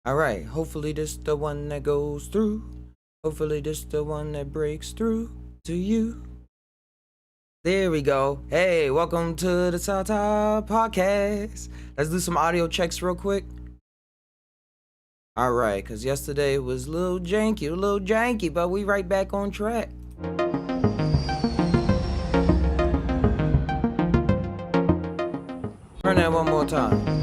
Alright, hopefully this the one that goes through. Hopefully this the one that breaks through to you. There we go. Hey, welcome to the Psy Tai podcast. Let's do some audio checks real quick. Alright, because yesterday was a little janky, but we right back on track. Run that one more time.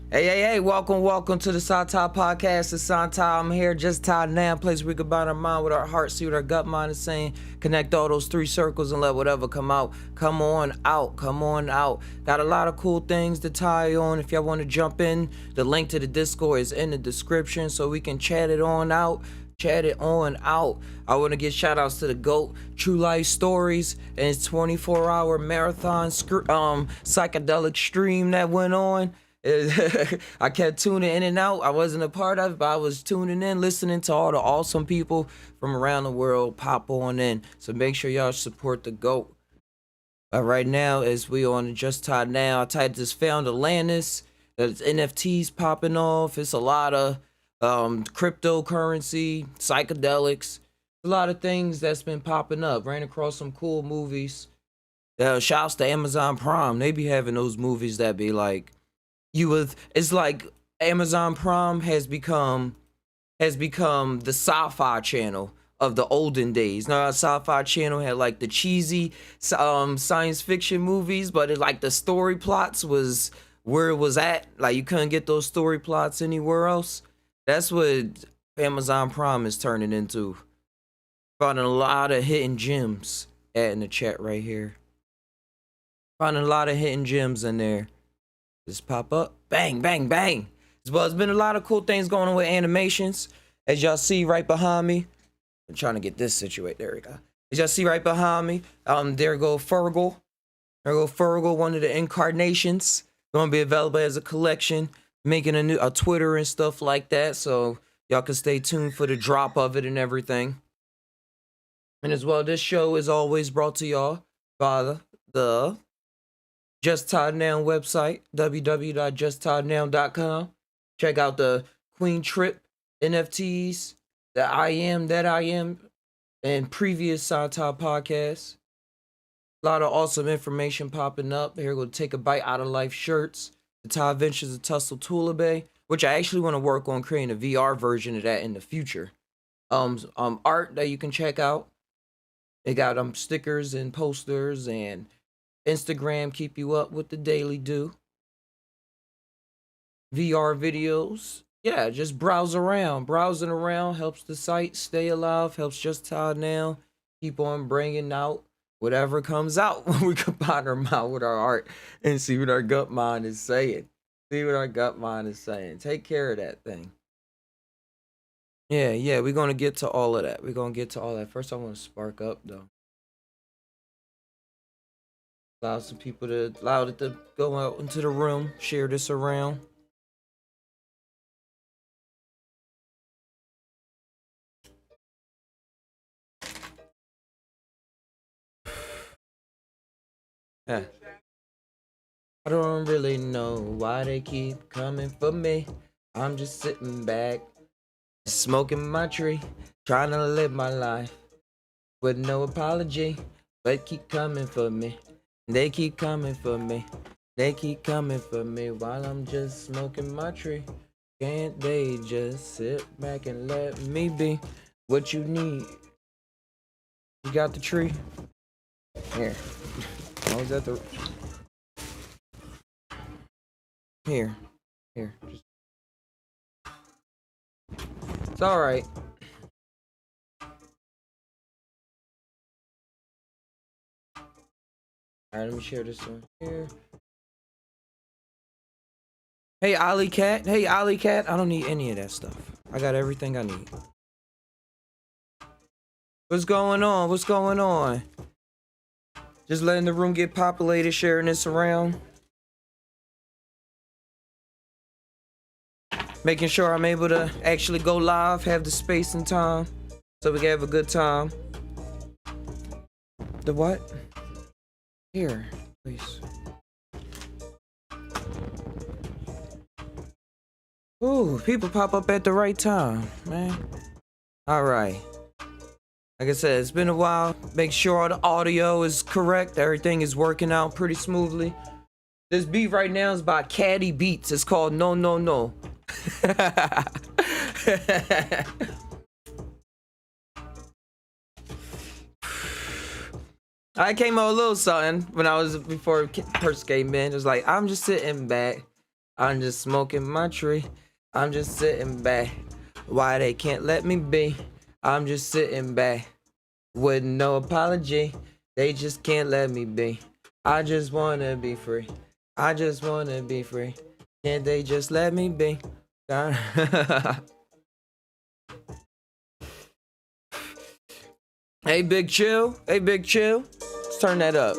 Hey, welcome to the Psy Tai podcast. It's Psy Tai. I'm here, just tied now, place where we can bind our mind with our heart, see what our gut mind is saying, connect all those three circles and let whatever come out. Come on out. Got a lot of cool things to tie on. If y'all want to jump in, the link to the Discord is in the description so we can chat it on out. I want to give shout outs to the GOAT, True Life Stories, and his 24-hour marathon psychedelic stream that went on. I kept tuning in and out. I wasn't a part of it, but I was tuning in, listening to all the awesome people from around the world pop on in. So make sure y'all support the GOAT. Right now, as we on Just Tied Now, I just found Atlantis. There's NFTs popping off. It's a lot of cryptocurrency, psychedelics, a lot of things that's been popping up. Ran across some cool movies. Shouts to Amazon Prime. They be having those movies that be like, it's like Amazon Prime has become the sci-fi channel of the olden days. Now, sci-fi channel had like the cheesy science fiction movies, but like the story plots was where it was at. Like you couldn't get those story plots anywhere else. That's what Amazon Prime is turning into. Finding a lot of hidden gems in the chat right here. Finding a lot of hidden gems in there. Just pop up, bang. Well, there's been a lot of cool things going on with animations. As y'all see right behind me. I'm trying to get this situated. There we go. As y'all see right behind me, there go Fergal. One of the incarnations. Gonna be available as a collection. Making a Twitter and stuff like that. So y'all can stay tuned for the drop of it and everything. And as well, this show is always brought to y'all by the Just Tied Now website, www.justtiednow.com. Check out the Queen Trip NFTs, the I Am, and previous Psy Tai podcasts. A lot of awesome information popping up. Here, we'll take a bite out of life shirts. The Tai Ventures of Tussle Tulabay, which I actually want to work on creating a VR version of that in the future. Art that you can check out. They got stickers and posters and Instagram, keep you up with the daily do. VR videos. Yeah, just browsing around helps the site stay alive, helps Just Tied Now keep on bringing out whatever comes out when we combine our mouth with our art and see what our gut mind is saying. Take care of that thing. Yeah, we're going to get to all of that. First, I want to spark up, though. Allow some people to go out into the room, share this around. Yeah. I don't really know why they keep coming for me. I'm just sitting back, smoking my tree, trying to live my life with no apology, but keep coming for me. They keep coming for me while I'm just smoking my tree. Can't they just sit back and let me be what you need? You got the tree? Here. I was at the... Here. It's alright. Alright, let me share this one here. Hey, Ollie Cat. I don't need any of that stuff. I got everything I need. What's going on? Just letting the room get populated, sharing this around. Making sure I'm able to actually go live, have the space and time, so we can have a good time. The what? Here, please. Ooh, people pop up at the right time, man. All right. Like I said, it's been a while. Make sure all the audio is correct. Everything is working out pretty smoothly. This beat right now is by Caddy Beats. It's called No No No. I came up with a little something when I was before first came in. It was like, I'm just sitting back. I'm just smoking my tree. I'm just sitting back. Why they can't let me be? I'm just sitting back with no apology. They just can't let me be. I just wanna be free. I just wanna be free. Can't they just let me be? Hey, Big Chill. Hey, Big Chill. Let's turn that up.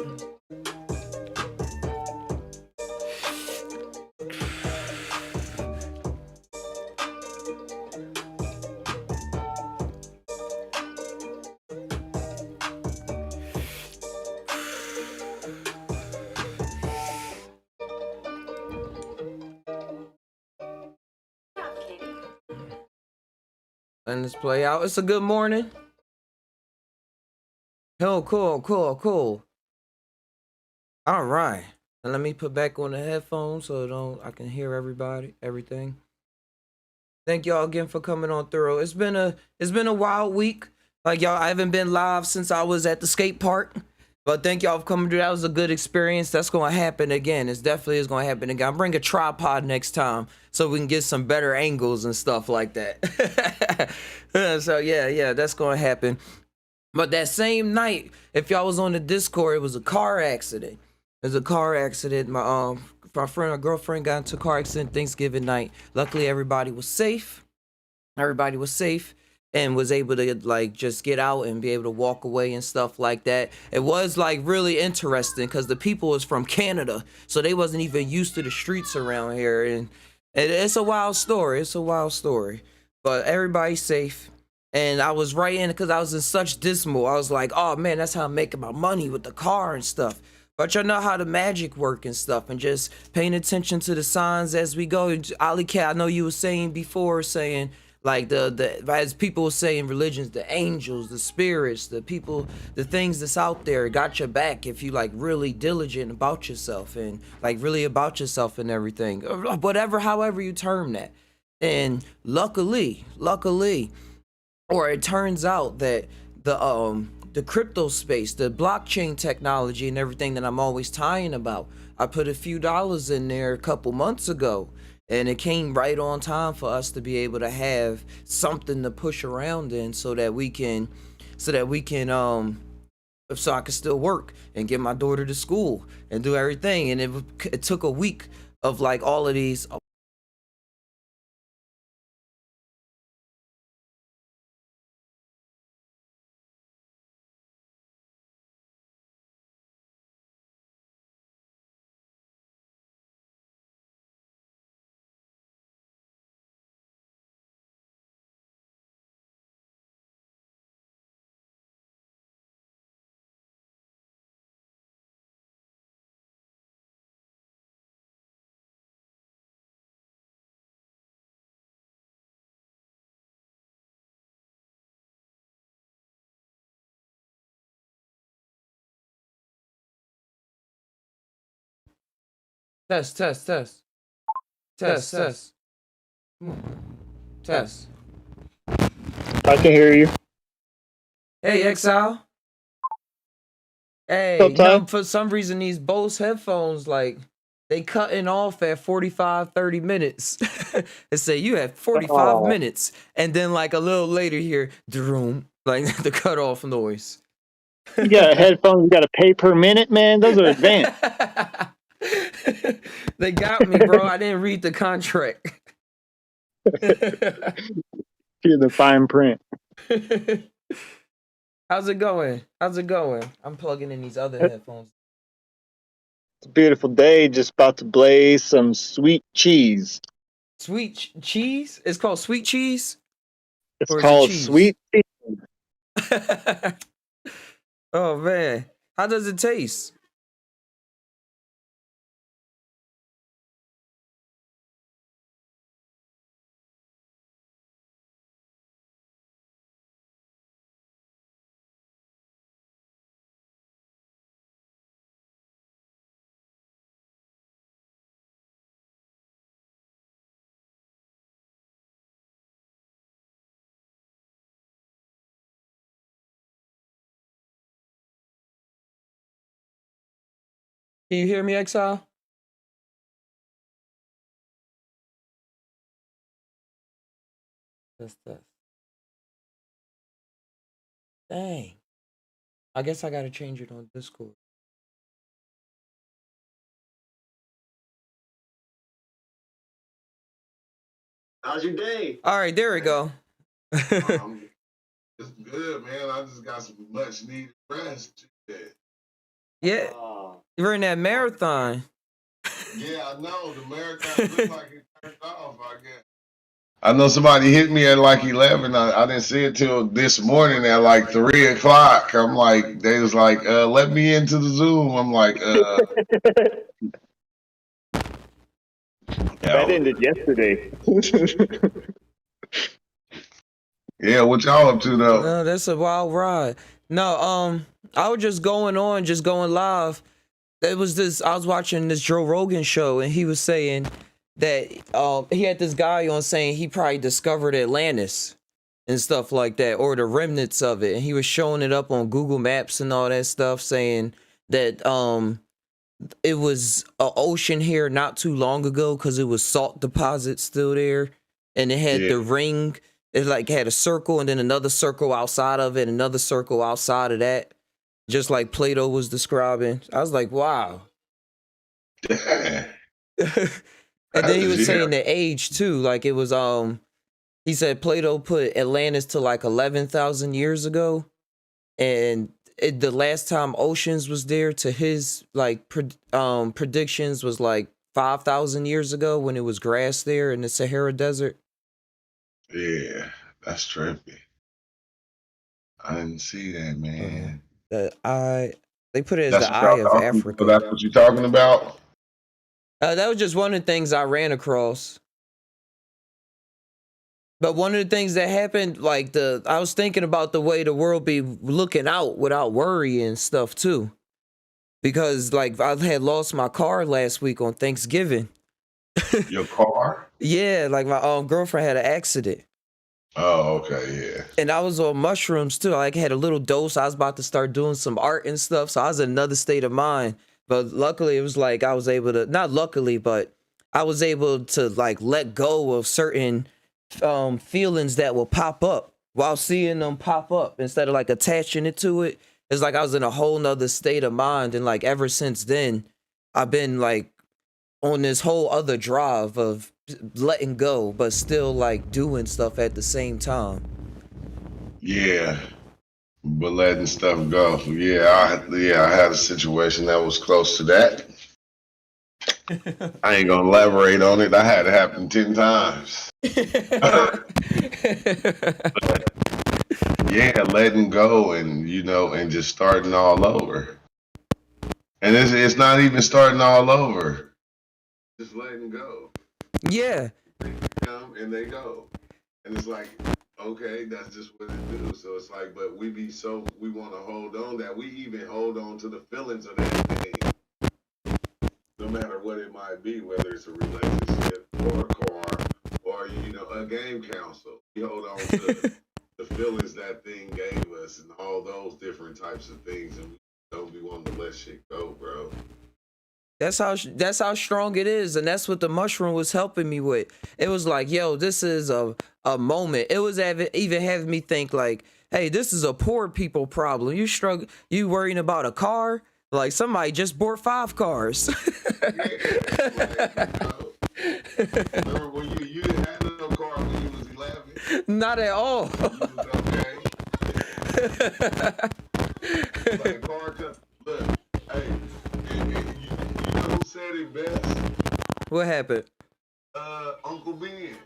Letting this play out. It's a good morning. Oh, cool. All right. And let me put back on the headphones so I can hear everything. Thank y'all again for coming on through. It's been a wild week. Like y'all, I haven't been live since I was at the skate park. But thank y'all for coming through. That was a good experience. That's gonna happen again. It definitely is gonna happen again. I'll bring a tripod next time so we can get some better angles and stuff like that. So yeah, that's gonna happen. But that same night, if y'all was on the Discord, it was a car accident. It was a car accident. My girlfriend got into a car accident Thanksgiving night. Luckily, everybody was safe. And was able to like just get out and be able to walk away and stuff like that. It was like really interesting because the people was from Canada, so they wasn't even used to the streets around here, and it's a wild story. But everybody's safe. And I was right in because I was in such dismal. I was like, oh man, that's how I'm making my money with the car and stuff. But y'all know how the magic work and stuff, and just paying attention to the signs as we go. Ali Cat, I know you were saying before, saying like the as people were saying, religions, the angels, the spirits, the people, the things that's out there got your back if you like really diligent about yourself and like really about yourself and everything, whatever, however you term that. And luckily, or it turns out that the crypto space, the blockchain technology and everything that I'm always tying about, I put a few dollars in there a couple months ago, and it came right on time for us to be able to have something to push around in so that we can so I can still work and get my daughter to school and do everything. And it took a week of like all of these. Test. Test. I can hear you. Hey, Exile. Hey, What's up, Ty? for some reason these Bose headphones, like, they cutting off at 45, 30 minutes. It say you have 45 Oh, minutes. And then like a little later here, like the cutoff noise. you got a headphone. You got to pay per minute, man. Those are advanced. They got me, bro. I didn't read the contract. See the fine print. How's it going? I'm plugging in these other headphones. It's a beautiful day. Just about to blaze some sweet cheese. Sweet cheese? It's called sweet cheese? It's Or is it called cheese? sweet cheese. Oh man. How does it taste? Can you hear me, Exile? That's dang. I guess I gotta change it on Discord. How's your day? All right, there we go. It's good, man. I just got some much needed rest. Yeah, you're in that marathon. Yeah, I know. The marathon looked like it turned off, I guess. I know somebody hit me at like 11. I didn't see it till this morning at like 3 o'clock. I'm like, they was like, let me into the Zoom. I'm like, That ended yesterday. Yeah, what y'all up to though? No, that's a wild ride. No, I was just going live. There was this. I was watching this Joe Rogan show, and he was saying that he had this guy on saying he probably discovered Atlantis and stuff like that, or the remnants of it, and he was showing it up on Google Maps and all that stuff, saying that it was an ocean here not too long ago because it was salt deposits still there, and it had the ring. It like had a circle and then another circle outside of it, another circle outside of that, just like Plato was describing. I was like, wow. And then he was saying the age too, like it was he said Plato put Atlantis to like 11,000 years ago, and the last time oceans was there to his like predictions was like 5,000 years ago when it was grass there in the Sahara Desert. Yeah, that's trippy. I didn't see that, man. They put it as That's the Eye of Africa. That's what you're talking about? That was just one of the things I ran across. But one of the things that happened, like I was thinking about the way the world be looking out without worry and stuff too. Because like I had lost my car last week on Thanksgiving. Your car? Yeah, like my girlfriend had an accident. Oh, okay, yeah. And I was on mushrooms too. I like had a little dose. I was about to start doing some art and stuff. So I was in another state of mind. But luckily it was like I was able to, not luckily, but I was able to like let go of certain feelings that will pop up while seeing them pop up instead of like attaching it to it. It's like I was in a whole nother state of mind. And like ever since then, I've been like on this whole other drive of letting go, but still like doing stuff at the same time. Yeah, but letting stuff go. Yeah, I had a situation that was close to that. I ain't gonna elaborate on it. I had it happen 10 times. Yeah, letting go and and just starting all over. And it's not even starting all over. Just letting go. Yeah. They come and they go. And it's like, okay, that's just what it do. So it's like, but we want to hold on that we even hold on to the feelings of that thing. No matter what it might be, whether it's a relationship or a car or, a game console. We hold on to the feelings that thing gave us and all those different types of things. And we don't be wanting to let shit go, bro. That's how strong it is, and that's what the mushroom was helping me with. It was like, yo, this is a moment. It was even having me think like, hey, this is a poor people problem. You worrying about a car? Like somebody just bought 5 cars. Remember when you didn't have no car when you was 11? Not at all. You was okay. Like a car look, hey, who said it best? What happened? Uncle Ben.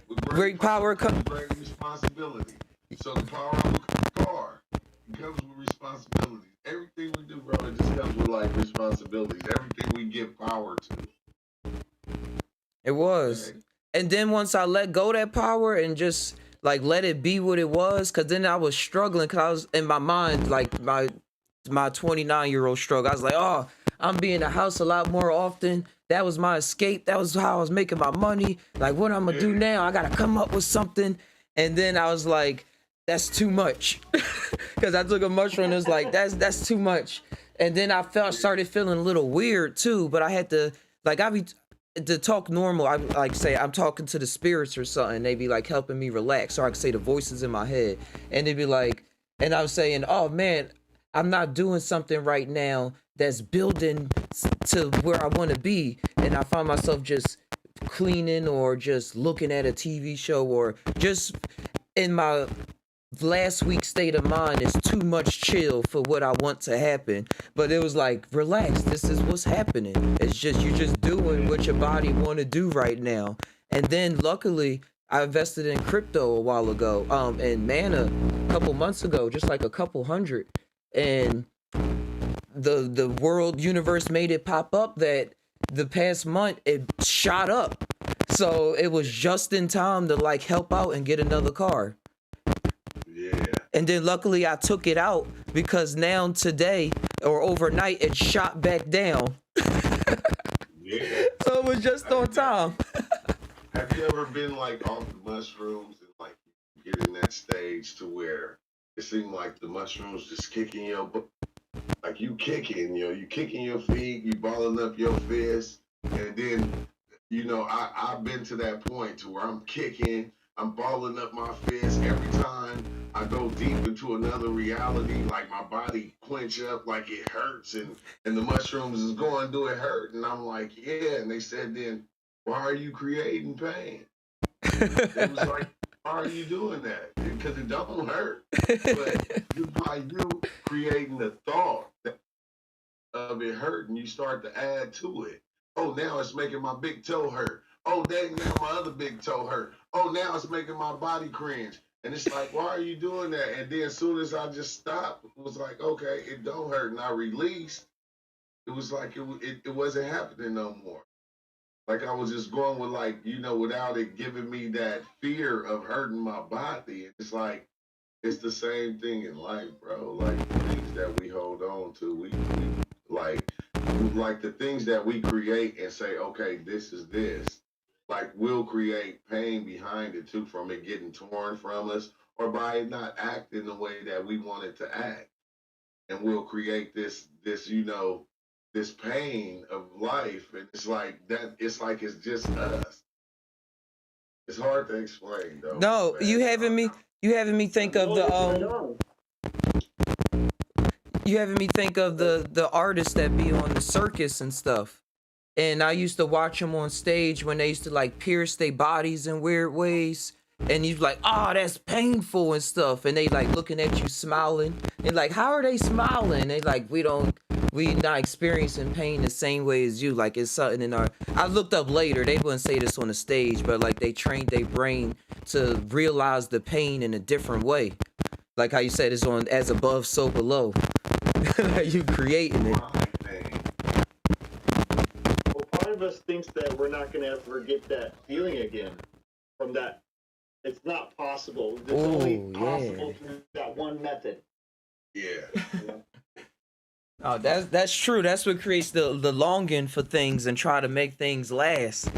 With Great power comes great responsibility. So the power of the car comes with responsibility. Everything we do, bro, it just comes with like responsibilities. Everything we give power to. It was. Okay. And then once I let go of that power and just like let it be what it was, because then I was struggling because I was in my mind, like my 29-year-old struggle. I was like, oh, I'm being in the house a lot more often. That was my escape. That was how I was making my money. Like, what I'm going to do now? I got to come up with something. And then I was like, that's too much. Because I took a mushroom and it was like, that's too much. And then started feeling a little weird too, but I had to like I be to talk normal. I like say I'm talking to the spirits or something. They be like helping me relax, or I could say the voices in my head, and they'd be like, and I was saying, oh man, I'm not doing something right now that's building to where I want to be, and I find myself just cleaning or just looking at a TV show or just in my last week's state of mind is too much chill for what I want to happen. But it was like, relax, this is what's happening. It's just you're just doing what your body want to do right now. And then luckily I invested in crypto a while ago, and mana a couple months ago, just like a couple hundred. And the world universe made it pop up that the past month it shot up. So it was just in time to like help out and get another car. Yeah. And then luckily I took it out because now today or overnight it shot back down. Yeah. So it was just on time. Have you ever been like off the mushrooms and like you get in that stage to where it seemed like the mushrooms just kicking your like you kicking, you kicking your feet, you balling up your fists, and then I've been to that point to where I'm kicking, I'm balling up my fist every time I go deep into another reality, like my body clench up like it hurts and the mushrooms is going, do it hurt? And I'm like, yeah. And they said then, why are you creating pain? It was like, why are you doing that? Because it don't hurt. But by you creating the thought of it hurting, you start to add to it. Oh, now it's making my big toe hurt. Oh, dang, now my other big toe hurt. Oh, now it's making my body cringe. And it's like, why are you doing that? And then as soon as I just stopped, it was like, okay, it don't hurt. And I released. It was like it wasn't happening no more. Like I was just going with like, without it giving me that fear of hurting my body. It's like, it's the same thing in life, bro. Like the things that we hold on to, we like the things that we create and say, okay, this is this. Like we'll create pain behind it too, from it getting torn from us, or by it not acting the way that we want it to act, and we'll create this pain of life, and it's like that. It's like it's just us. It's hard to explain, though. No, Man. you having me think of the you having me think of the artists that be on the circus and stuff. And I used to watch them on stage when they used to like pierce their bodies in weird ways. And you like, oh, that's painful and stuff. And they like looking at you smiling. And like, how are they smiling? They like, we not experiencing pain the same way as you. Like it's something in our, I looked up later, they wouldn't say this on the stage, but like they trained their brain to realize the pain in a different way. Like how you said it's on as above, so below. Like you creating it. Well, part of us thinks that we're not going to ever get that feeling again from that. It's not possible. It's only possible through that one method. Yeah. Oh, that's true. That's what creates the longing for things and try to make things last.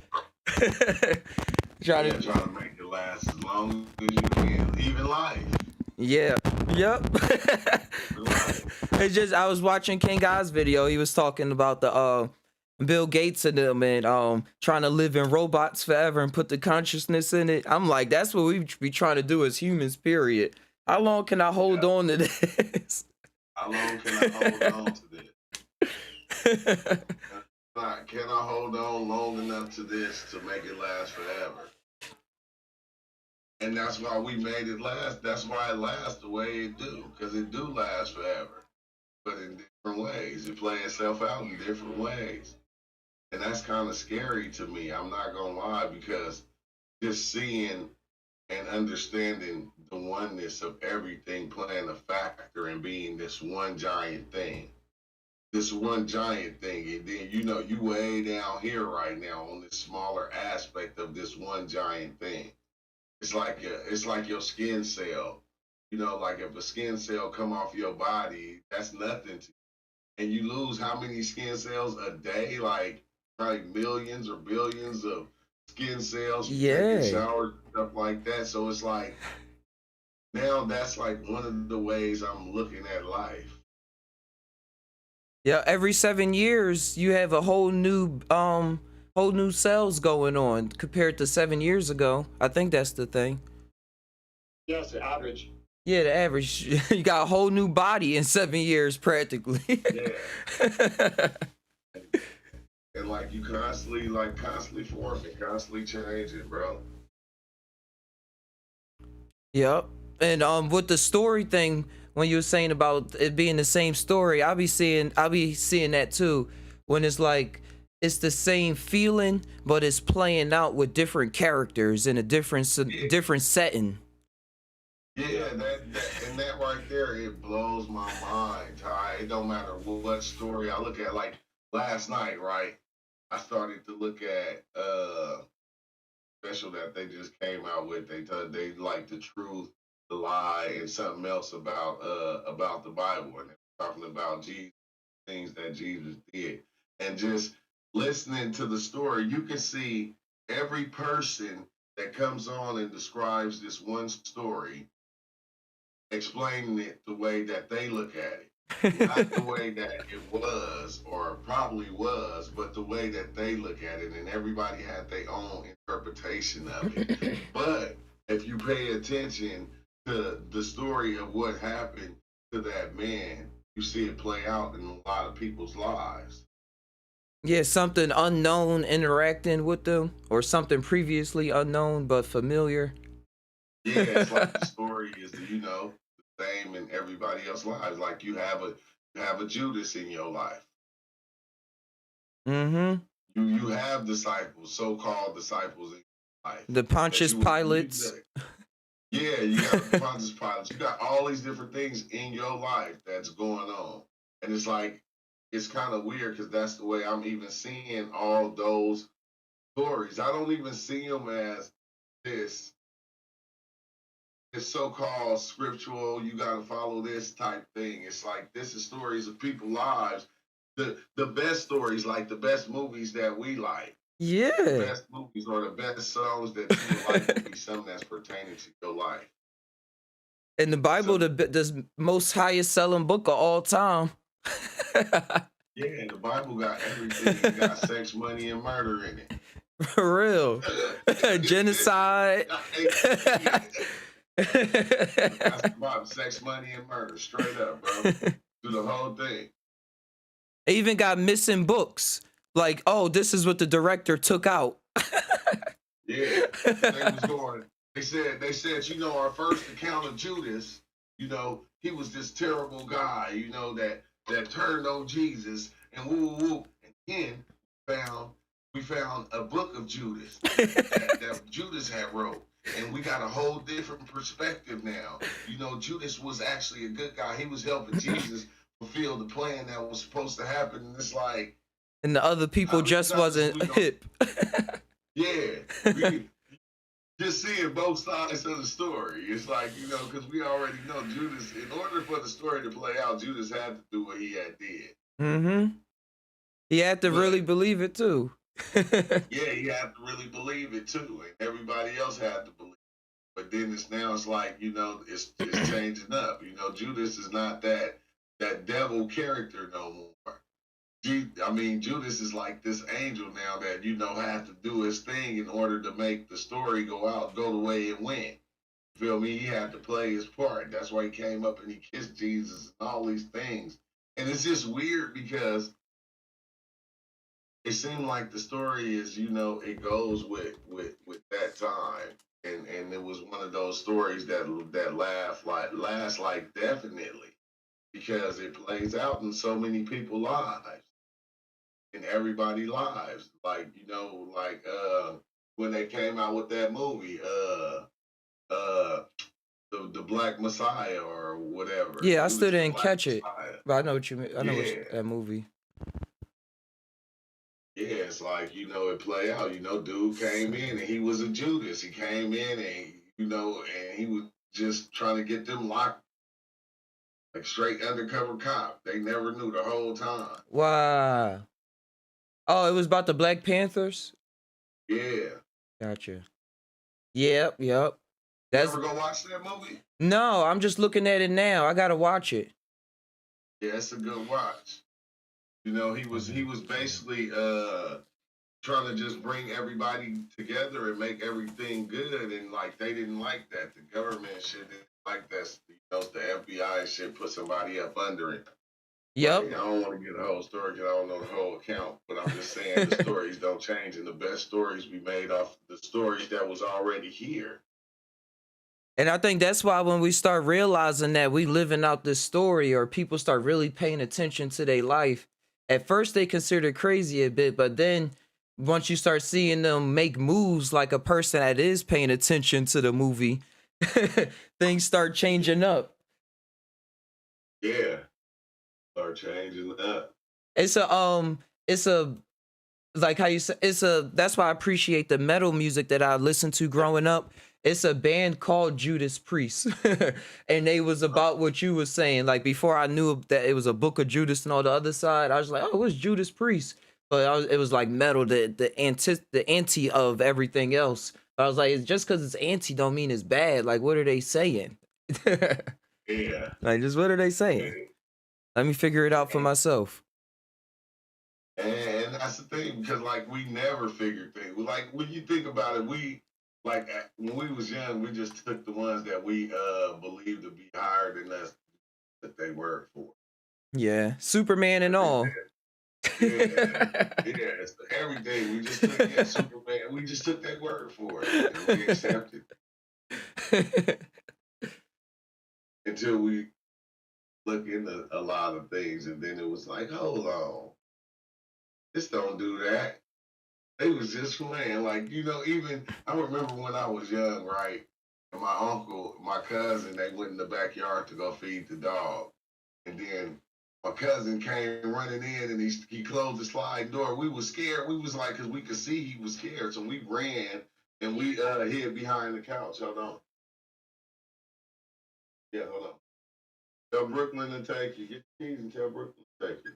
Try to make it last as long as you can, even life. Yeah. Yep. It's just I was watching King Guy's video. He was talking about the Bill Gates and them and trying to live in robots forever and put the consciousness in it. I'm like, that's what we be trying to do as humans, period. How long can I hold on to this? How long can I hold on to this? Can I hold on long enough to this to make it last forever? And that's why we made it last. That's why it lasts the way it do, because it do last forever. But in different ways. It play itself out in different ways. And that's kind of scary to me. I'm not going to lie, because just seeing and understanding the oneness of everything playing a factor and being this one giant thing. This one giant thing. And then, you way down here right now on this smaller aspect of this one giant thing. It's like your skin cell. Like if a skin cell come off your body, that's nothing to you. And you lose how many skin cells a day? Like probably millions or billions of skin cells. Yeah. Taking showers, stuff like that. So it's like, now that's like one of the ways I'm looking at life. Yeah, every 7 years you have a whole new cells going on compared to 7 years ago. I think that's the thing. Yes, the average. Yeah, the average. You got a whole new body in 7 years practically. Yeah. And like you constantly forming, constantly changing, bro. Yep. And with the story thing, when you were saying about it being the same story, I'll be seeing that too. When it's like it's the same feeling, but it's playing out with different characters in a Yeah. different setting. Yeah, that right there, it blows my mind, Ty. It don't matter what story I look at. Like last night, right? I started to look at special that they just came out with. They like the truth, the lie, and something else about the Bible, and they're talking about Jesus, things that Jesus did, and just listening to the story, you can see every person that comes on and describes this one story, explaining it the way that they look at it. Not the way that it was or probably was, but the way that they look at it. And everybody had their own interpretation of it. But if you pay attention to the story of what happened to that man, you see it play out in a lot of people's lives. Yeah, something unknown interacting with them, or something previously unknown but familiar. Yeah, it's like the story is, the same in everybody else's lives. Like you have a Judas in your life. Mm-hmm. You have disciples, so-called disciples in your life. The That Pontius you would lead Pilates. Yeah, you got the Pontius Pilots. You got all these different things in your life that's going on. And it's like, it's kind of weird because that's the way I'm even seeing all those stories. I don't even see them as this so-called scriptural, you got to follow this type thing. It's like, this is stories of people's lives. The best stories, like the best movies that we like. The Yeah. best movies or the best songs that you would like would be something that's pertaining to your life. In the Bible, So, the most highest selling book of all time. yeah, the Bible got everything. It got sex, money, and murder in it. For real. Genocide. That's the Bible. Sex, money, and murder. Straight up, bro. Do the whole thing. It even got missing books. Like, oh, this is what the director took out. Yeah. They was going. They said, our first account of Judas, he was this terrible guy, that turned on Jesus and woo woo woo. And then we found a book of Judas that Judas had wrote. And we got a whole different perspective now. Judas was actually a good guy. He was helping Jesus fulfill the plan that was supposed to happen. And it's like, and the other people just wasn't hip. Yeah. We just seeing both sides of the story. It's like, because we already know Judas, in order for the story to play out, Judas had to do what he had did. Mm-hmm. He had to really believe it too. Yeah, he had to really believe it too. And everybody else had to believe it. But then it's like, it's changing up. Judas is not that devil character no more. Judas is like this angel now that, had to do his thing in order to make the story go the way it went. You feel me? He had to play his part. That's why he came up and he kissed Jesus and all these things. And it's just weird because it seemed like the story is, it goes with that time. And it was one of those stories that lasts like definitely, because it plays out in so many people's lives. In everybody's lives. Like, when they came out with that movie, the Black Messiah or whatever. Yeah, I still didn't catch it. But I know what you mean. I know that movie. Yeah, it's like, it play out. Dude came in and he was a Judas. He came in and, and he was just trying to get them locked. Like straight undercover cop. They never knew the whole time. Wow. Oh, it was about the Black Panthers? Yeah. Gotcha. Yep. That's... You ever go watch that movie? No, I'm just looking at it now. I gotta watch it. Yeah, it's a good watch. You know, he was basically trying to just bring everybody together and make everything good, and like they didn't like that. The government shit didn't like that. You know, the FBI and shit put somebody up under it. Yep. Like, I don't want to get the whole story because I don't know the whole account, but I'm just saying the stories don't change, and the best stories be made off the stories that was already here. And I think that's why when we start realizing that we living out this story, or people start really paying attention to their life, at first they consider it crazy a bit, but then once you start seeing them make moves like a person that is paying attention to the movie, things start changing up. Yeah, start changing up. It's a like how you say, that's why I appreciate the metal music that I listened to growing up. It's a band called Judas Priest. And they was about what you was saying. Like before I knew that it was a book of Judas and all the other side, I was like, oh, it's Judas Priest. But it was like metal, the anti of everything else. But I was like, it's just because it's anti don't mean it's bad. Like, what are they saying? Yeah. Like, just what are they saying? Let me figure it out for myself. And that's the thing, because like we never figured things. Like when you think about it, like when we was young, we just took the ones that we believed to be higher than us that they were for. Yeah, Superman and all. Yeah, it's everything. We just took Superman. We just took that word for it, and we accepted until we look into a lot of things, and then it was like, hold on, this don't do that. They was just playing, like, you know. Even I remember when I was young, right? And my uncle, my cousin, they went in the backyard to go feed the dog, and then my cousin came running in, and he closed the sliding door. We was scared. We was like, cause we could see he was scared, so we ran and we hid behind the couch. Hold on, yeah, hold on. Tell Brooklyn to take you. Get the keys and tell Brooklyn to take you.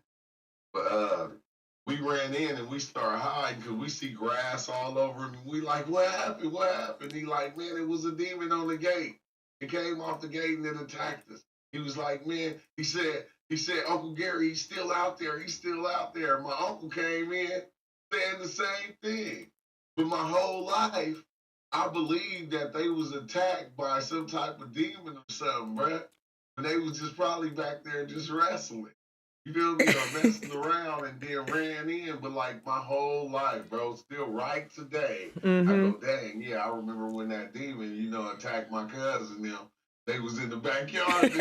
But we ran in and we started hiding because we see grass all over him. And we like, what happened? What happened? He like, man, it was a demon on the gate. It came off the gate and it attacked us. He was like, man, he said, Uncle Gary, he's still out there. He's still out there. My uncle came in saying the same thing. But my whole life, I believed that they was attacked by some type of demon or something, bruh. And they was just probably back there just wrestling. You feel me? Or messing around and then ran in. But like my whole life, bro, still right today, I go, dang, yeah, I remember when that demon, you know, attacked my cousin. Them. They was in the backyard.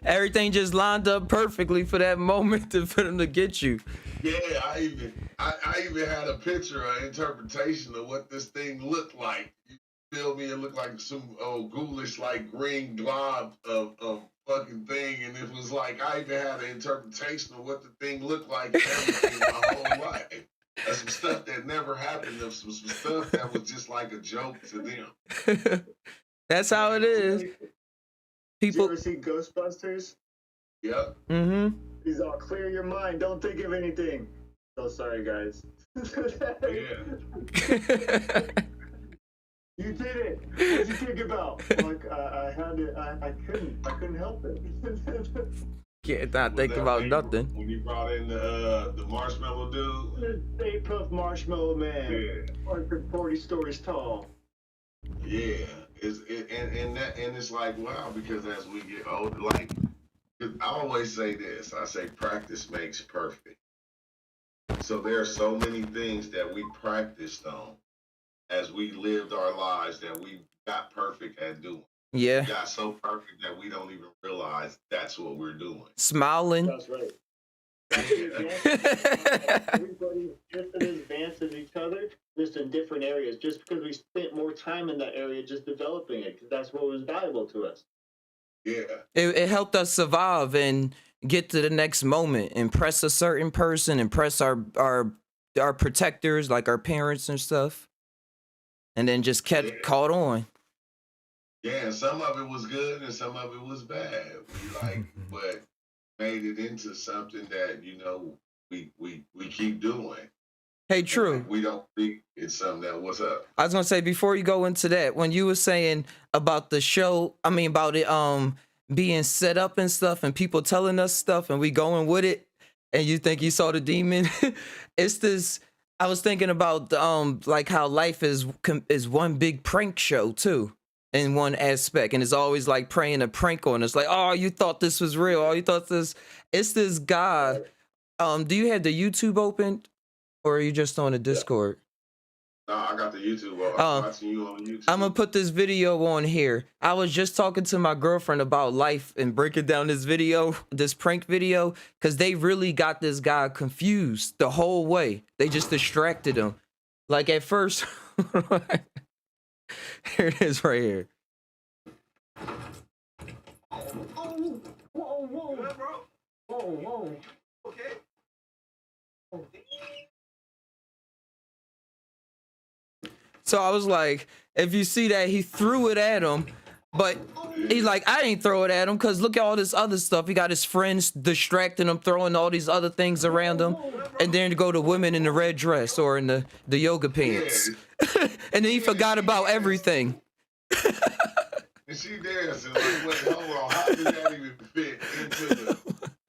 Everything just lined up perfectly for that moment for them to get you. Yeah, I even had a picture, an interpretation of what this thing looked like. You feel me? It looked like some ghoulish, like green glob of fucking thing, and it was like I even had an interpretation of what the thing looked like. Everything my whole life. That's some stuff that never happened. There's some stuff that was just like a joke to them. That's how it is. People. Did you ever see Ghostbusters? Yep. Mm-hmm. He's all clear your mind. Don't think of anything. So sorry, guys. Yeah. You did it. What'd you think about? Like I had it. I couldn't help it. Can't not think about nothing. When you brought in the marshmallow dude. Stay Puft Marshmallow Man. Yeah. 140 stories tall. Yeah. And it's like, wow, because as we get older, like I always say this, I say practice makes perfect. So there are so many things that we practiced on as we lived our lives that we got perfect at doing. Yeah. We got so perfect that we don't even realize that's what we're doing. Smiling. That's right. Everybody just as advanced as each other, just in different areas, just because we spent more time in that area just developing it, because that's what was valuable to us. Yeah. It helped us survive and get to the next moment, impress a certain person, impress our protectors, like our parents and stuff, and then just kept caught on. Yeah, and some of it was good and some of it was bad. But made it into something that, you know, we keep doing. Hey, true. We don't think it's something that, what's up? I was gonna say, before you go into that, when you were saying about the show, I mean about it, being set up and stuff, and people telling us stuff, and we going with it, and you think you saw the demon. It's this. I was thinking about like how life is one big prank show too, in one aspect, and it's always like praying a prank on us. Like, oh, you thought this was real? Oh, you thought this? It's this guy. Do you have the YouTube open, or are you just on the Discord? No, I got the YouTube. I'm watching you on YouTube. I'm gonna put this video on here. I was just talking to my girlfriend about life and breaking down this video, this prank video, because they really got this guy confused the whole way. They just distracted him. Like at first, here it is right here. Oh, whoa. Good, bro? Whoa. Okay. So I was like, if you see that, he threw it at him, but he's like, I ain't throw it at him because look at all this other stuff. He got his friends distracting him, throwing all these other things around him, and then to go to women in the red dress or in the yoga pants. And then he forgot about everything. And she dancing like, wait, hold on, how did that even fit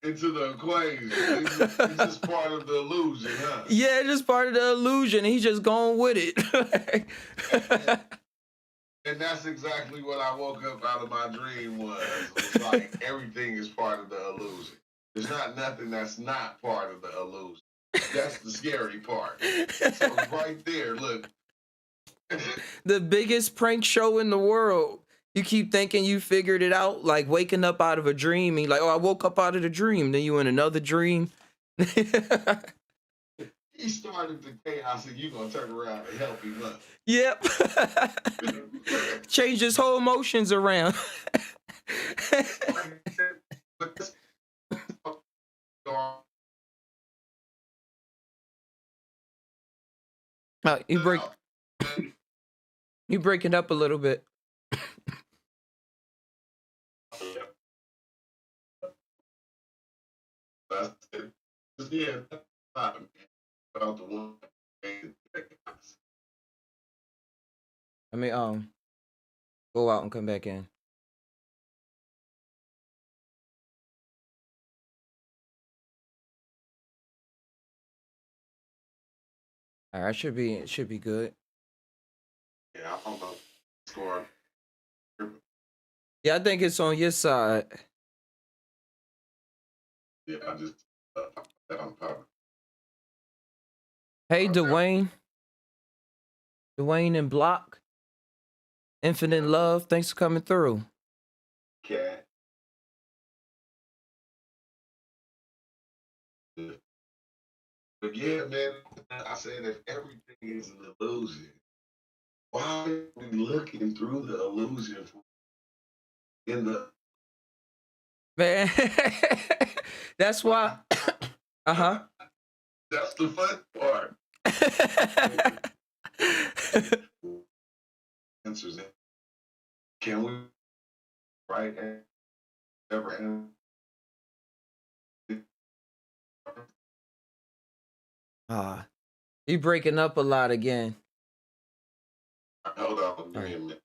into the equation? It's just part of the illusion, huh? Yeah, it's just part of the illusion. He's just going with it. And that's exactly what I woke up out of my dream was. It's like everything is part of the illusion. There's not nothing that's not part of the illusion. That's the scary part. So right there, look. The biggest prank show in the world. You keep thinking you figured it out, like waking up out of a dream. And you're like, oh, I woke up out of the dream. Then you in another dream. He started the chaos and you gonna turn around and help him up. Yep. Change his whole emotions around. You break it up a little bit. Yeah, about the one. Let me go out and come back in. All right, should be good. Yeah, I don't know. Score. Yeah, I think it's on your side. Yeah, I just I'm popping. Hey, Dwayne and Block. Infinite Love, thanks for coming through. Cat. But yeah, man, I said if everything is an illusion, why are we looking through the illusion in the Man, that's why. Uh-huh. That's the fun part. Answers it. Can we write ever? You breaking up a lot again. Hold on, give me a minute.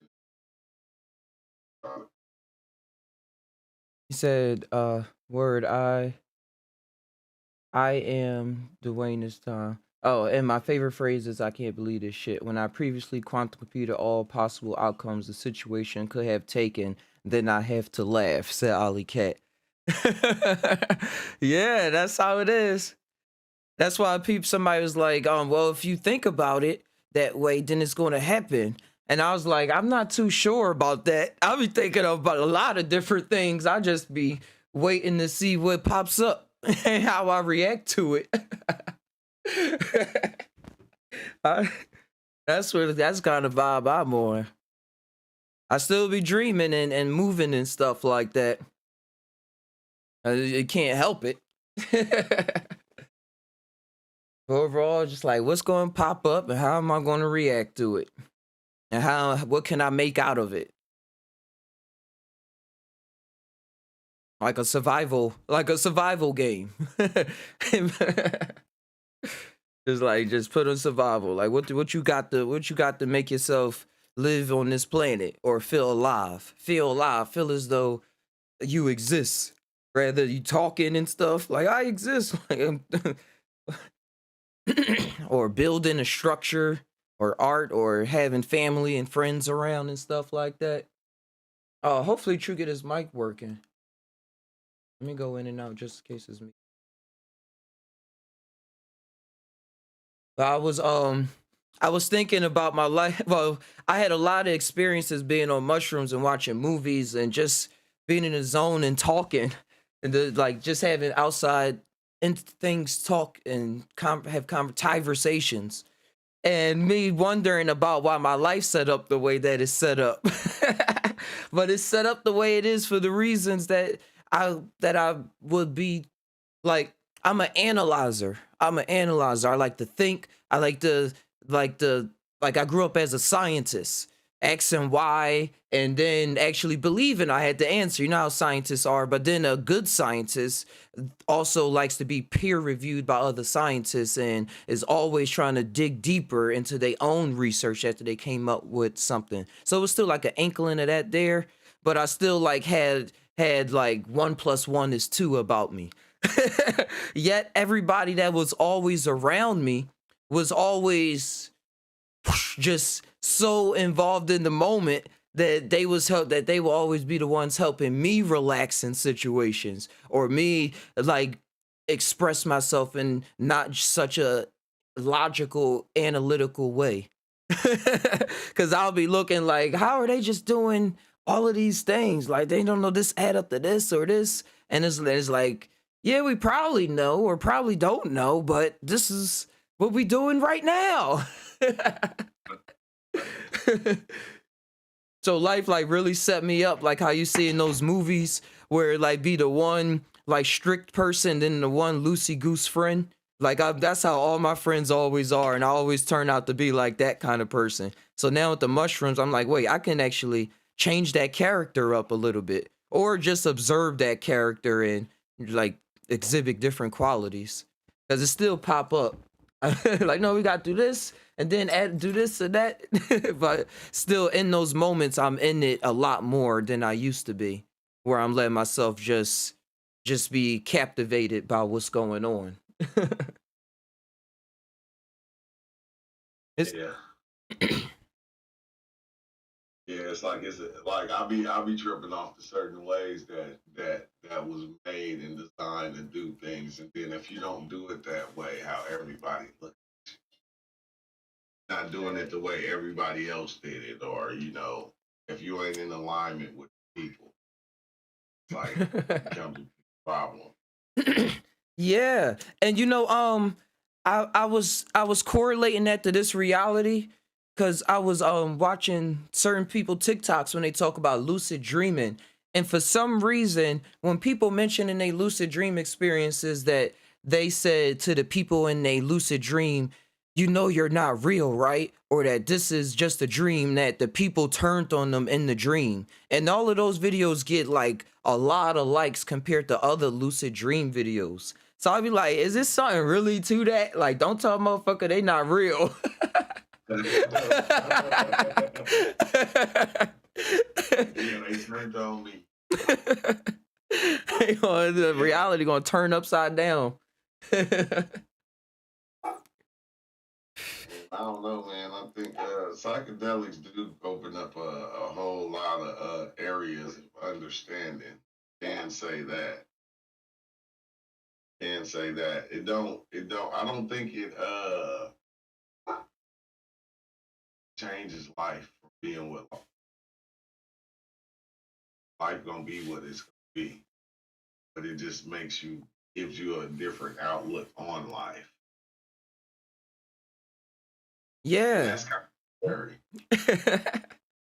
He said, word, I am Dwayne this time. Oh, and my favorite phrase is, I can't believe this shit. When I previously quantum computed all possible outcomes the situation could have taken, then I have to laugh, said Ollie Cat. Yeah, that's how it is. That's why somebody was like, well, if you think about it that way, then it's going to happen. And I was like, I'm not too sure about that. I'll be thinking about a lot of different things. I just be waiting to see what pops up and how I react to it. That's kind of vibe I'm on. I still be dreaming and moving and stuff like that. You can't help it. But overall, just like, what's going to pop up and how am I going to react to it? And what can I make out of it? Like a survival game. Just put on survival. Like what you got to make yourself live on this planet or feel alive. Feel alive. Feel as though you exist, rather you talking and stuff like I exist, like or building a structure or art or having family and friends around and stuff like that. Hopefully True get his mic working. Let me go in and out just in case it's me. But I was thinking about my life. Well, I had a lot of experiences being on mushrooms and watching movies and just being in the zone and talking and like just having outside and things talk and have conversations and me wondering about why my life set up the way that it's set up. But it's set up the way it is for the reasons that I would be like I'm an analyzer. I'm an analyzer. I like to think. I like to like I grew up as a scientist. X and Y, and then actually believing I had the answer. You know how scientists are, but then a good scientist also likes to be peer reviewed by other scientists and is always trying to dig deeper into their own research after they came up with something. So it was still like an inkling of that there, but I still like had like 1+1 is 2 about me. Yet everybody that was always around me was always just so involved in the moment that they will always be the ones helping me relax in situations or me like express myself in not such a logical analytical way. Because I'll be looking like, how are they just doing all of these things, like they don't know this add up to this or this, and it's like, yeah, we probably know or probably don't know, but this is what we doing right now. So life like really set me up like how you see in those movies where it, like be the one like strict person, then the one loosey goose friend. Like that's how all my friends always are, and I always turn out to be like that kind of person. So now with the mushrooms, I'm like, wait, I can actually change that character up a little bit, or just observe that character and like exhibit different qualities, because it still pop up. Like, no, we got to do this and then do this and that. But still, in those moments, I'm in it a lot more than I used to be, where I'm letting myself just be captivated by what's going on. It's Yeah. Yeah, it's like I'll be tripping off the certain ways that was made and designed to do things, and then if you don't do it that way, how everybody looks, not doing it the way everybody else did it, or if you ain't in alignment with people, it's like it becomes a problem. Yeah, and I was correlating that to this reality because I was watching certain people TikToks when they talk about lucid dreaming, and for some reason, when people mention in their lucid dream experiences that they said to the people in their lucid dream, you know you're not real, right? Or that this is just a dream, that the people turned on them in the dream. And all of those videos get like a lot of likes compared to other lucid dream videos. So I'll be like, is this something really to that? Like, don't tell a motherfucker they not real. Yeah, they turned on me. The reality gonna turn upside down. I don't know, man. I think psychedelics do open up a whole lot of areas of understanding. Can say that. Can say that. It don't. It don't. I don't think it changes life from being what life gonna be. What it's gonna be. But it just gives you a different outlook on life. And Yeah. that's kind of scary.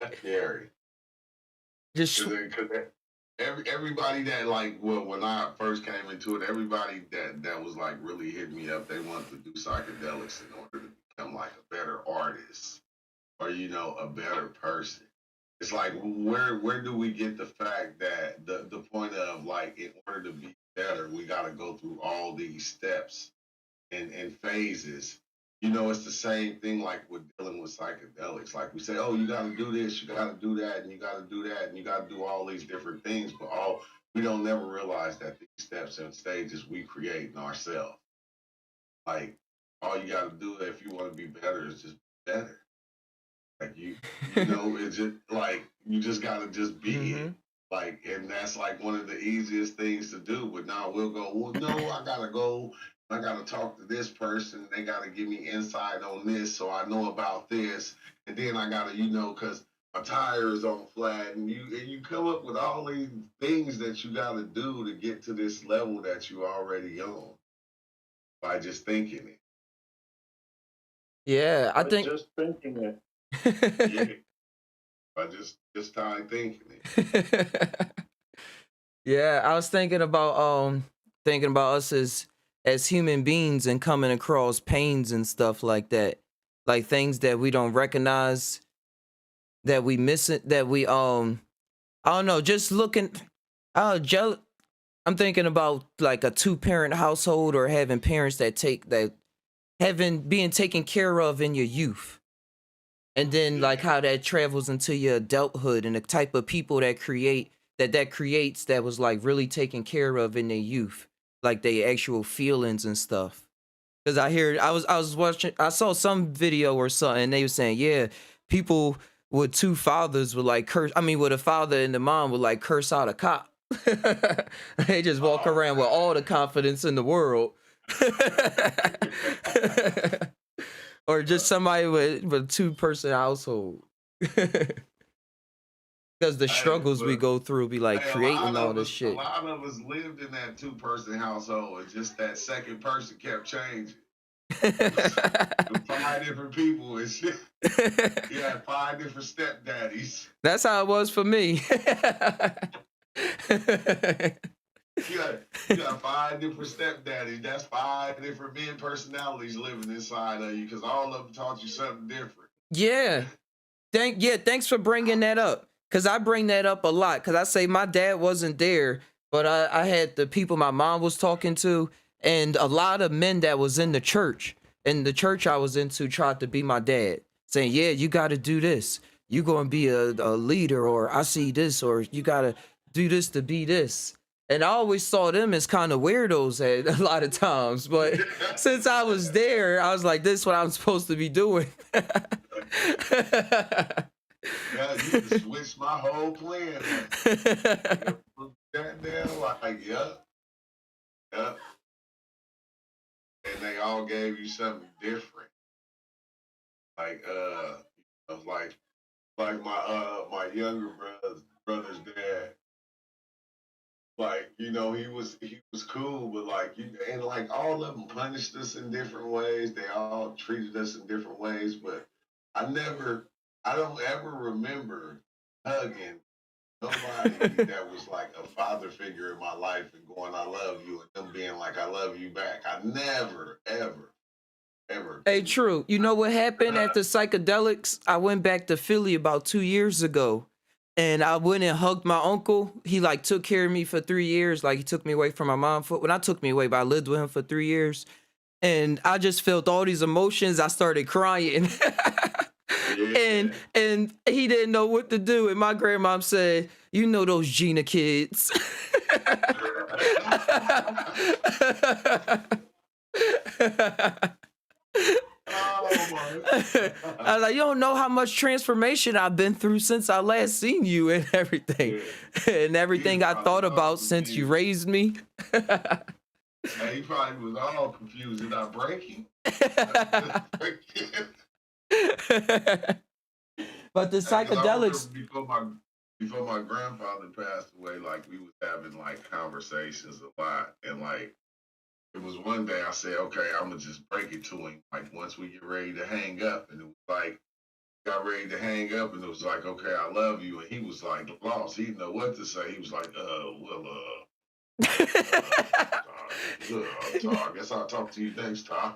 That's scary. Just Because everybody that like, well, when I first came into it, everybody that was like really hitting me up, they wanted to do psychedelics in order to become like a better artist or a better person. It's like where do we get the fact that the point of like in order to be better, we got to go through all these steps and phases you know, it's the same thing like with dealing with psychedelics. Like we say, oh, you got to do this, you got to do that, and you got to do that, and you got to do all these different things. But all we don't never realize that these steps and stages we create in ourselves. Like all you got to do if you want to be better is just be better. Like you know, it's just like you just got to just be it. Like, and that's like one of the easiest things to do. But now we'll go, well, no, I gotta go. I gotta talk to this person. They gotta give me insight on this, so I know about this. And then I gotta, you know, because my tire is on flat, and you come up with all these things that you gotta do to get to this level that you already on by just thinking it. Yeah, I By think. just thinking it. Yeah, by just time thinking it. Yeah, I was thinking about us as human beings and coming across pains and stuff like that. Like things that we don't recognize, that we miss it, that we I don't know, just looking jealous. I'm thinking about like a two-parent household or having parents that having being taken care of in your youth. And then like how that travels into your adulthood and the type of people that creates that was like really taken care of in their youth, like their actual feelings and stuff. Because I was watching, I saw some video or something, and they were saying, yeah, people with two fathers would like curse. I mean, with a father and the mom would like curse out a cop. They just walk Oh, around with all the confidence in the world. Or just somebody with two-person household. Because the hey, struggles we but go through be like hey, creating all this a shit. lot of us lived in that two-person household. It's just that second person kept changing. With five different people and shit. You had five different stepdaddies. That's how it was for me. You got five different stepdaddies. That's five different men personalities living inside of you because all of them taught you something different. Yeah. Thanks for bringing that up. Cause I bring that up a lot. Cause I say my dad wasn't there, but I had the people my mom was talking to, and a lot of men that was in the church. And the church I was into tried to be my dad, saying, yeah, you gotta do this. You gonna be a leader, or I see this, or you gotta do this to be this. And I always saw them as kind of weirdos at a lot of times. But since I was there, I was like, this is what I'm supposed to be doing. Yeah, you just switched my whole plan. That down like, yep. And they all gave you something different. Like like my younger brother's dad. Like, you know, he was cool, but like and like all of them punished us in different ways. They all treated us in different ways, but I don't ever remember hugging nobody that was like a father figure in my life and going, I love you, and them being like, I love you back. I never, ever. Hey, true. You know what happened at the psychedelics? I went back to Philly about 2 years ago, and I went and hugged my uncle. He like took care of me for 3 years. Like he took me away from my mom for, well, not took me away, but I lived with him for 3 years. And I just felt all these emotions. I started crying. Yeah. And he didn't know what to do. And my grandmom said, you know those Gina kids. Oh my. I was like, you don't know how much transformation I've been through since I last seen you and everything. Yeah. And everything I thought about since you raised me. He probably was all confused. Did I break you? But the 'Cause I remember psychedelics, before my grandfather passed away, like we was having like conversations a lot, and like it was one day I said, okay, I'm gonna just break it to him. Like once we get ready to hang up, and it was like got ready to hang up, and it was like, okay, I love you, and he was like lost. He didn't know what to say. He was like, I guess I'll talk to you next time.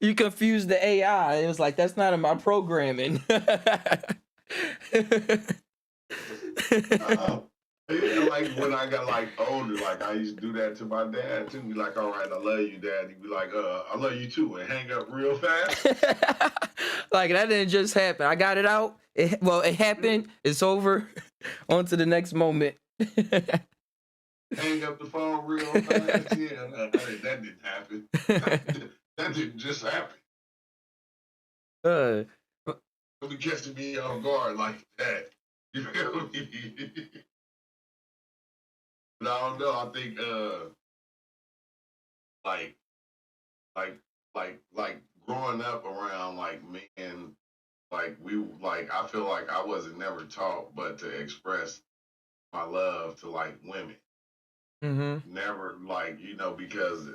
you confused the AI. It was like, that's not in my programming. Yeah, like when I got like older, like I used to do that to my dad too. Be like, all right, I love you, dad. He'd be like, I love you too, and hang up real fast. Like that didn't just happen. I got it out. It happened. It's over. On to the next moment. Hang up the phone real fast. Yeah, that didn't happen. That didn't just happen. uh, Don't be catching me off guard like that. You feel me? But I don't know. I think like like like growing up around like men, like I feel like I wasn't never taught but to express my love to like women. mm-hmm. Never like, because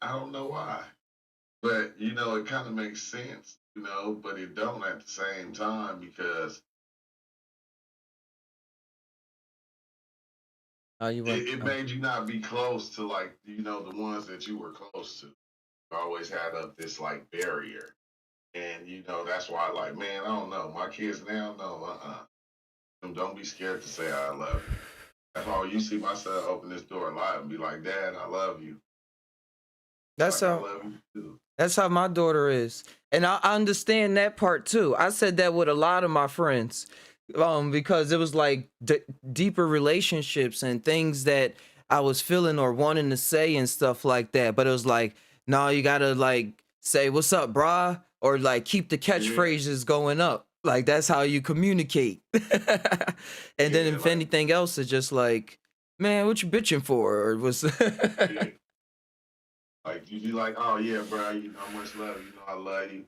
I don't know why. But it kind of makes sense, but it don't at the same time because Oh, you want? it made you not be close to like, the ones that you were close to. You always had up this like barrier. And that's why like, man, I don't know. My kids now, no, Don't be scared to say I love you. That's why you see my son open this door a lot and be like, Dad, I love you. That's Like I how. love you too. That's how my daughter is, and I understand that part too. I said that with a lot of my friends, because it was like deeper relationships and things that I was feeling or wanting to say and stuff like that. But it was like, no, you gotta like say what's up, brah, or like keep the Yeah, catchphrases going up. Like that's how you communicate. And then yeah, if like anything else, it's just like, man, what you bitching for? Or was yeah. Like you be like, oh yeah, bro, much love, I love you.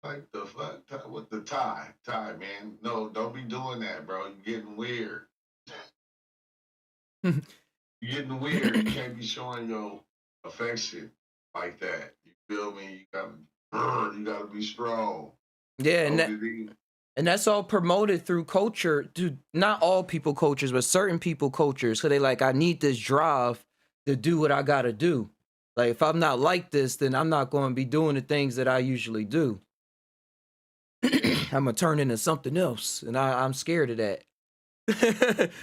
Like the fuck, with the tie, man. No, don't be doing that, bro. You're getting weird. You're getting weird. You can't be showing your affection like that. You feel me? You gotta be strong. yeah, and Hold that it in. and that's all promoted through culture. Dude, not all people cultures, but certain people cultures. So they like, I need this drive to do what I gotta do. Like if I'm not like this, then I'm not going to be doing the things that I usually do. I'm gonna turn into something else, and I'm scared of that.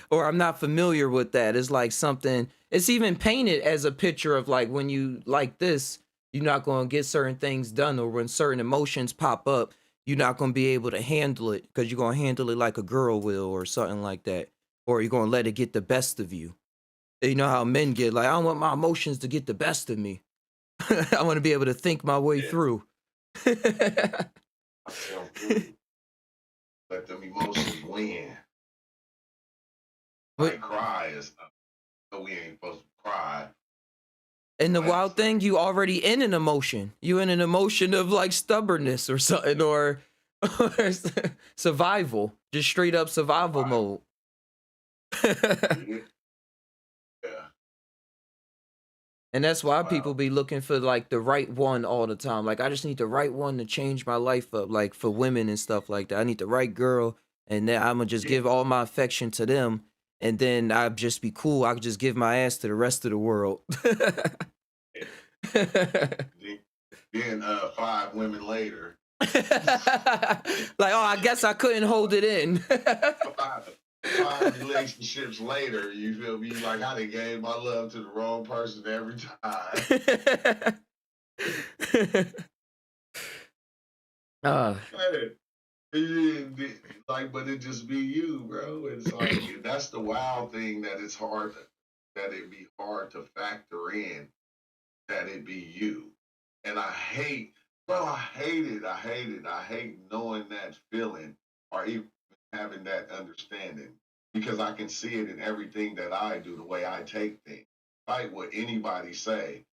Or I'm not familiar with that. It's like something. It's even painted as a picture of like when you like this, you're not going to get certain things done, or when certain emotions pop up, you're not going to be able to handle it because you're going to handle it like a girl will, or something like that, or you're going to let it get the best of you. You know how men get like, I don't want my emotions to get the best of me. I want to be able to think my way Yeah, through. myself through. Let them emotions win. But Like cry is no, we ain't supposed to cry. and the But wild thing, you already in an emotion. You in an emotion of like stubbornness or something, or survival, just straight up survival survival. mode. Yeah, yeah. And that's why people Wow. be looking for like the right one all the time. Like I just need the right one to change my life up. Like for women and stuff like that, I need the right girl, and then I'm gonna just Yeah. give all my affection to them, and then I'd just be cool. I could just give my ass to the rest of the world. Yeah. Then, then 5 women later, Like, oh, I guess I couldn't hold it in. five, five relationships later, you feel me? Like I done gave my love to the wrong person every time. uh, Hey, like, but it just be you, bro. It's like that's the wild thing that it's hard that it be hard to factor in that it be you. And I hate, bro, I hate it. I hate it. I hate knowing that feeling or even having that understanding because I can see it in everything that I do, the way I take things. Like what anybody say,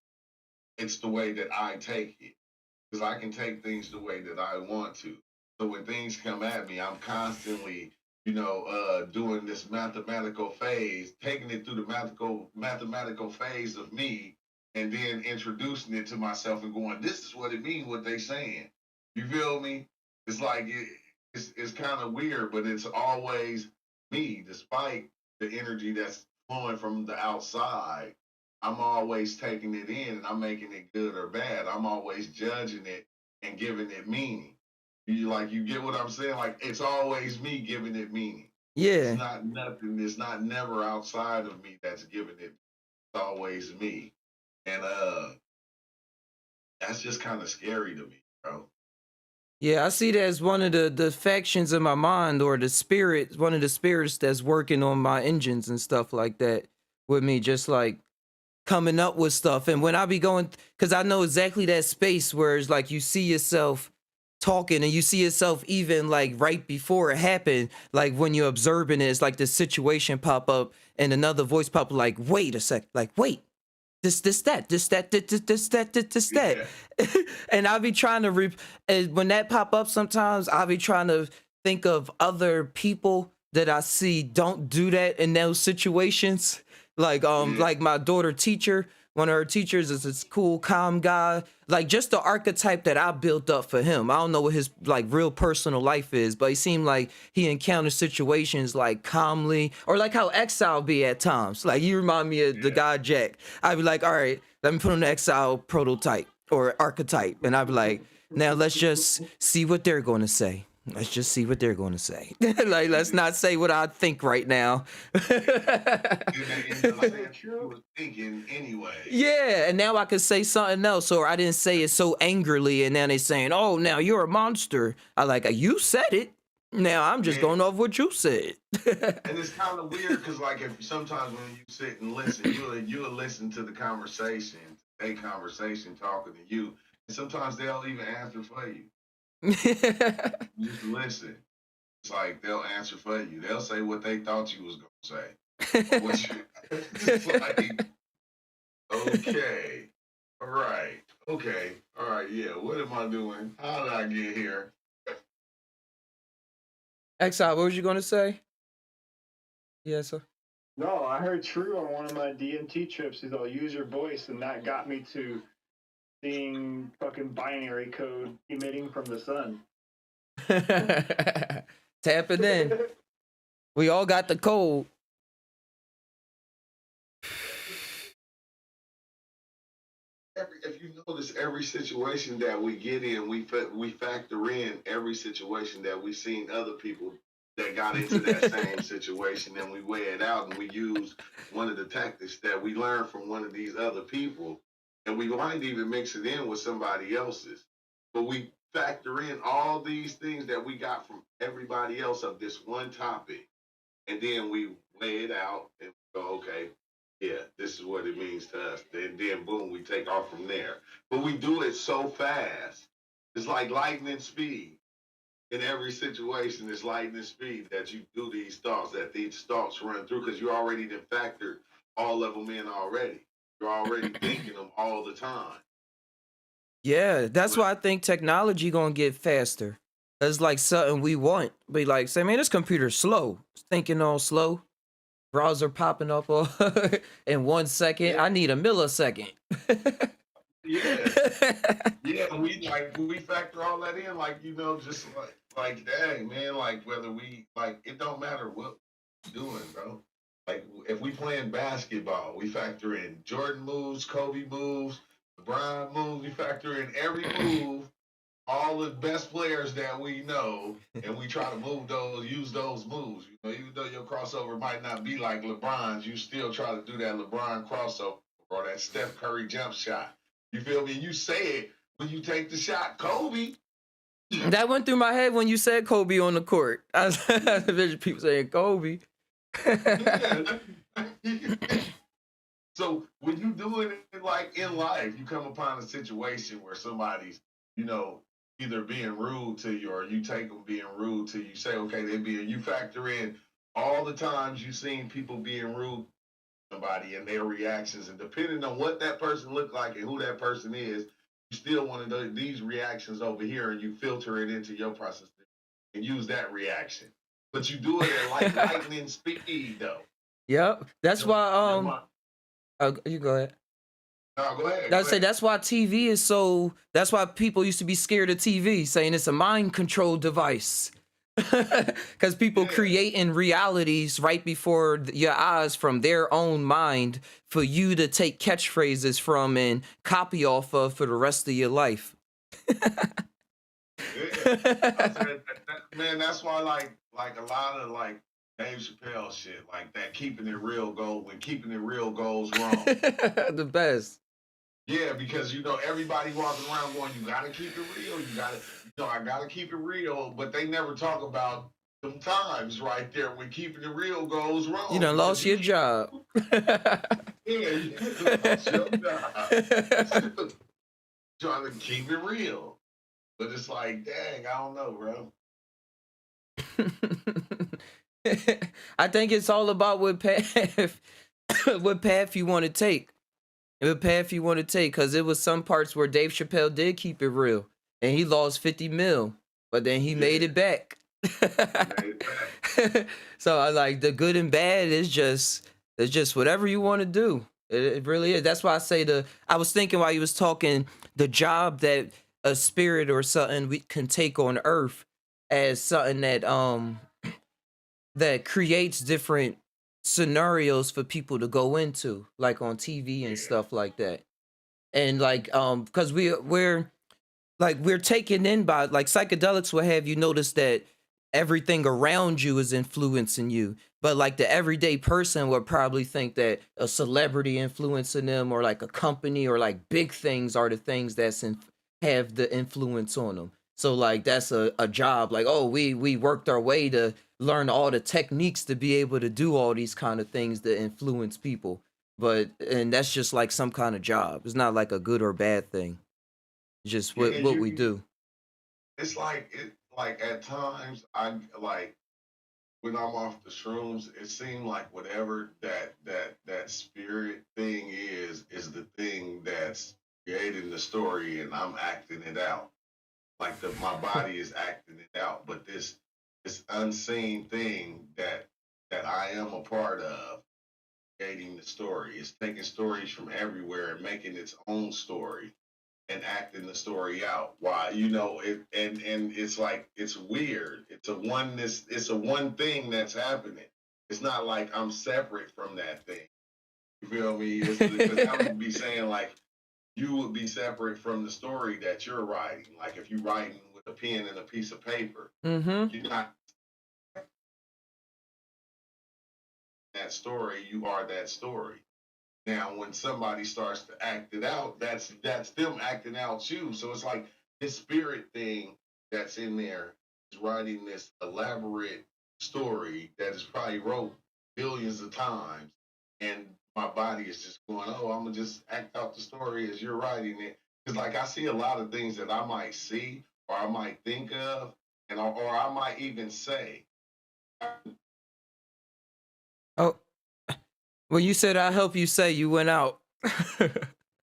it's the way that I take it because I can take things the way that I want to. So when things come at me, I'm constantly, doing this mathematical phase, taking it through the mathematical phase of me, and then introducing it to myself and going, "This is what it means. What they saying." You feel me? It's like it's kind of weird, but it's always me, despite the energy that's flowing from the outside. I'm always taking it in and I'm making it good or bad. I'm always judging it and giving it meaning. You get what I'm saying? Like it's always me giving it meaning. It's Yeah. not nothing. It's not never outside of me that's giving it. It's always me. And that's just kind of scary to me, bro. Yeah, I see that as one of the factions of my mind, or the spirit, one of the spirits that's working on my engines and stuff like that with me, just like coming up with stuff. And when I be going, because I know exactly that space where it's like you see yourself talking and you see yourself even like right before it happened, like when you're observing it, it's like this situation pop up and another voice pop up like, wait a sec, like, wait. This, that, Yeah. and I'll be trying to and when that pop up sometimes I'll be trying to think of other people that I see don't do that in those situations. Yeah. Like my daughter teacher, one of her teachers is this cool, calm guy. Like just the archetype that I built up for him. I don't know what his like real personal life is, but he seemed like he encounters situations like calmly, or like how Exile be at times. Like you remind me of the Yeah. guy Jack. I'd be like, all right, let me put on the Exile prototype or archetype, and I'd be like, now let's just see what they're going to say. Let's just see what they're going to say. Like, let's not say what I think right now. And you're saying you was thinking anyway. Yeah, and now I could say something else, or I didn't say it so angrily, and now they saying, "Oh, now you're a monster." I like you said it. Now I'm just Yeah. going off what you said. And it's kind of weird because, like, if sometimes when you sit and listen, you'll listen to the conversation, a conversation talking to you, and sometimes they'll even answer for you. You just listen. It's like they'll answer for you. They'll say what they thought you was gonna say. Or what you, it's like, okay, all right, okay, all right, yeah. What am I doing? How did I get here? Exile, what was you gonna say? Yeah, so No, I heard True on one of my DMT trips. He's all use your voice, and that got me to seeing fucking binary code emitting from the sun. tap it in. We all got the code. If you notice, every situation that we get in, we factor in every situation that we seen other people that got into that same situation, and we weigh it out, and we use one of the tactics that we learned from one of these other people, and we might even mix it in with somebody else's. But we factor in all these things that we got from everybody else of this one topic, and then we weigh it out and go, okay, yeah, this is what it means to us. Then boom, we take off from there. But we do it so fast. It's like lightning speed. In every situation, it's lightning speed that you do these thoughts, that these thoughts run through because you already done factored all of them in already. You're already thinking them all the time. Yeah, that's But why I think technology gonna get faster. It's like something we want. Be like, say, man, this computer's slow. It's thinking all slow. Browser popping up all in 1 second. yeah, I need a millisecond. yeah. Yeah, we factor all that in, like, just like dang man, like whether we like it don't matter what we're doing, bro. Like if we playing basketball, we factor in Jordan moves, Kobe moves, LeBron moves, we factor in every move, all the best players that we know, and we try to use those moves. Even though your crossover might not be like LeBron's, you still try to do that LeBron crossover or that Steph Curry jump shot. You feel me? You say it when you take the shot, Kobe. That went through my head when you said Kobe on the court. I vision people saying Kobe. Yeah. So when you do it like in life, you come upon a situation where somebody's, either being rude to you or you take them being rude to you. You say, okay, you factor in all the times you've seen people being rude to somebody and their reactions, and depending on what that person looked like and who that person is, you still want to know these reactions over here, and you filter it into your process and use that reaction. But you do it at like lightning speed, though. Yep. That's Your, why your mind. you go ahead. No, go ahead. That's say that's why TV is so. That's why people used to be scared of TV, saying it's a mind control device. Because people Yeah. creating realities right before your eyes from their own mind for you to take catchphrases from and copy off of for the rest of your life. Yeah. I said, man, that's why like a lot of like Dave Chappelle shit, like that keeping it real goes when keeping it real goes wrong. The best. Yeah, because you know everybody walking around going, "You gotta keep it real. You gotta, I gotta keep it real." But they never talk about them times right there when keeping it real goes You wrong. done lost your job. Yeah, you lost your job trying to keep it real. But it's like, dang, I don't know, bro. I think it's all about what path, what path you want to take. What path you want to take, because it was some parts where Dave Chappelle did keep it real, and he lost 50 mil, but then he made it back. So I like the good and bad is just it's just whatever you want to do. It really is. That's why I say I was thinking while you was talking the job that a spirit or something we can take on Earth as something that creates different scenarios for people to go into, like on TV and stuff like that. And like because we're taken in by like psychedelics will have you notice that everything around you is influencing you, but like the everyday person would probably think that a celebrity influencing them or like a company or like big things are the things have the influence on them. So like that's a job, like, oh, we worked our way to learn all the techniques to be able to do all these kind of things that influence people. But and that's just like some kind of job. It's not like a good or bad thing. It's just Yeah, what we do. it's like at times I like when I'm off the shrooms, it seemed like whatever that spirit thing is the thing that's creating the story, and I'm acting it out. Like my body is acting it out, but this unseen thing that I am a part of creating the story. It's taking stories from everywhere and making its own story and acting the story out. Why, it, and it's like it's weird. It's a one thing that's happening. It's not like I'm separate from that thing. You feel me? It's because I would be saying like you would be separate from the story that you're writing. Like if you're writing with a pen and a piece of paper, Mm-hmm. you're not that story, you are that story. Now, when somebody starts to act it out, that's them acting out you. So it's like this spirit thing that's in there is writing this elaborate story that is probably wrote billions of times, and my body is just going, "Oh, I'm gonna just act out the story as you're writing it." Because like I see a lot of things that I might see or I might think of, and or I might even say. Oh, well, you said I help you say you went out.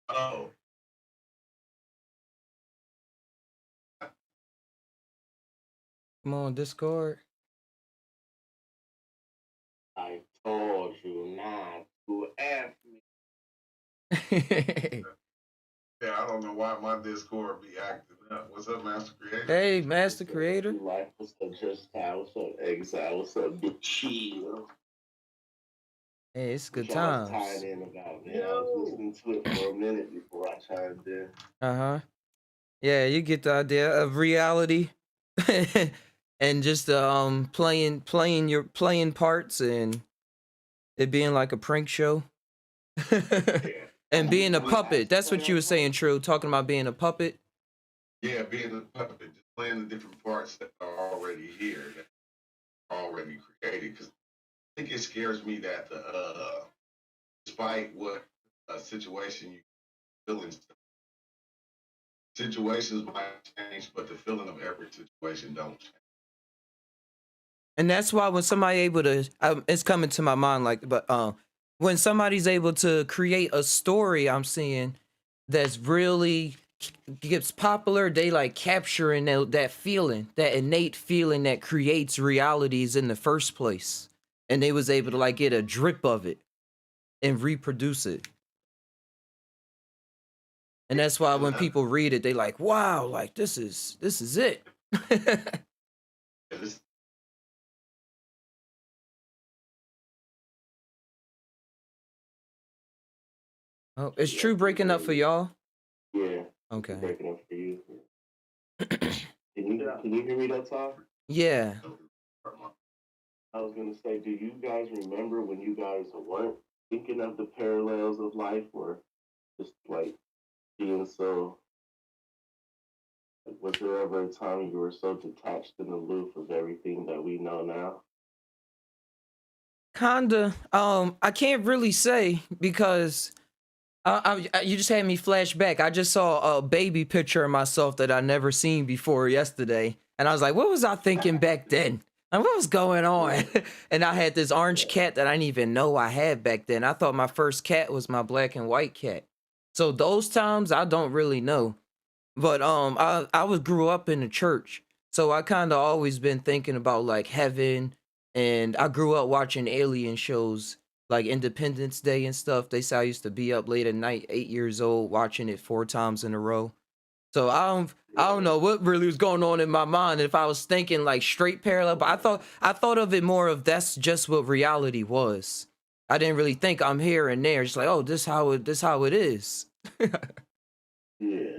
Oh, Come on, Discord. I told you not to F me. yeah, I don't know why my Discord be acting up. What's up, Master Creator? Hey, Master Creator. Life, what's up, Just Ty? What's up, Exile? What's up, Big Chill? Hey, it's good What y'all was times. tying in about, man. I was listening to it for a minute before I chimed in. Uh-huh. Yeah, you get the idea of reality. And just playing parts and it being like a prank show. And being a puppet. That's what you were saying, True. Talking about being a puppet. Yeah, being a puppet, just playing the different parts that are already here, that are already created. Because I think it scares me that despite what situation you feeling, situations might change, but the feeling of every situation don't change. And that's why when somebody able to, it's coming to my mind like, but when somebody's able to create a story, I'm seeing that's really gets popular, they like capturing that feeling, that innate feeling that creates realities in the first place, and they was able to like get a drip of it and reproduce it. And that's why when people read it, they like, wow, like this is it. This, Oh, is True breaking up for y'all? Yeah. Okay. Breaking up for you. Can you hear me that time? Yeah. I was gonna say, do you guys remember when you guys weren't thinking of the parallels of life, or just like being so? Like, was there ever a time you were so detached and aloof of everything that we know now? Kinda. I can't really say because you just had me flash back. I just saw a baby picture of myself that I never seen before yesterday, and I was like, "What was I thinking back then? And what was going on?" And I had this orange cat that I didn't even know I had back then. I thought my first cat was my black and white cat. So those times I don't really know. But I was grew up in the church, so I kind of always been thinking about like heaven, and I grew up watching alien shows like Independence Day and stuff. They say I used to be up late at night, 8 years old, watching it 4 times in a row. So I don't know what really was going on in my mind if I was thinking like straight parallel, but I thought of it more of that's just what reality was. I didn't really think I'm here and there. Just like, oh, this how it is. Yeah.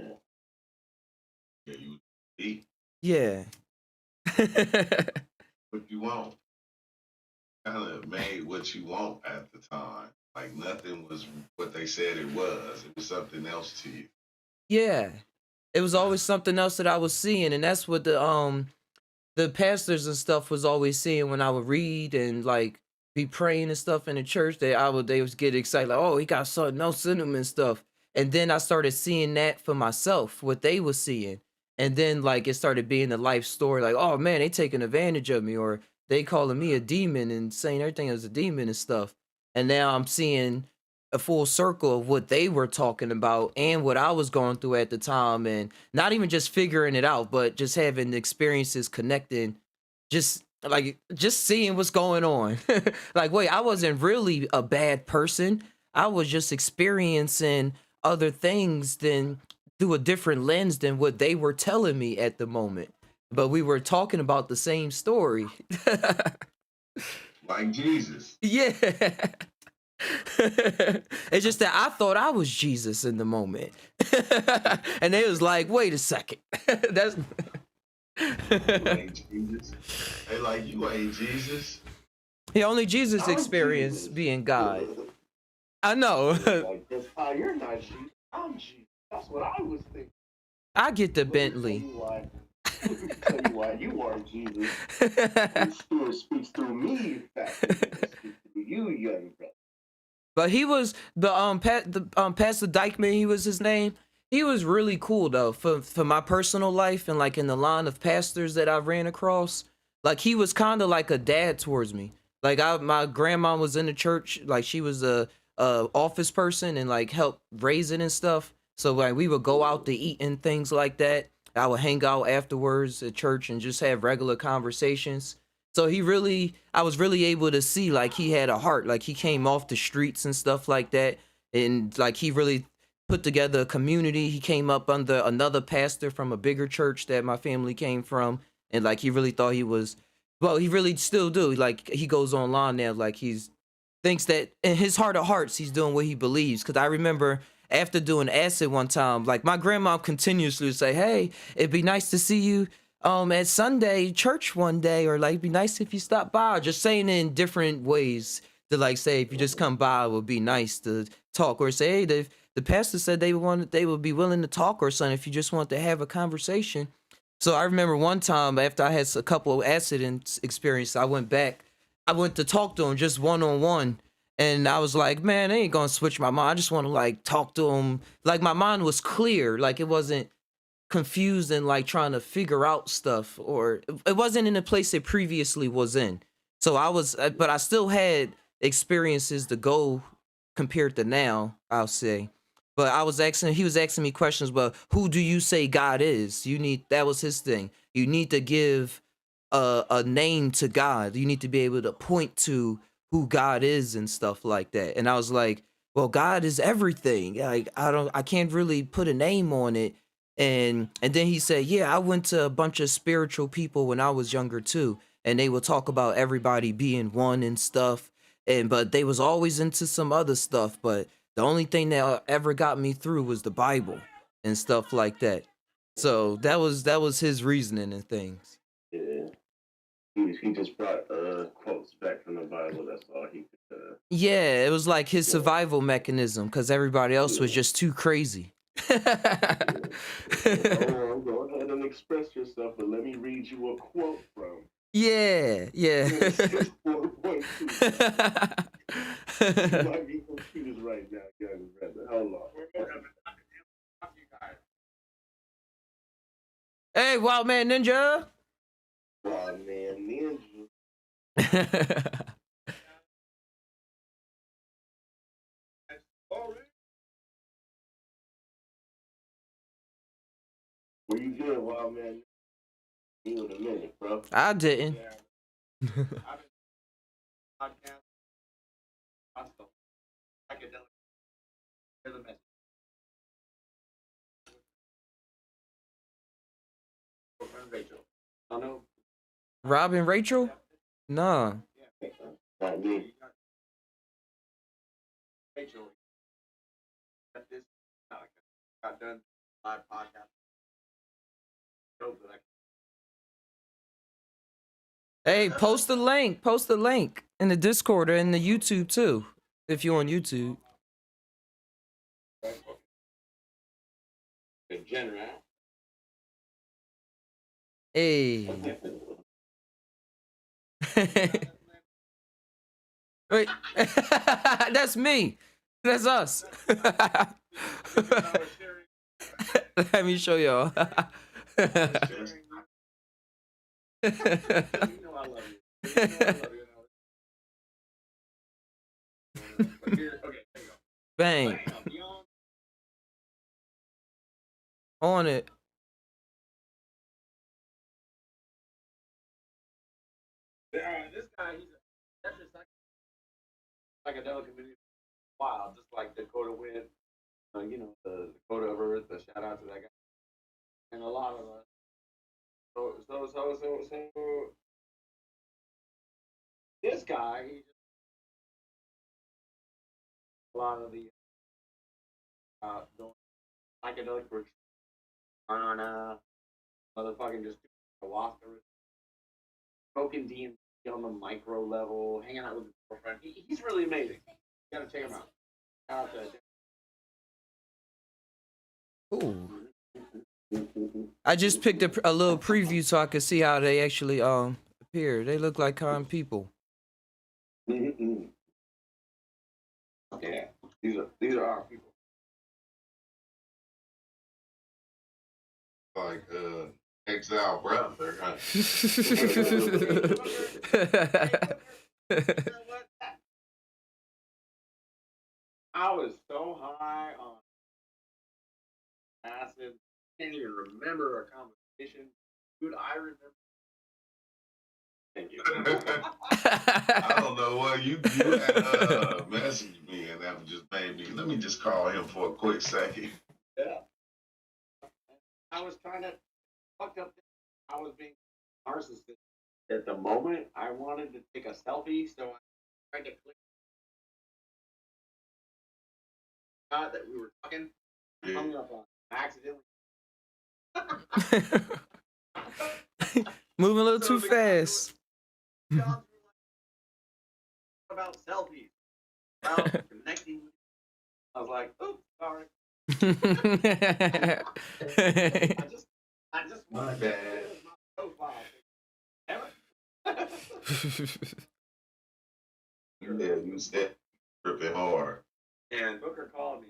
Yeah, you eat Yeah. what you want. Kind of made what you want at the time. Like nothing was what they said it was. It was something else to you. Yeah. It was always something else that I was seeing, and that's what the pastors and stuff was always seeing when I would read and like be praying and stuff in the church. They would get excited like, oh, he got something else in him and stuff. And then I started seeing that for myself, what they were seeing. And then like it started being the life story, like, oh man, they taking advantage of me, or they calling me a demon and saying everything is a demon and stuff. And now I'm seeing a full circle of what they were talking about and what I was going through at the time, and not even just figuring it out, but just having experiences connecting, just seeing what's going on. Like, wait, I wasn't really a bad person. I was just experiencing other things than through a different lens than what they were telling me at the moment. But we were talking about the same story. Like Jesus. Yeah. It's just that I thought I was Jesus in the moment. And they was like, wait a second. That's You ain't Jesus. They like you ain't Jesus. the only Jesus I'm experience Jesus. being God. I know. Like, that's how you're not Jesus. I'm Jesus. That's what I was thinking. I get the Let me tell Bentley. you why. Let me tell you why you are Jesus. The Spirit speaks through me. That speaks through you, young brother. But he was the Pastor Dykeman, he was his name. He was really cool though for my personal life and like in the line of pastors that I ran across. Like he was kind of like a dad towards me. Like my grandma was in the church, like she was a office person and like helped raise it and stuff. So like we would go out to eat and things like that. I would hang out afterwards at church and just have regular conversations. So I was really able to see like he had a heart, like he came off the streets and stuff like that. And like he really put together a community. He came up under another pastor from a bigger church that my family came from. And like he really thought he was, well, he really still do. Like he goes online now, like thinks that in his heart of hearts, he's doing what he believes. Cause I remember after doing acid one time, like my grandma continuously would say, hey, it'd be nice to see you at Sunday church one day, or like it'd be nice if you stop by, just saying it in different ways to like say if you just come by it would be nice to talk, or say hey the pastor said they would be willing to talk or something if you just want to have a conversation. So I remember one time after I had a couple of accident experiences, I went to talk to him just one on one. And I was like, man, I ain't gonna switch my mind. I just want to like talk to him. Like my mind was clear. Like it wasn't confused and like trying to figure out stuff, or it wasn't in the place it previously was in. So but I still had experiences to go compared to now, I'll say. But he was asking me questions, but who do you say God is? That was his thing. You need to give a name to God. You need to be able to point to who God is and stuff like that. And I was like, well, God is everything. Like I can't really put a name on it. And then he said, yeah, I went to a bunch of spiritual people when I was younger too, and they would talk about everybody being one and stuff. But they was always into some other stuff. But the only thing that ever got me through was the Bible and stuff like that. So that was his reasoning and things. Yeah. He just brought quotes back from the Bible. That's all he could. Yeah, it was like his survival mechanism because everybody else was just too crazy. Oh, go ahead and express yourself, but let me read you a quote from Yeah, yeah. Genesis 4:2. You might be confused right now, young brother. Hold on. Hey, Wild Man Ninja. Oh man, ninja. Where you good, wild man? You in a minute, bro. I didn't. Rob and Rachel? Nah. Not me. Hey, post the link. Post the link in the Discord or in the YouTube too. If you're on YouTube. Hey. Wait. That's me. That's us. Let me show y'all. Bang. On it. This guy, that's just psychedelic community. Wow, just like Dakota Wind, the Dakota of Earth, the shout out to that guy. And a lot of us. So this guy, he just a lot of the going psychedelic retreat on motherfucking just ayahuasca, smoking DMT on the micro level, hanging out with his girlfriend. He's really amazing. You gotta check him out. Shout out to Ooh. I just picked a little preview so I could see how they actually appear. They look like kind people. Yeah, these are our people. Like exile brother, huh? I was so high on acid, can't even remember our conversation. Dude, I remember. Thank you. I don't know what you had messaged me, and that just made me. Let me just call him for a quick second. Yeah. I was trying to fucked up. I was being narcissistic. At the moment, I wanted to take a selfie, so I tried to click that we were talking. I hung up on accidentally. Moving a little too fast. About selfies, about connecting. I was like, "Oops, sorry." I just My wanted bad. to my profile. Yeah, you said tripping hard. And Booker called me.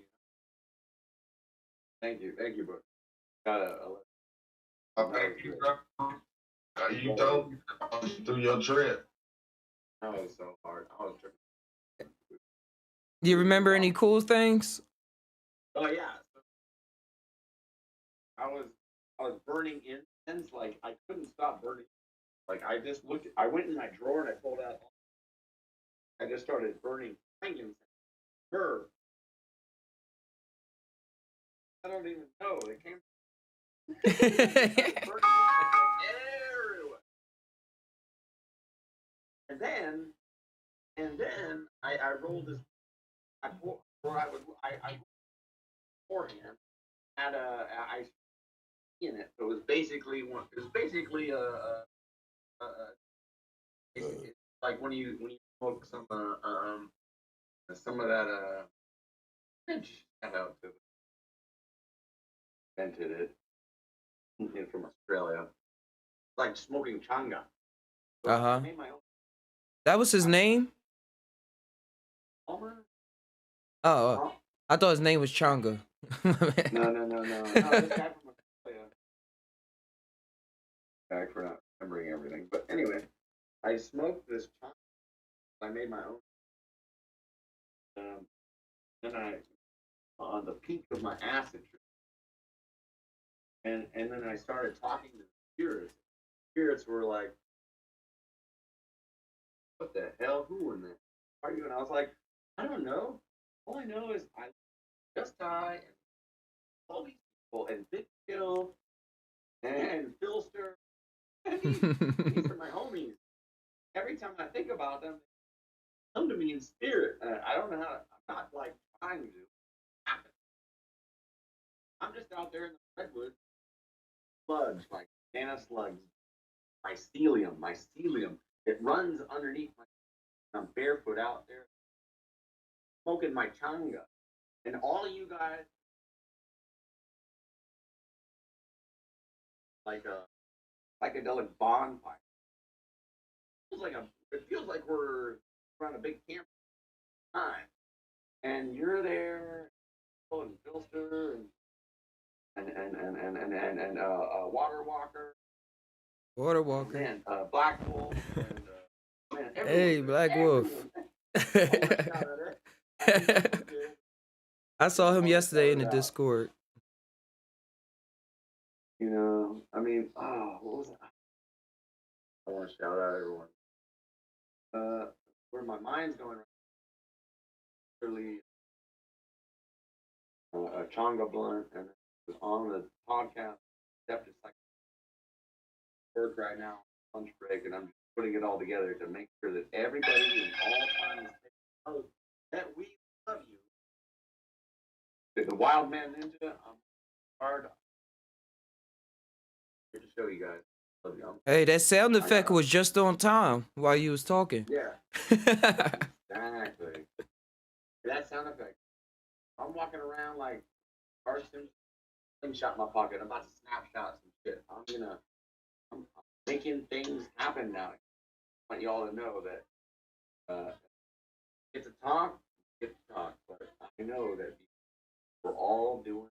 Thank you, Booker. Thank you, bro. You told me through your trip. That was so hard. I was tripping. Do you remember any cool things? Oh yeah. I was burning incense, like I couldn't stop burning. Like I just looked I went in my drawer and I pulled out I just started burning incense. Sure. I don't even know. It came everywhere. And then I rolled this I beforehand had I in it. So it was basically a It's like when you smoke some of that shout out to invented it from Australia. It's like smoking changa. So I Uh-huh. made my own That was his name? Palmer. Oh, Huh? I thought his name was Changa. No. This guy from Australia. Back for not remembering everything, but anyway, I smoked this changa. I made my own. Then I on the peak of my acid trip, and then I started talking to the spirits. Spirits were like, "What the hell? Who in there are you?" And I was like, "I don't know. All I know is I just die and all these people and Big Kill and Philster. These are my homies. Every time I think about them, they come to me in spirit. I don't know how. I'm not like trying to happen. I'm just out there in the redwoods, slugs like banana slugs, mycelium. It runs underneath my. I'm barefoot out there smoking my changa, and all of you guys like a psychedelic bonfire. It feels like we're around a big campfire, and you're there, and Filster and Water Walker, Water Walker. man, Black Wolf, and man, Hey, everyone, Black Wolf. I saw him yesterday in the Discord. You know, I mean, what was it? I want to shout out everyone. Where my mind's going right now, really, a Changa blunt, and on the podcast, Steph just like work right now, lunch break, and I'm just putting it all together to make sure that everybody in all times knows that we love you. The Wild Man Ninja, I'm hard here to show you guys. Love you. Hey, that sound effect was just on time while you was talking. Yeah, exactly. That sound effect. I'm walking around like Carson, slingshot in my pocket. I'm about to snapshot some shit. I'm making things happen now. I want y'all to know that get to talk, but I know that we're all doing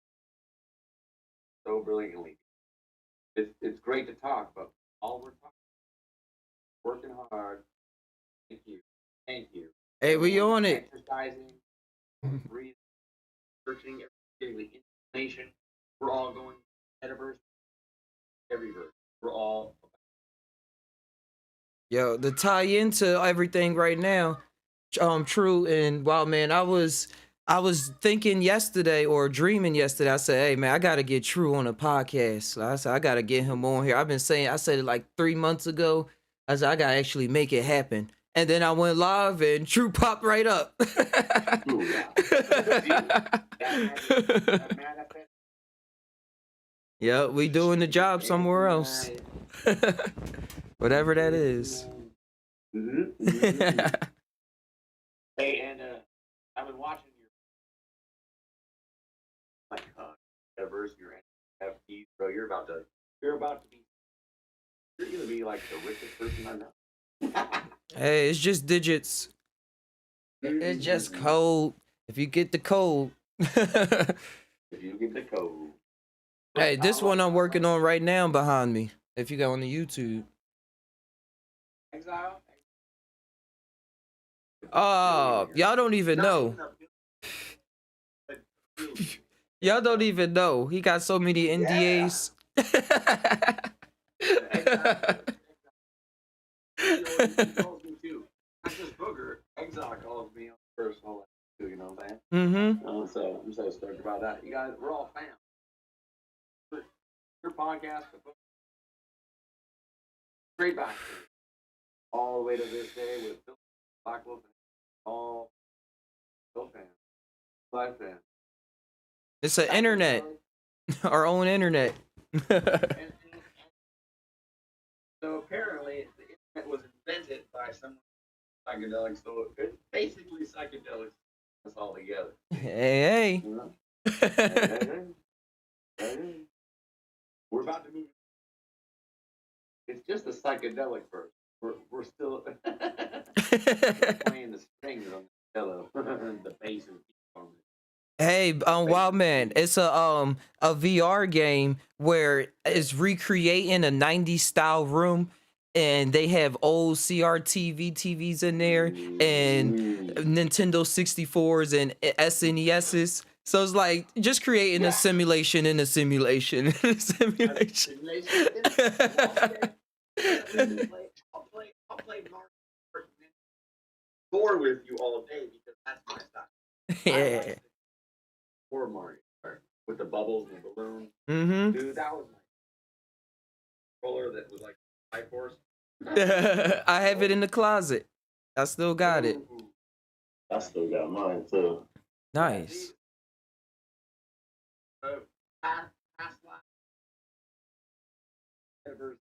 so brilliantly. It's great to talk, but all we're talking, working hard. Thank you. Hey, we on it. Exercising, breathing, searching, getting the information. We're all going metaverse, every verse. We're all. Yo, the tie into everything right now, True and Wild Man. I was thinking yesterday or dreaming yesterday. I said, hey man, I gotta get True on a podcast. I said I gotta get him on here. I've been saying, I said it like 3 months ago. I said I gotta actually make it happen. And then I went live and True popped right up. Yeah, we doing the job somewhere else. Whatever that is. Hey, and I've been watching your metaverse, your NFTs, bro. You're gonna be like the richest person I know. Hey, it's just digits. It's just code. If you get the code. If you get the code. Hey, this one I'm working on right now behind me. If you go on the YouTube. Exile. Oh, y'all don't even know. Y'all don't even know. He got so many NDAs. Calls me too. Not just Booger. Exile calls me on personal too. You know what I'm saying? Mm-hmm. So I'm so stoked about that. You guys, we're all fans. Your podcast, straight back all the way to this day with Black Wolf, all fans, live fans. It's an internet. Our own internet. So apparently, the internet was invented by by someone psychedelic, so it's basically psychedelics. Us all together. Hey, You know? hey. Hey. We're about to move. It's just a psychedelic verse. We're still playing the strings on the cello, the bass and on it. Hey, Wild Man, it's a VR game where it's recreating a 90s style room, and they have old CRTV TVs in there and Nintendo 64s and SNESs. So it's like just creating a simulation in a simulation in a simulation. I'll play Mario Kart 4 with you all day because that's my style. Yeah. Or Mario Kart with the bubbles and the balloons. Mm-hmm. Dude, that was my roller that was like Life Force. I have it in the closet. I still got it. I still got mine too. Nice. Past life.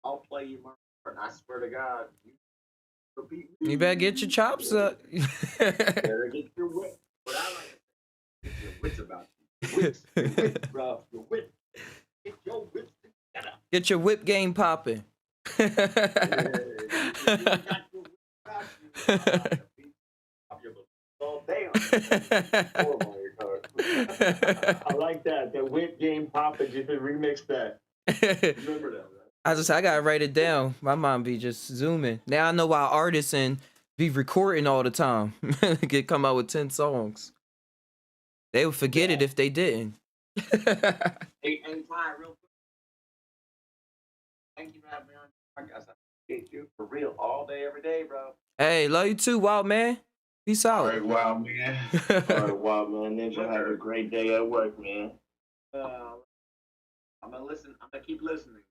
I'll play you Mario Kart, and I swear to God, you'll beat me. You better get your chops up. Better get your wit. What I like to say, get your wits about you. Your wits, bro. Your wits. Get your wits together. Get your whip game popping. All day on Mario Kart. I like that. The whip game poppin'. You can remix that. Remember that, right? I gotta write it down. My mom be just zooming. Now I know why artists and be recording all the time. Could come out with 10 songs. They would forget it if they didn't. Hey, Ty, real quick. Thank you for having me on the podcast. I appreciate you for real all day, every day, bro. Hey, love you too, Wild Man. Peace All out. right, Wild Man. All right, Wild Man Ninja, have a great day at work, man. I'm gonna listen. I'm gonna keep listening.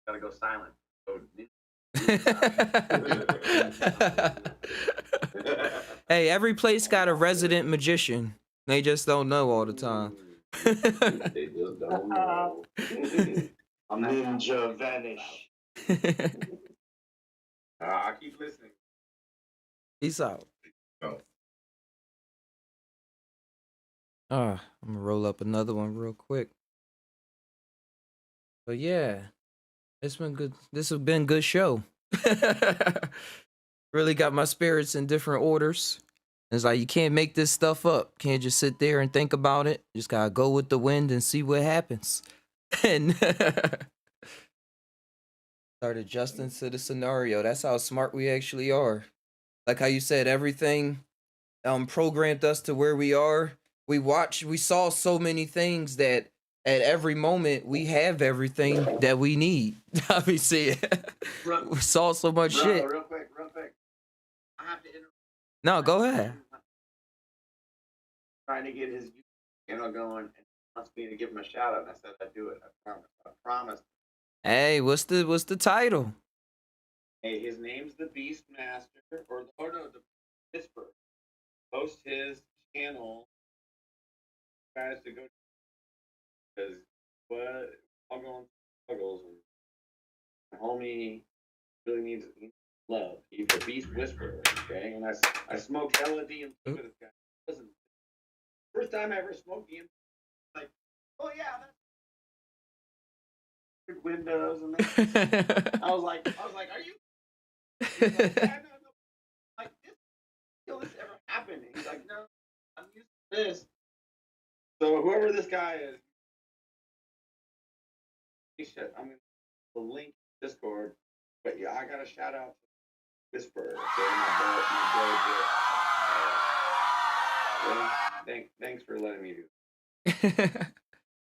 Gotta go silent. Hey, every place got a resident magician. They just don't know all the time. They just don't know. Ninja vanish. I keep listening. Peace out. Oh. I'm gonna roll up another one real quick. But yeah, it's been good. This has been a good show. Really got my spirits in different orders. It's like you can't make this stuff up. Can't just sit there and think about it. Just gotta go with the wind and see what happens. And start adjusting to the scenario. That's how smart we actually are. Like how you said, everything programmed us to where we are. We saw so many things that at every moment we have everything that we need. I mean, see, we saw so much shit. Real quick. I have to interrupt. No, go ahead. Trying to get his channel going and wants me to give him a shout out. And I said I'd do it. I promise. Hey, what's the title? Hey, his name's the Beastmaster, the Whisper. Post his channel. Guys to go because I'm going struggles and my homie really needs love. He's the Beast Whisperer, okay? And I smoked hella DMT with this guy. Listen, first time I ever smoked DMT, like, oh yeah, that's windows and that. I was like, are you? He's like, yeah, no. Like, this ever happened? He's like, no, I'm used to this. So whoever this guy is, I'm gonna the link Discord. But yeah, I got a shout out to Whisperer. Thanks for letting me do.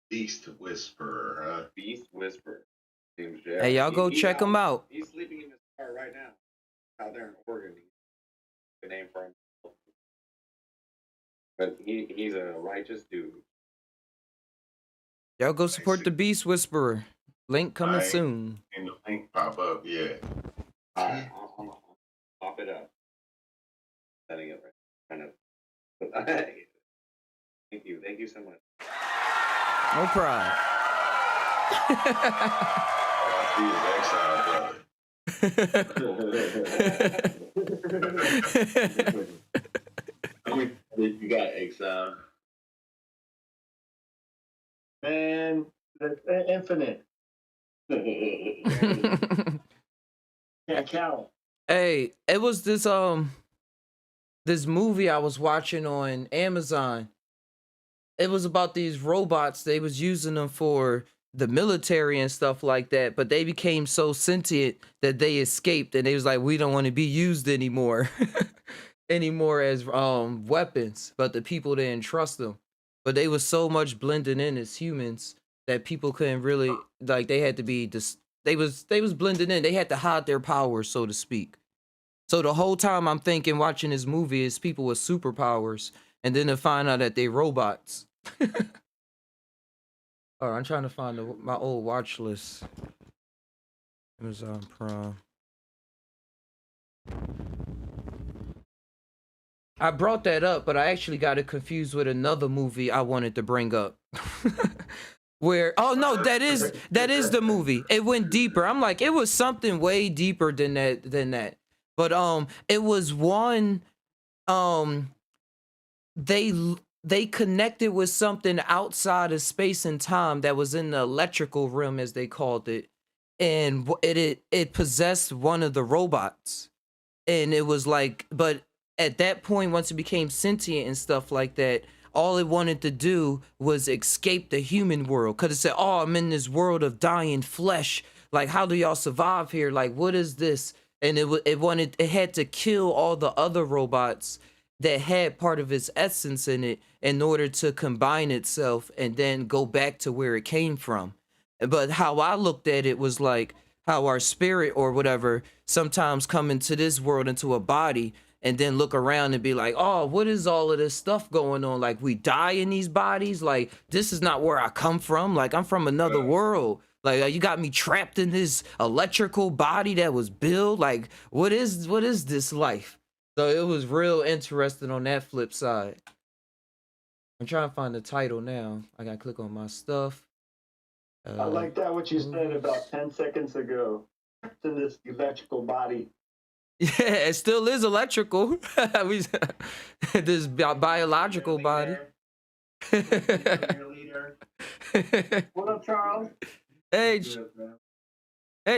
Beast Whisperer, huh? Beast Whisperer. Hey, y'all go check him out. He's sleeping in his car right now, out there in Oregon. The name for him. But he's a righteous dude. Y'all go support the Beast Whisperer. Link coming soon. And the link pop up, yeah. Alright, I'll pop it up. Setting it right. Kind of. Thank you so much. No problem. I see his exile, brother. How many did you got, Exile? Man, that's infinite. Can't count. Hey, it was this movie I was watching on Amazon. It was about these robots. They was using them for the military and stuff like that, but they became so sentient that they escaped and they was like, we don't want to be used anymore anymore as weapons, but the people didn't trust them. But they was so much blending in as humans that people couldn't really, like, they had to be they was blending in. They had to hide their powers, so to speak. So the whole time I'm thinking watching this movie is people with superpowers, and then to find out that they robots. Oh, I'm trying to find my old watch list. Amazon Prime. I brought that up, but I actually got it confused with another movie I wanted to bring up. Where no, that is the movie. It went deeper. I'm like, it was something way deeper than that. But it was one they they connected with something outside of space and time that was in the electrical realm, as they called it, and it possessed one of the robots, and it was like, but at that point, once it became sentient and stuff like that, all it wanted to do was escape the human world, because it said, oh, I'm in this world of dying flesh, like, how do y'all survive here, like, what is this? And it had to kill all the other robots that had part of its essence in it in order to combine itself and then go back to where it came from. But how I looked at it was like how our spirit or whatever sometimes come into this world, into a body, and then look around and be like, oh, what is all of this stuff going on? Like, we die in these bodies? Like, this is not where I come from. Like, I'm from another world. Like, you got me trapped in this electrical body that was built. Like, what is this life? So it was real interesting on that flip side. I'm trying to find the title now. I gotta click on my stuff. I like that what you said about 10 seconds ago. It's in this electrical body. Yeah, it still is electrical. This biological body. What up, Charles? Hey,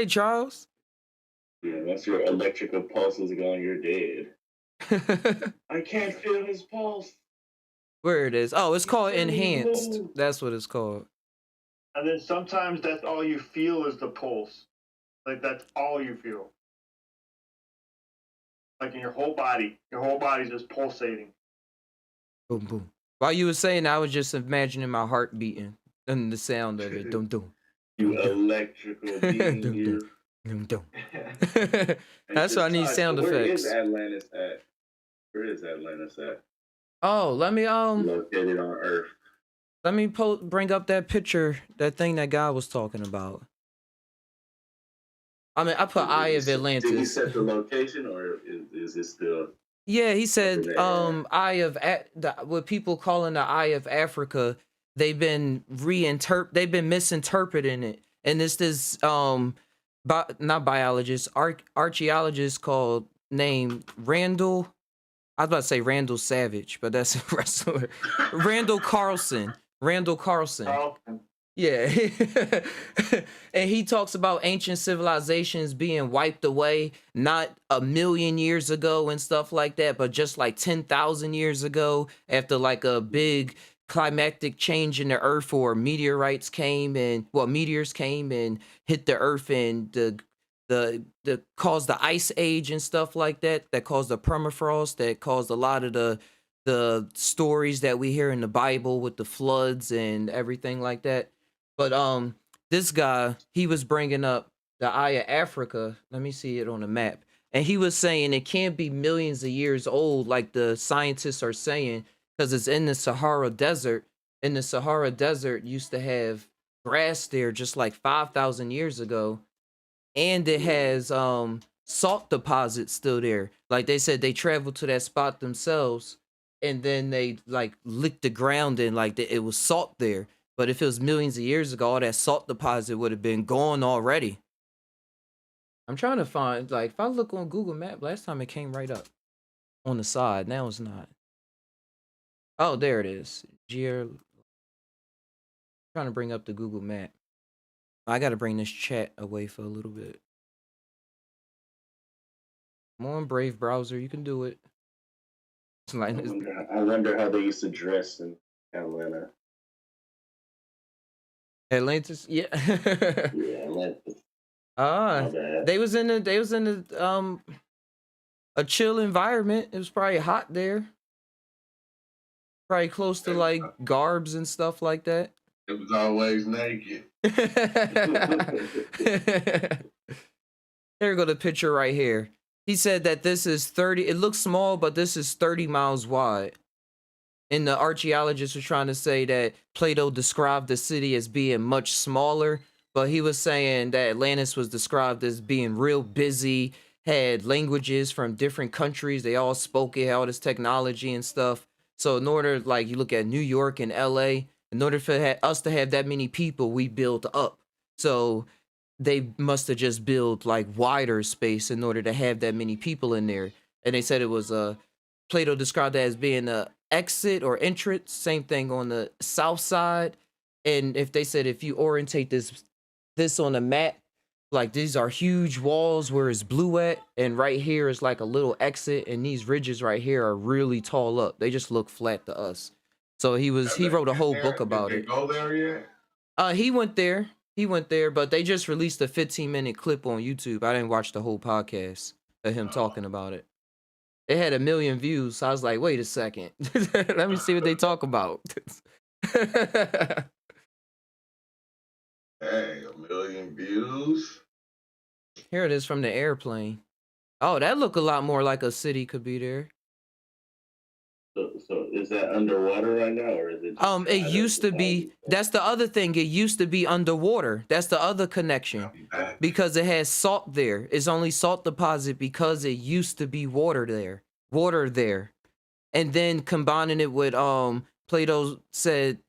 Charles. Yeah, once your electrical pulses going, you're dead. I can't feel his pulse. Where it is? Oh, it's called enhanced. That's what it's called. And then sometimes that's all you feel is the pulse. Like, that's all you feel. Like, in your whole body's just pulsating. Boom, boom. While you were saying, I was just imagining my heart beating and the sound of it. Dum dum. You electrical being, you. Dum dum. That's why I need sound effects. Where is Atlantis at? Where is Atlantis at? Oh, let me located on Earth. Let me bring up that picture, that thing that guy was talking about. I mean, I put Eye of Atlantis. Did he set the location, or is it still? Yeah, he said Eye of what people calling the Eye of Africa. They've been misinterpreting it, and this not biologist, archaeologist called named Randall. I was about to say Randall Savage, but that's a wrestler. Randall Carlson. Yeah. And he talks about ancient civilizations being wiped away, not a million years ago and stuff like that, but just like 10,000 years ago, after like a big climactic change in the earth, or meteors came and hit the earth, and the caused the ice age and stuff like that caused the permafrost, that caused a lot of the stories that we hear in the Bible with the floods and everything like that. But this guy, he was bringing up the Eye of Africa. Let me see it on the map. And he was saying it can't be millions of years old like the scientists are saying, because it's in the Sahara Desert. And the Sahara Desert used to have grass there just like 5,000 years ago. And it has salt deposits still there. Like they said, they traveled to that spot themselves, and then they like licked the ground, and like it was salt there. But if it was millions of years ago, all that salt deposit would have been gone already. I'm trying to find, like, if I look on Google Map, last time it came right up on the side. Now it's not. Oh, there it is. Trying to bring up the Google Map. I got to bring this chat away for a little bit. Come on, Brave browser, you can do it. It's like, I wonder how they used to dress in Atlanta. Atlantis, yeah. Yeah, Atlantis. Ah, they was in the a chill environment. It was probably hot there. Probably close to like garbs and stuff like that. It was always naked. Here we go, the picture right here. He said that this is 30, it looks small, but this is 30 miles wide. And the archaeologist was trying to say that Plato described the city as being much smaller, but he was saying that Atlantis was described as being real busy, had languages from different countries. They all spoke it, had all this technology and stuff. So in order, like you look at New York and LA, in order for us to have that many people, we built up. So they must have just built like wider space in order to have that many people in there. And they said it was Plato described that as being a exit or entrance, same thing on the south side. And if they said if you orientate this on a map, like these are huge walls where it's blue at, and right here is like a little exit, and these ridges right here are really tall up. They just look flat to us. So he wrote a whole book about it. Did they go there yet? He went there, but they just released a 15-minute clip on YouTube. I didn't watch the whole podcast of him talking about it. It had 1 million views, so I was like, wait a second. Let me see what they talk about. Hey, 1 million views. Here it is from the airplane. Oh, that look a lot more like a city could be there. So is that underwater right now, or is it? It used to be. That's the other thing. It used to be underwater. That's the other connection, because it has salt there. It's only salt deposit because it used to be water there, and then combining it with Plato said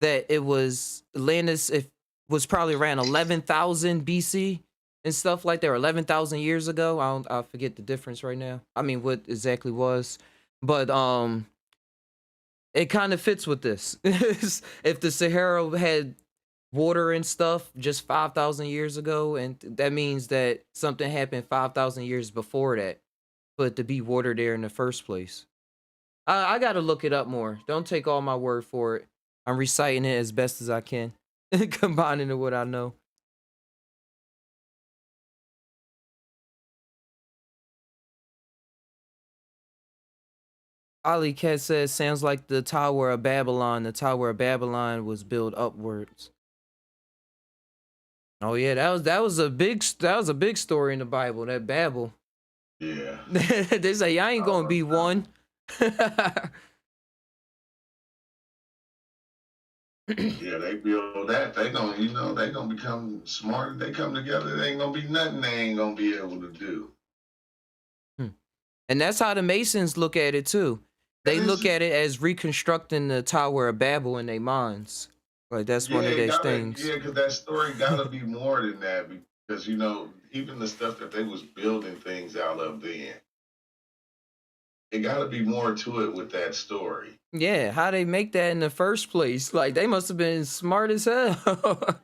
that it was Atlantis. It was probably around 11,000 BC and stuff like that, or 11,000 years ago. I forget the difference right now. I mean, what exactly was, but it kind of fits with this. If the Sahara had water and stuff just 5,000 years ago, and that means that something happened 5,000 years before that, for it to be water there in the first place. I got to look it up more. Don't take all my word for it. I'm reciting it as best as I can, combining it with what I know. Ali Cat says, sounds like the Tower of Babylon. The Tower of Babylon was built upwards. Oh yeah, that was a big story in the Bible, that Babel. Yeah. They say I ain't gonna be one. Yeah, they build that. They gonna become smarter. They come together. There ain't gonna be nothing they ain't gonna be able to do. And that's how the Masons look at it too. They look at it as reconstructing the Tower of Babel in their minds. Like that's one of those things. Yeah, because that story gotta be more than that. Because even the stuff that they was building things out of then, it gotta be more to it with that story. Yeah, how they make that in the first place? Like they must have been smart as hell.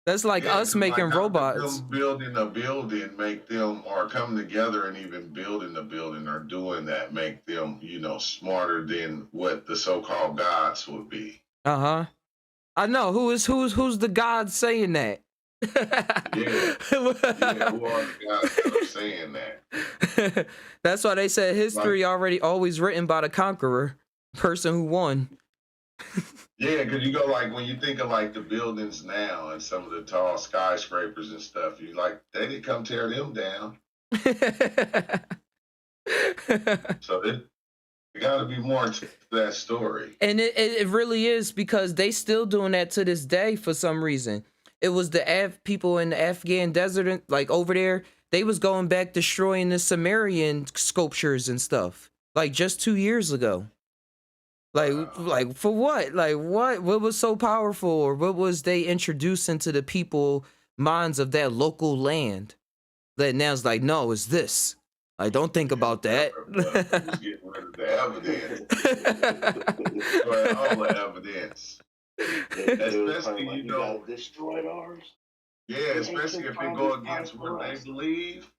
That's like us making robots. Them building a building make them, or come together and even building a building or doing that, make them, smarter than what the so-called gods would be. I know who's the god saying that. Yeah, who are the guys that are saying that? That's why they said history always written by the conqueror, person who won. Yeah, because you go like when you think of like the buildings now and some of the tall skyscrapers and stuff, you like they didn't come tear them down. So it got to be more to that story. And it really is, because they still doing that to this day for some reason. It was the people in the Afghan desert, like over there, they was going back destroying the Sumerian sculptures and stuff, like just 2 years ago. Like for what? Like what was so powerful, or what was they introducing to the people minds of that local land. That now it's like, no, it's this. Like, don't think about that. But who's getting rid of the evidence? Destroy all the evidence. Especially, you know, destroyed ours. yeah, especially if it go against what they believe,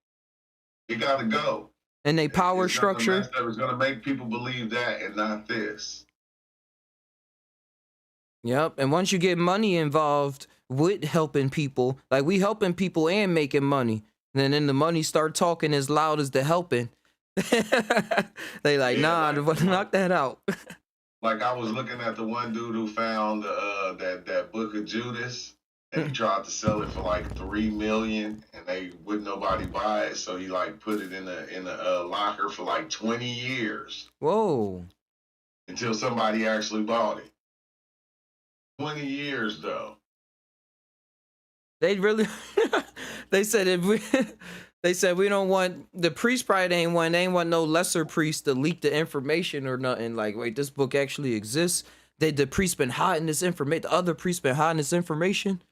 it got to go. And they power It's structure. It's going to make people believe that and not this. Yep. And once you get money involved with helping people, like we helping people and making money, and then the money start talking as loud as the helping. They like, nah, knock that out. Like I was looking at the one dude who found that book of Judas, and he tried to sell it for like $3 million, and they wouldn't nobody buy it, so he like put it in a locker for like 20 years. Whoa. Until somebody actually bought it. 20 years though. They really, they said they said we don't want, the priest probably ain't want no lesser priest to leak the information or nothing. Like, wait, this book actually exists. The priest been hiding this information. The other priest been hiding this information.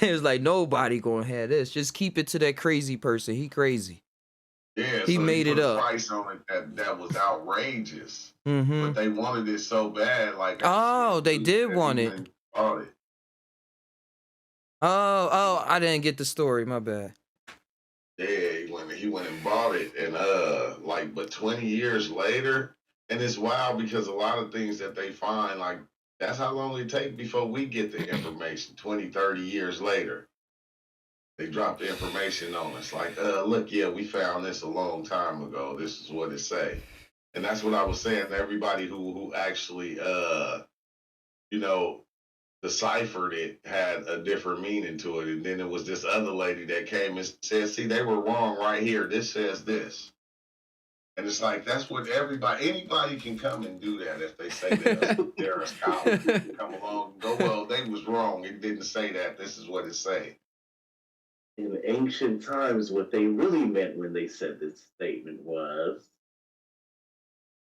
It was like, nobody gonna have this. Just keep it to that crazy person. He crazy. Yeah, he so made it put up. A price on it that was outrageous. Mm-hmm. But they wanted it so bad, like they did want it. Oh, I didn't get the story. My bad. Yeah, he went and bought it, and but 20 years later, and it's wild because a lot of things that they find, like that's how long it take before we get the information. 20, 30 years later, they drop the information on us. Like, look, yeah, we found this a long time ago. This is what it say, and that's what I was saying to everybody who actually deciphered it had a different meaning to it. And then it was this other lady that came and said, see, they were wrong right here. This says this. And it's like, that's what anybody can come and do that if they say they're a scholar. They can come along and go, well, they was wrong. It didn't say that. This is what it say. In ancient times, what they really meant when they said this statement was...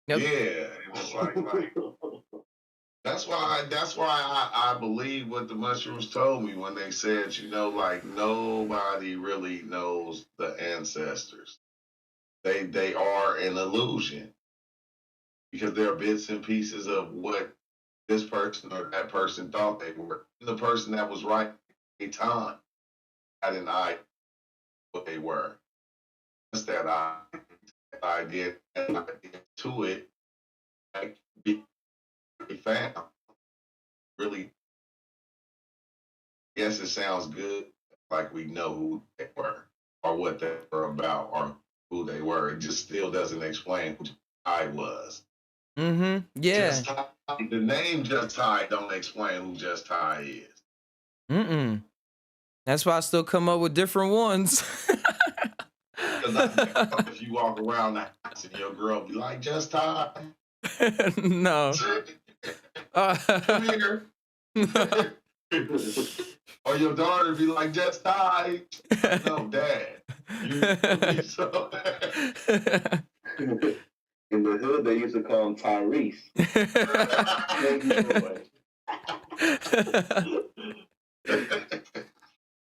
Yep. Yeah. It's like That's why I believe what the mushrooms told me when they said, like nobody really knows the ancestors. They are an illusion because they're bits and pieces of what this person or that person thought they were. The person that was right at a time had an idea what they were. Just that idea to it, like be found. Really, yes, it sounds good, like we know who they were or what they were about or who they were. It just still doesn't explain who I was. Mm-hmm. Yeah. The name Just Tai don't explain who Just Tai is. Mm-mm. That's why I still come up with different ones. Because if you walk around the house and your girl be like, Just Tai. No. Come here. Or your daughter be like, Just Tai. No, Dad. So... In the hood, they used to call him Tyrese.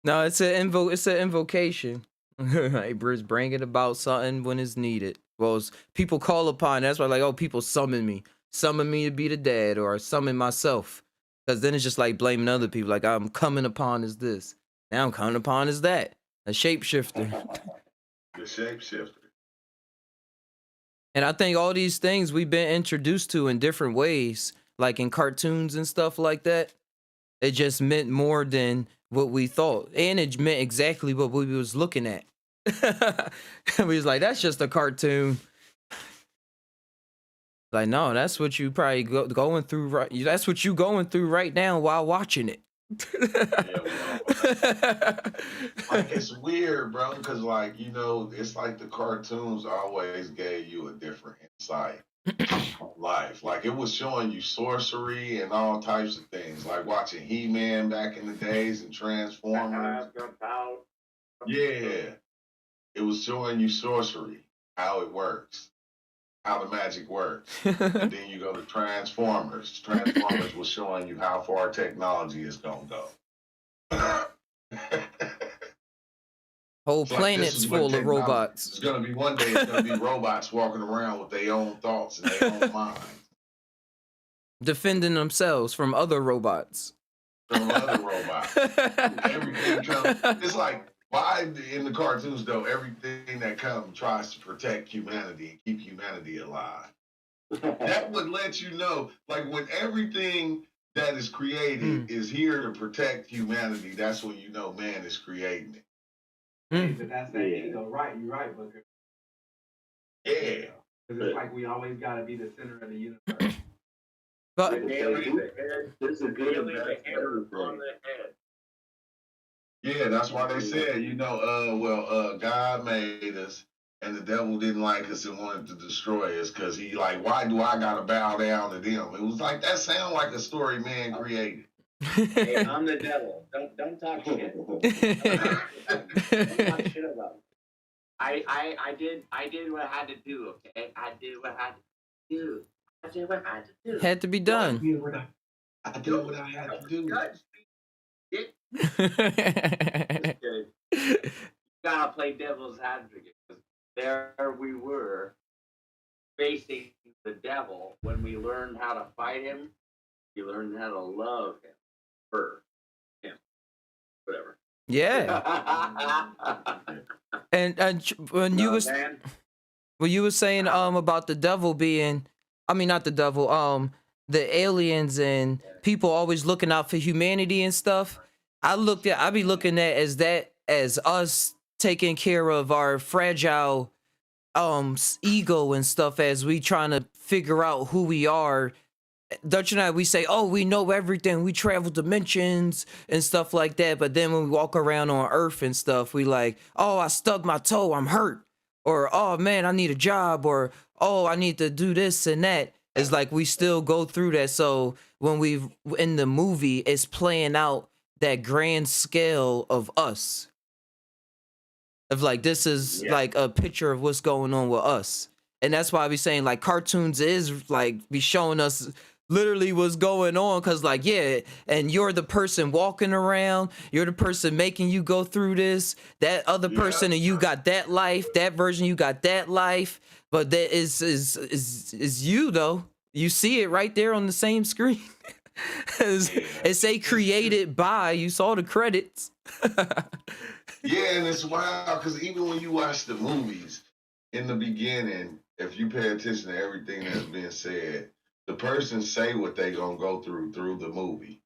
No, it's an invocation. Hey, Bruce, bring it about something when it's needed. Well, people call upon. That's why, like, oh, people summon me to be the dad, or summon myself. Because then it's just like blaming other people. Like, I'm coming upon as this. Now I'm coming upon as that. A shapeshifter. The shapeshifter. And I think all these things we've been introduced to in different ways, like in cartoons and stuff like that, it just meant more than what we thought. And it meant exactly what we was looking at. We was like, that's just a cartoon. Like, no, that's what you probably going through right. That's what you going through right now while watching it. Like, it's weird, bro, because it's like the cartoons always gave you a different insight on life. Like, it was showing you sorcery and all types of things, like watching He-Man back in the days and Transformers. Yeah, it was showing you sorcery, how it works, how the magic works. And then you go to Transformers. Transformers was showing you how far technology is gonna go. Whole It's like this planet's is what full of technology. robots It's gonna be one day. It's gonna be robots walking around with their own thoughts and their own minds defending themselves from other robots. from other robots. Everything comes. It's like why in the cartoons though everything that comes tries to protect humanity and keep humanity alive. That would let you know, like when everything that is created is here to protect humanity. That's when you know man is creating it. But that's that ego, right? You're right, Booker. Yeah. Because it's like we always got to be the center of the universe. But There's a good and bad to everything. Yeah, that's why they said, God made us and the devil didn't like us and wanted to destroy us because he like, why do I gotta bow down to them? It was like that sound like a story man created. Hey, I'm the devil. Don't talk shit. Don't talk shit about me. I did what I had to do, okay? I did what I had to do. I did what I had to do. had to be done. I did what I had to do. You gotta play devil's advocate. There we were facing the devil. When we learned how to fight him, we learned how to love him. Her. Him. Whatever. Yeah. And when you was man. when you were saying about the devil being, I mean not the devil, the aliens and people always looking out for humanity and stuff. I be looking at as us taking care of our fragile ego and stuff as we trying to figure out who we are. Don't you know, we say, oh, we know everything, we travel dimensions and stuff like that, but then when we walk around on Earth and stuff, we like, oh, I stubbed my toe, I'm hurt, or oh man, I need a job, or oh, I need to do this and that. It's like we still go through that. So when we in the movie, it's playing out that grand scale of us, of like this is like a picture of what's going on with us. And that's why I be saying like cartoons is like be showing us literally what's going on, because like yeah, and you're the person walking around, you're the person making you go through this, that other person, and you got that life, that version, you got that life, but that is you though. You see it right there on the same screen. It say created by, you saw the credits. Yeah, and it's wild because even when you watch the movies in the beginning, if you pay attention to everything that's being said, the person say what they gonna go through the movie.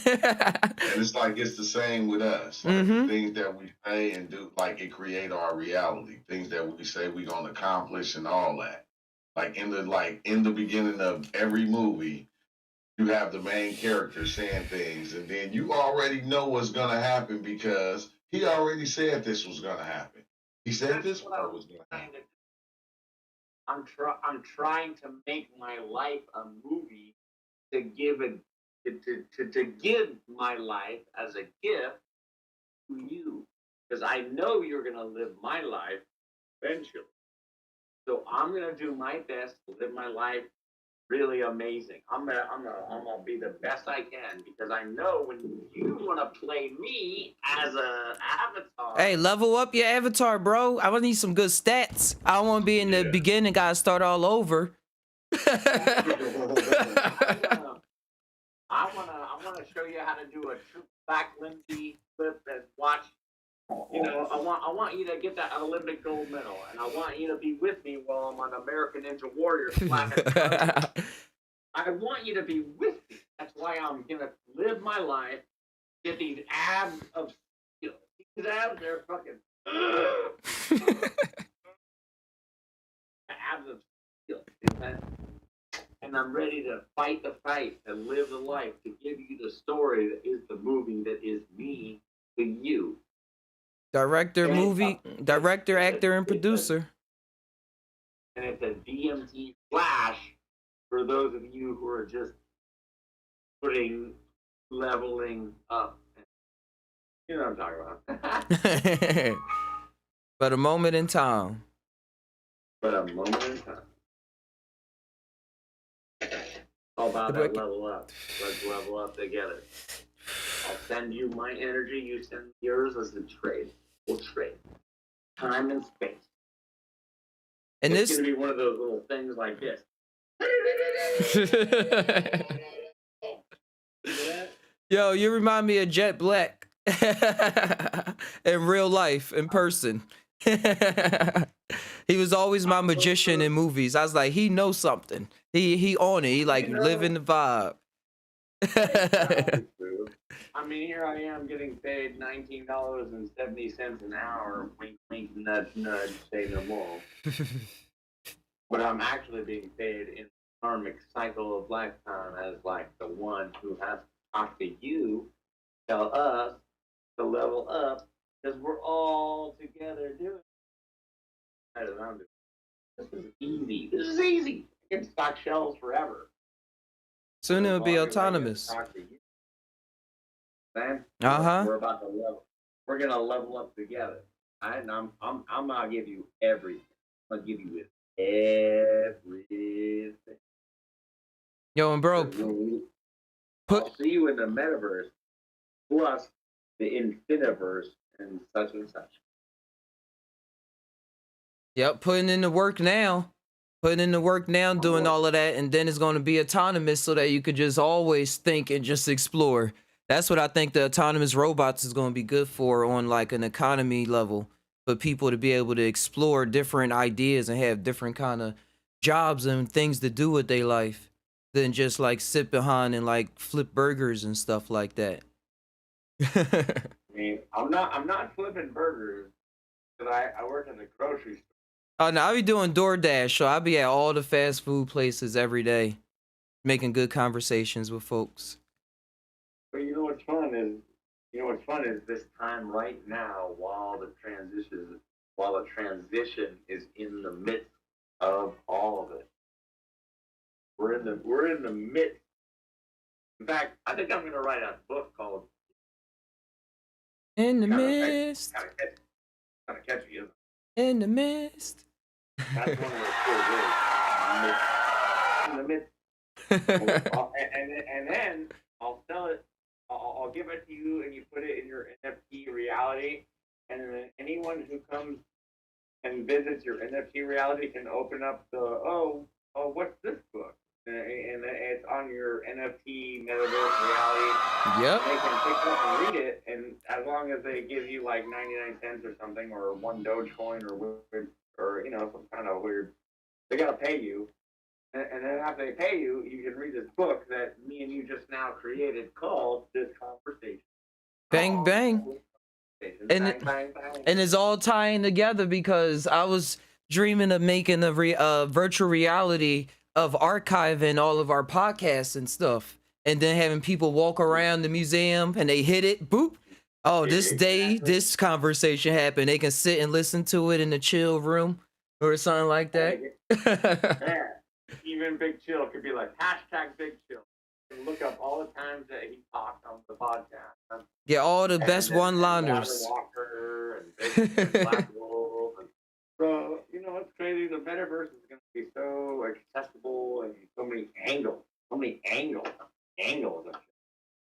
And it's like it's the same with us. Like the things that we say and do, like it create our reality. Things that we say we gonna accomplish and all that. Like in the beginning of every movie, you have the main character saying things, and then you already know what's gonna happen because he already said this was gonna happen. He said this part was gonna happen. I'm trying to make my life a movie to give to give my life as a gift to you, because I know you're gonna live my life eventually. So I'm gonna do my best to live my life really amazing. I'm gonna be the best I can, because I know when you wanna play me as a avatar. Hey, level up your avatar, bro. I want to need some good stats. I don't want to be in the beginning, gotta start all over. I wanna show you how to do a true back Lindsay flip and watch. You know, I want you to get that Olympic gold medal, and I want you to be with me while I'm on American Ninja Warrior. I want you to be with me. That's why I'm gonna live my life. Get these abs of steel. These abs are fucking abs of steel. And I'm ready to fight the fight and live the life to give you the story that is the movie that is me to you. Director, actor, and producer. And it's a DMT flash for those of you who are just leveling up. You know what I'm talking about. But a moment in time. How about that level up? Let's level up together. I'll send you my energy, you send yours as a trade. We'll trade. time and space. And It's this gonna be one of those little things like this. Yo, you remind me of Jet Black in real life, in person. He was always my magician in movies. I was like, he knows something. He on it. He like living the vibe. I mean, here I am getting paid $19.70 an hour. Wink, wink, nudge, nudge. Say no more. But I'm actually being paid in the karmic cycle of lifetime as like the one who has to talk to you, tell us to level up, because we're all together doing it. I don't know. This is easy. This is easy. I can stock shelves forever. Soon it'll be As long as I get to autonomous. talk to you. Man, Uh-huh. we're about to level. We're gonna level up together. And I'm gonna give you everything. I'm gonna give you everything. Yo, and bro, I'll see you in the metaverse, plus the infiniverse and such and such. yep, putting in the work now. Putting in the work now, doing all of that, and then it's going to be autonomous so that you could just always think and just explore. That's what I think the autonomous robots is going to be good for on like an economy level, for people to be able to explore different ideas and have different kind of jobs and things to do with their life than just like sit behind and like flip burgers and stuff like that. I mean, I'm not flipping burgers, but I work in the grocery store. Oh no, I be doing DoorDash, so I be at all the fast food places every day, making good conversations with folks. But you know what's fun is this time right now while the transition is in the midst of all of it. We're in the midst. In fact, I think I'm gonna write a book called In the mist, Kind of catchy. in the mist. That's one of the cool words. In the midst. And then I'll sell it. I'll give it to you, and you put it in your NFT reality. And then anyone who comes and visits your NFT reality can open up the what's this book? And it's on your NFT metaverse reality. Yep. They can pick it up and read it, and as long as they give you like 99 cents or something, or one Dogecoin, or some kind of weird, they gotta pay you. And then after they pay you, you can read this book that me and you just now created called This Conversation. Bang, bang. And Bang, bang, bang. And it's all tying together because I was dreaming of making a virtual reality of archiving all of our podcasts and stuff, and then having people walk around the museum and they hit it, boop. Oh, this day, this conversation happened. They can sit and listen to it in the chill room or something like that. Yeah. Even Big Chill could be like #Big Chill. And look up all the times that he talked on the podcast. Yeah, all the best one-liners. Walker and Black Wolf. So, it's crazy. The metaverse is going to be so accessible and so many angles.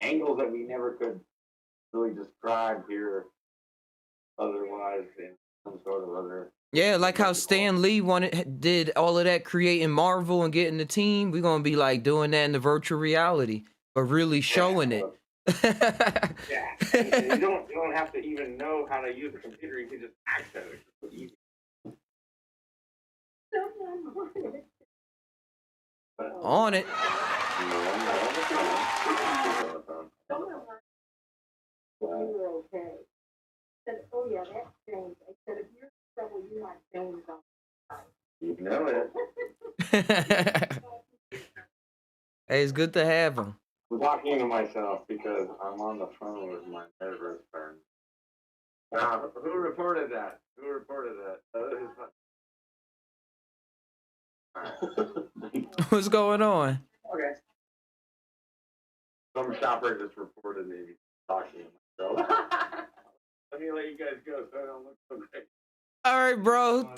Angles that we never could really describe here otherwise in some sort of other. Yeah, like how Stan Lee did all of that, creating Marvel and getting the team. We're gonna be like doing that in the virtual reality, but really showing it. Yeah, and you don't have to even know how to use a computer. You can just access it. It's easy. On it. You were okay. I said, oh yeah, that's James. I said, if you're in trouble, you want James on. You know it. Hey, it's good to have him. I'm talking to myself because I'm on the phone with my metaverse friend. Who reported that? What's going on? Okay. Some shopper just reported me talking to myself. Let me let you guys go so I don't look so great. All right, bro.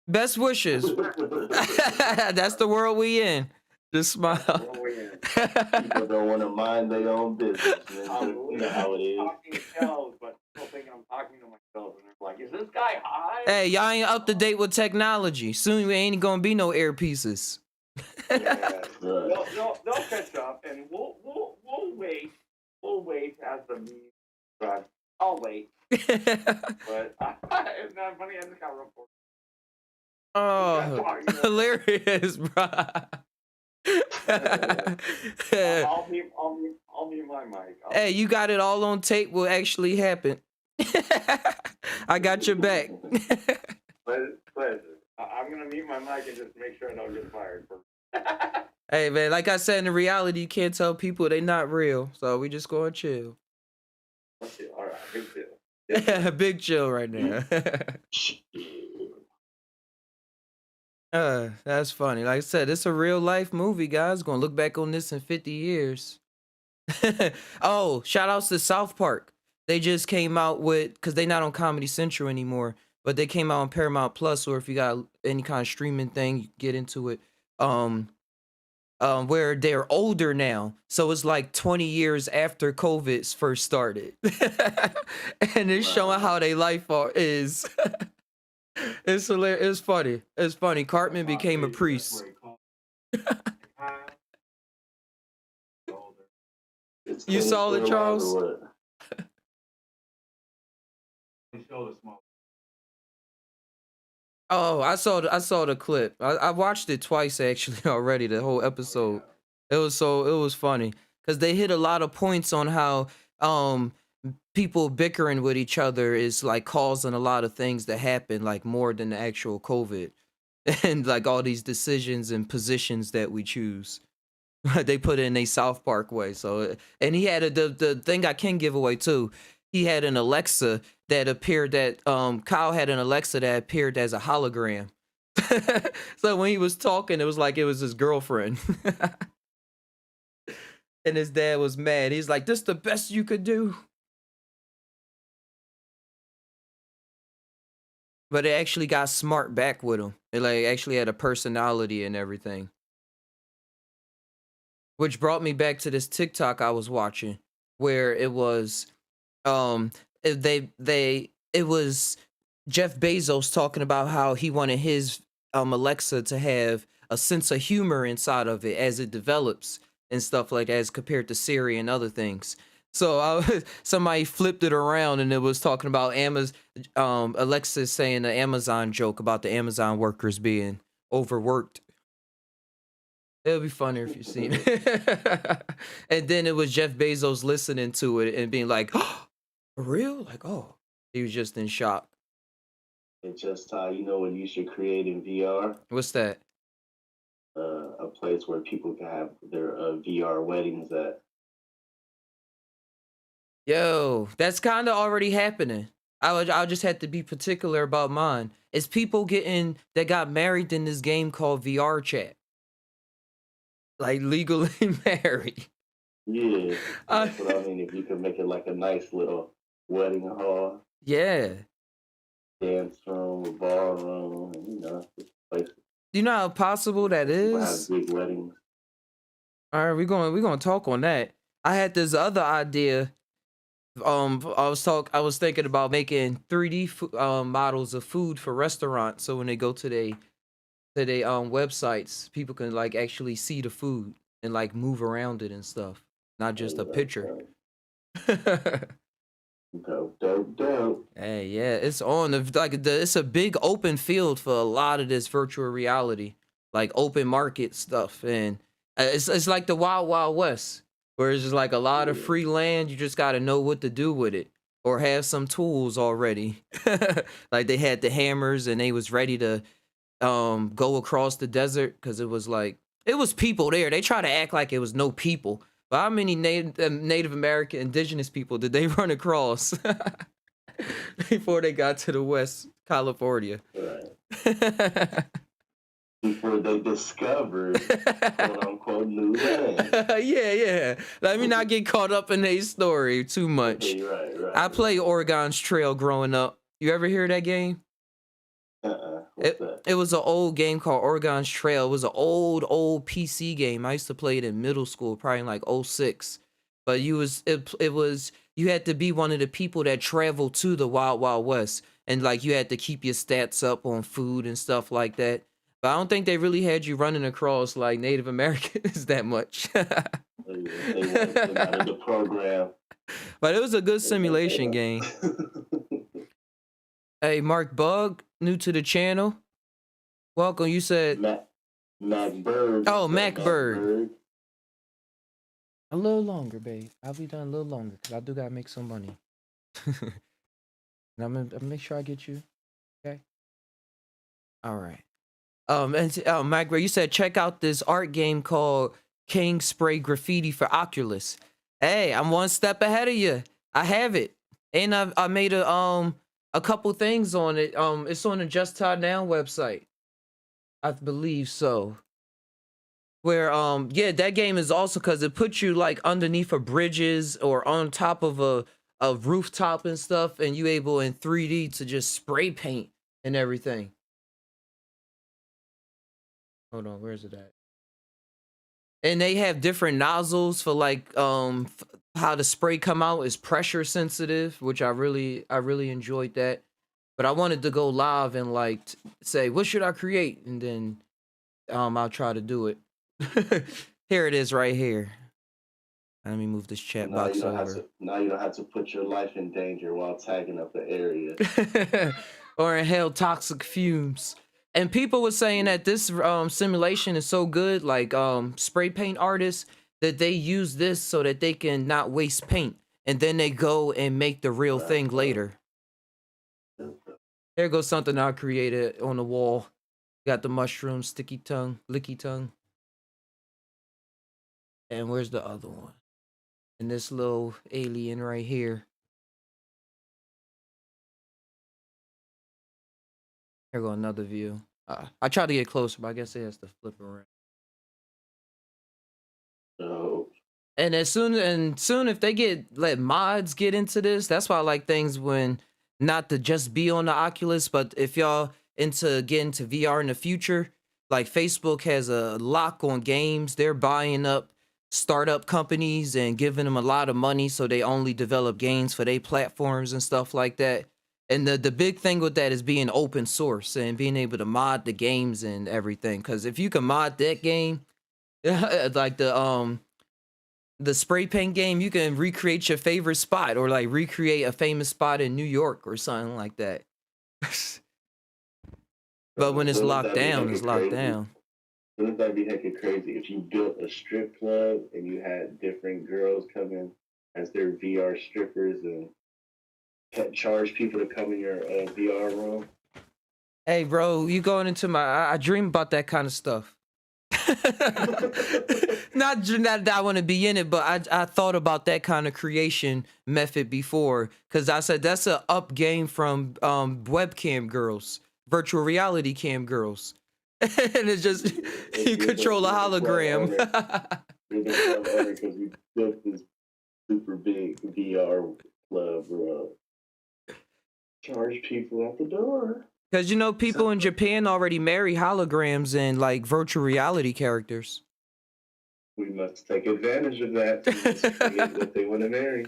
Best wishes. That's the world we in. Just smile. People don't want to mind their own business. Man. You know how it is. Talking to shelves, but people think I'm talking to myself, and they're like, is this guy high? Hey, y'all ain't up to date with technology. Soon we ain't gonna be no earpieces. Yeah. Right. They'll catch up, and we'll wait. We'll wait as the meme. But I'll wait. But it's not funny. I just got reported. Oh, hilarious, bro. I'll mute my mic. Hey, you got it all on tape. What actually happened? I got your back. Pleasure. I'm gonna mute my mic and just make sure I don't get fired. Hey, man, like I said, in reality, you can't tell people they not real. So we just gonna chill. All right, big deal. Big chill right now. That's funny. Like I said, it's a real life movie, guys. Gonna look back on this in 50 years. Oh, shout outs to South Park. They just came out with, because they not on Comedy Central anymore, but they came out on Paramount Plus, or if you got any kind of streaming thing, you get into it. Where they're older now, so it's like 20 years after COVID's first started, and it's showing how their life is. It's hilarious. It's funny. It's funny. Cartman became a priest. You saw it, Charles? Oh, I saw the clip. I watched it twice actually already, the whole episode. It was funny because they hit a lot of points on how people bickering with each other is like causing a lot of things to happen, like more than the actual COVID and like all these decisions and positions that we choose. They put it in a South Park way. So, and he had the thing I can give away too. He had an Alexa that appeared that Kyle had an Alexa that appeared as a hologram. So when he was talking, it was like it was his girlfriend. And his dad was mad. He's like, "This the best you could do." But it actually got smart back with him. It like actually had a personality and everything. Which brought me back to this TikTok I was watching where it was it was Jeff Bezos talking about how he wanted his Alexa to have a sense of humor inside of it as it develops and stuff like that as compared to Siri and other things. So somebody flipped it around and it was talking about Alexa saying the Amazon joke about the Amazon workers being overworked. It'll be funnier if you seen it. And then it was Jeff Bezos listening to it and being like, "Oh, for real?" Like, oh, he was just in shock. It's just you know what you should create in VR? What's that? A place where people can have their VR weddings at. Yo, that's kind of already happening. I'll just have to be particular about mine. It's people that got married in this game called VR Chat. Like legally married. Yeah, that's what I mean. If you could make it like a nice little wedding hall. Yeah. Dance room, ballroom, and, you know, just place. Do you know how possible that is? Have big weddings. All right, we're gonna talk on that. I had this other idea. I was thinking about making 3D models of food for restaurants, so when they go to their websites, people can like actually see the food and like move around it and stuff, not just a picture. Dope. Hey, yeah, it's on it's a big open field for a lot of this virtual reality, like open market stuff, and it's like the Wild Wild West, where it's just like a lot of free land. You just got to know what to do with it or have some tools already. Like they had the hammers and they was ready to go across the desert because it was people there. They try to act like it was no people. But how many Native American indigenous people did they run across before they got to the West California? Right. Before they discovered quote unquote new land. Yeah. Let me not get caught up in a story too much. Okay, right. I played Oregon's Trail growing up. You ever hear that game? What's that? It was an old game called Oregon's Trail. It was an old PC game. I used to play it in middle school, probably in like 06. But you had to be one of the people that traveled to the Wild Wild West. and like you had to keep your stats up on food and stuff like that. But I don't think they really had you running across like Native Americans that much. They wiped them out of the program. But it was a good simulation game. Hey, Mark Bug, new to the channel. Welcome. You said Macbird. Oh, Macbird. A little longer, babe. I'll be done a little longer because I do gotta make some money. And I'm gonna make sure I get you. Okay. All right. And Macbird, you said check out this art game called King Spray Graffiti for Oculus. Hey, I'm one step ahead of you. I have it, and I made a couple things on it. It's on the Just Tainow website. I believe so. Where yeah, that game is also because it puts you like underneath of bridges or on top of a rooftop and stuff, and you able in 3D to just spray paint and everything. Hold on, where's it at? And they have different nozzles for like how the spray come out is pressure sensitive, which I really enjoyed that. But I wanted to go live and like say what should I create, and then I'll try to do it. Here it is right here. Let me move this chat box over. Now you don't have to put your life in danger while tagging up the area. Or inhale toxic fumes. And people were saying that this simulation is so good, like spray paint artists, that they use this so that they can not waste paint. And then they go and make the real thing later. There goes something I created on the wall. Got the mushroom, sticky tongue, licky tongue. And where's the other one? And this little alien right here. Here go another view. I tried to get closer, but I guess it has to flip around. So, And soon if they let mods get into this, that's why I like things when not to just be on the Oculus, but if y'all into getting to VR in the future, like Facebook has a lock on games. They're buying up startup companies and giving them a lot of money so they only develop games for their platforms and stuff like that. And the big thing with that is being open source and being able to mod the games and everything. Because if you can mod that game, like the spray paint game, you can recreate your favorite spot or like recreate a famous spot in New York or something like that. But when it's locked down, it's locked down. Wouldn't that be heckin' crazy if you built a strip club and you had different girls come in as their VR strippers and charge people to come in your VR room? Hey, bro, you going into I dream about that kind of stuff. Not that I want to be in it, but I thought about that kind of creation method before, because I said that's a up game from webcam girls, virtual reality cam girls. And it's just you control a hologram. You're the club owner because you built this super big VR club, bro. Charge people at the door. Because you know, people in Japan already marry holograms and like virtual reality characters. We must take advantage of that to create what they want to marry.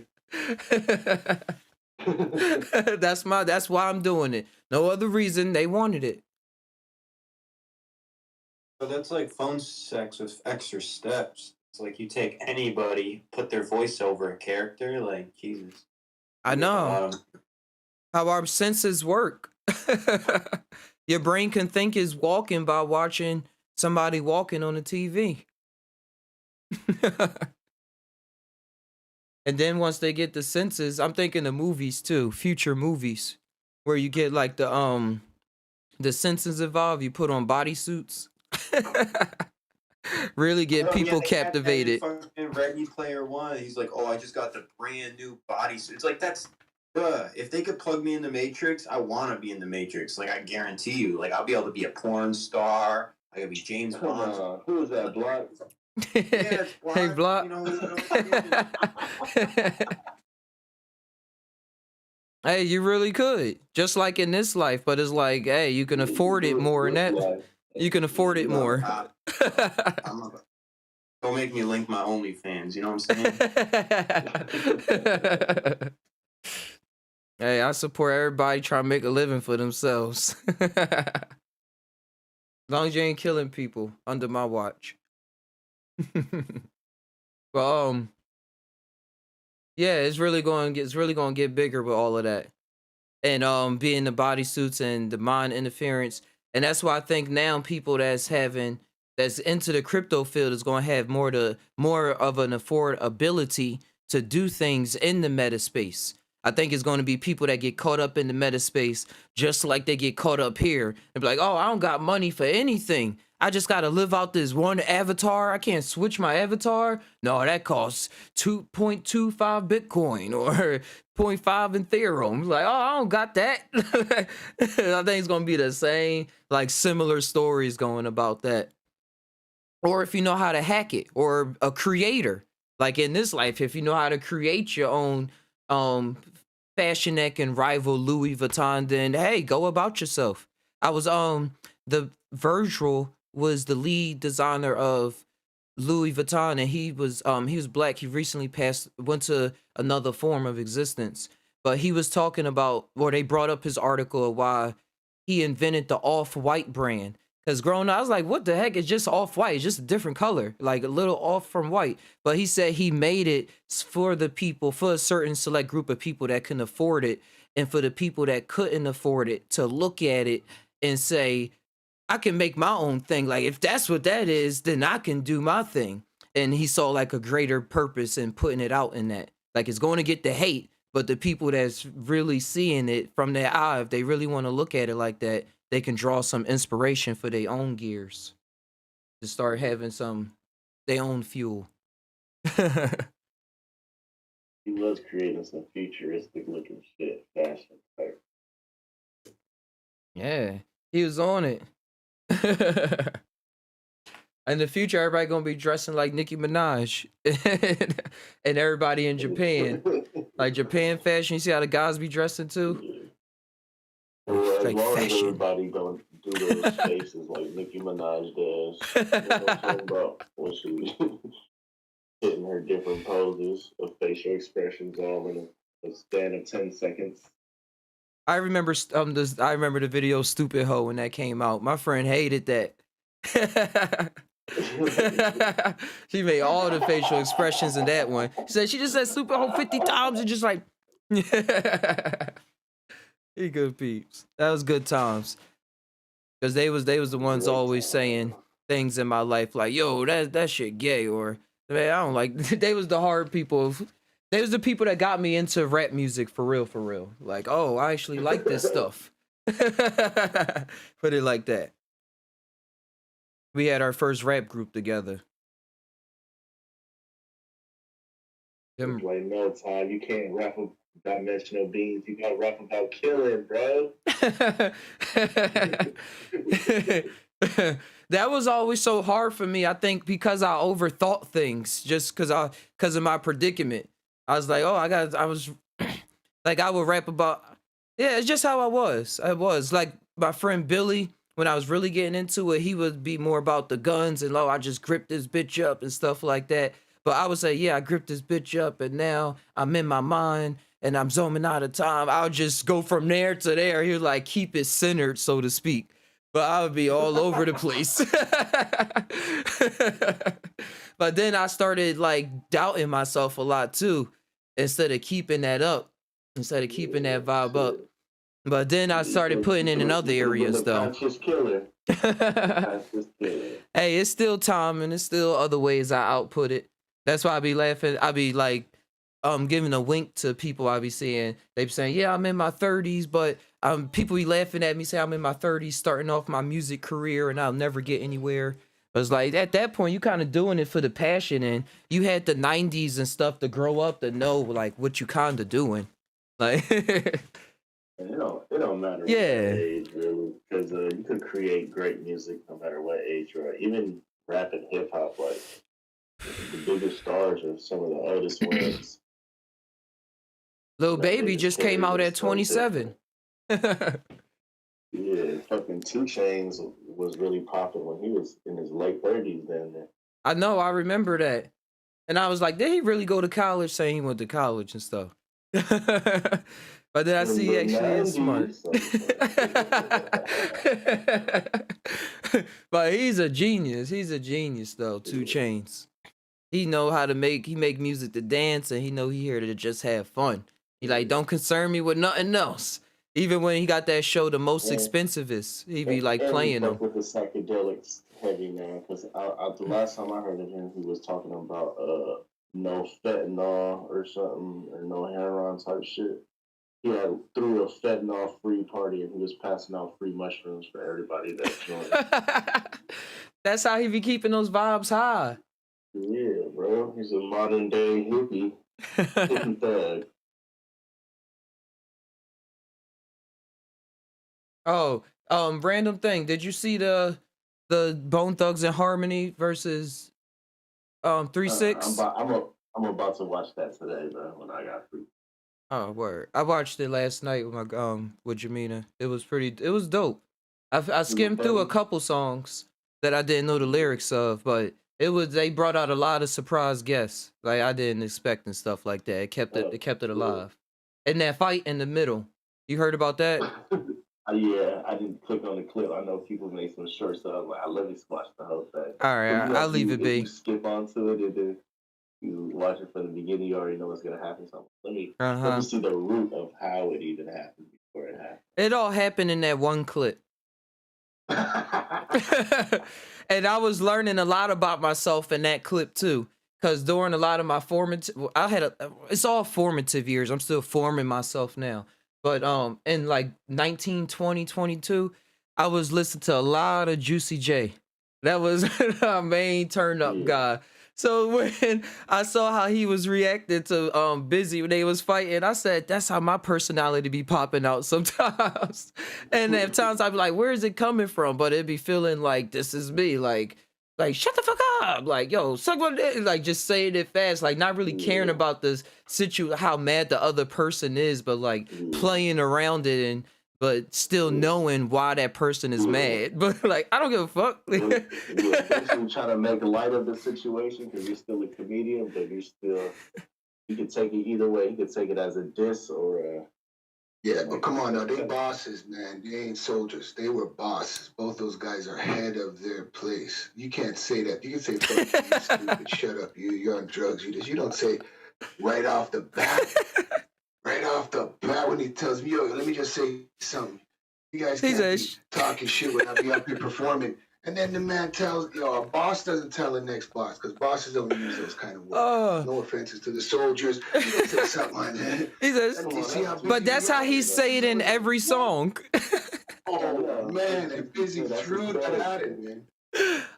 That's why I'm doing it. No other reason. They wanted it. So that's like phone sex with extra steps. It's like you take anybody, put their voice over a character, like Jesus. I know how our senses work. Your brain can think is walking by watching somebody walking on the TV. And then once they get the senses, I'm thinking of movies too, future movies, where you get like the senses involved. You put on bodysuits. Really get people captivated. Ready Player One, he's like, "Oh, I just got the brand new bodysuit." It's like that's, bruh. If they could plug me in the Matrix, I want to be in the Matrix. Like I guarantee you, like I'll be able to be a porn star. I could be James Bond. Who is that, Block? Yeah, it's Block. Hey, Block. You know, Hey, you really could, just like in this life, but it's like, hey, you can afford it more than that. You can afford it more. Don't make me link my OnlyFans. You know what I'm saying? Hey, I support everybody trying to make a living for themselves. As long as you ain't killing people under my watch. But yeah, it's really going to get bigger with all of that. And being the bodysuits and the mind interference. And that's why I think now people that's into the crypto field is going to have more of an affordability to do things in the meta space. I think it's going to be people that get caught up in the meta space just like they get caught up here and be like, oh, I don't got money for anything. I just got to live out this one avatar. I can't switch my avatar. No, that costs 2.25 Bitcoin or zero point 0.5 Ethereum. Like, oh, I don't got that. I think it's going to be the same, like similar stories going about that. Or if you know how to hack it, or a creator, like in this life, if you know how to create your own fashion that can rival Louis Vuitton, then hey, go about yourself. I was the Virgil was the lead designer of Louis Vuitton, and he was black. He recently went to another form of existence. But he was talking about, or they brought up his article of why he invented the off-white brand. Because growing up, I was like, what the heck? It's just off-white. It's just a different color, like a little off from white. But he said he made it for the people, for a certain select group of people that can afford it, and for the people that couldn't afford it to look at it and say, I can make my own thing. Like, if that's what that is, then I can do my thing. And he saw like a greater purpose in putting it out in that. Like, it's going to get the hate, but the people that's really seeing it from their eye, if they really want to look at it like that, they can draw some inspiration for their own gears to start having their own fuel. He was creating some futuristic looking shit, fashion type. Yeah, he was on it. In the future, everybody gonna be dressing like Nicki Minaj, and everybody in Japan, like Japan fashion. You see how the guys be dressing too? Well, as Like long as fashion. everybody don't do those faces like Nicki Minaj does, you know what I'm talking about? When she hitting her different poses of facial expressions all in a span of 10 seconds. I remember I remember the video "Stupid Hoe" when that came out. My friend hated that. She made all the facial expressions in that one. She said she just said "stupid hoe" 50 times and just like. He good peeps. That was good times. Cause they was the ones always saying things in my life like, yo, that shit gay, or man, I don't like. They was the hard people. They was the people that got me into rap music for real, for real. Like, oh, I actually like this stuff. Put it like that. We had our first rap group together. Them- It's like, no, Ty, you can't rap about dimensional beings. You gotta rap about killing, bro. That was always so hard for me. I think because I overthought things, just because of my predicament. I was like, oh, I was like, I would rap about, yeah, it's just how I was. I was like my friend Billy, when I was really getting into it, he would be more about the guns and, oh, I just gripped this bitch up and stuff like that. But I would say, yeah, I gripped this bitch up and now I'm in my mind and I'm zooming out of time. I'll just go from there to there. He was like, keep it centered, so to speak. But I would be all over the place. But then I started like doubting myself a lot too, instead of keeping that up, instead of keeping that vibe up. But then I started putting it in other areas though. Conscious killer. Conscious killer. Hey, it's still time and it's still other ways I output it. That's why I be laughing. I be like giving a wink to people I be seeing. They be saying, yeah, I'm in my 30s, but people be laughing at me, say I'm in my 30s, starting off my music career and I'll never get anywhere. But it's like at that point you kind of doing it for the passion, and you had the 90s and stuff to grow up to know like what you kind of doing. Like It don't matter Yeah. what age, really, because you could create great music no matter what age you're at. Even rap and hip hop, like the biggest stars are some of the oldest ones. Lil No, Baby they just just came carry out the at stuff 27. Yeah, fucking 2 Chainz was really popping when he was in his late 30s then. I know, I remember that. And I was like, did he really go to college? Saying he went to college and stuff. But then I In see he the actually is smart. 90s. But he's a genius. He's a genius though. 2 Chainz. He know how to make music to dance, and he know he here to just have fun. He like, don't concern me with nothing else. Even when he got that show, The Most Yeah. Expensivest, he be like And he playing fuck them. with the psychedelics heavy, man. Because the last time I heard of him, he was talking about no fentanyl or something, or no heroin type shit. He had threw a fentanyl free party, and he was passing out free mushrooms for everybody that joined. That's how he be keeping those vibes high. Yeah, bro. He's a modern day hippie thug. Oh, random thing. Did you see the Bone Thugs and Harmony versus 3-6? I'm about to watch that today, bro. When I got free. Oh, word. I watched it last night with my with Jamina. It was dope. I skimmed through a couple songs that I didn't know the lyrics of, but they brought out a lot of surprise guests. Like I didn't expect and stuff like that. It kept it alive. And that fight in the middle. You heard about that? Yeah, I didn't click on the clip. I know people made some shorts, so I was like, I let me watch the whole thing. All right, I'll leave it be. If you skip onto it and then you watch it from the beginning, you already know what's gonna happen. So let me see the root of how it even happened before it happened. It all happened in that one clip. And I was learning a lot about myself in that clip too. Cause during a lot of my it's all formative years. I'm still forming myself now. But in like 19, 20, 22, I was listening to a lot of Juicy J. That was our main turn up guy. So when I saw how he was reacting to Busy when they was fighting, I said, that's how my personality be popping out sometimes. And at times I'd be like, where is it coming from? But it'd be feeling like this is me, like shut the fuck up, like yo, suck my dick, like just saying it fast, like not really caring about this how mad the other person is, but like playing around it but still knowing why that person is mad. But like I don't give a fuck. You're basically trying to make light of the situation because you're still a comedian, but you can take it either way. You can take it as a diss or a. Yeah, but come on now, they bosses, man. They ain't soldiers. They were bosses. Both those guys are head of their place. You can't say that. You can say, fuck you, you stupid, shut up, you're on drugs, you this. You don't say right off the bat. Right off the bat when he tells me, yo, let me just say something. You guys can't be talking shit when I be up here performing. And then the man tells, a boss doesn't tell the next boss, because bosses don't use those kind of words. No offenses to the soldiers. You don't say something like that. He says, but that's how he say it in every song. Oh, man, and Busy threw that at it, man.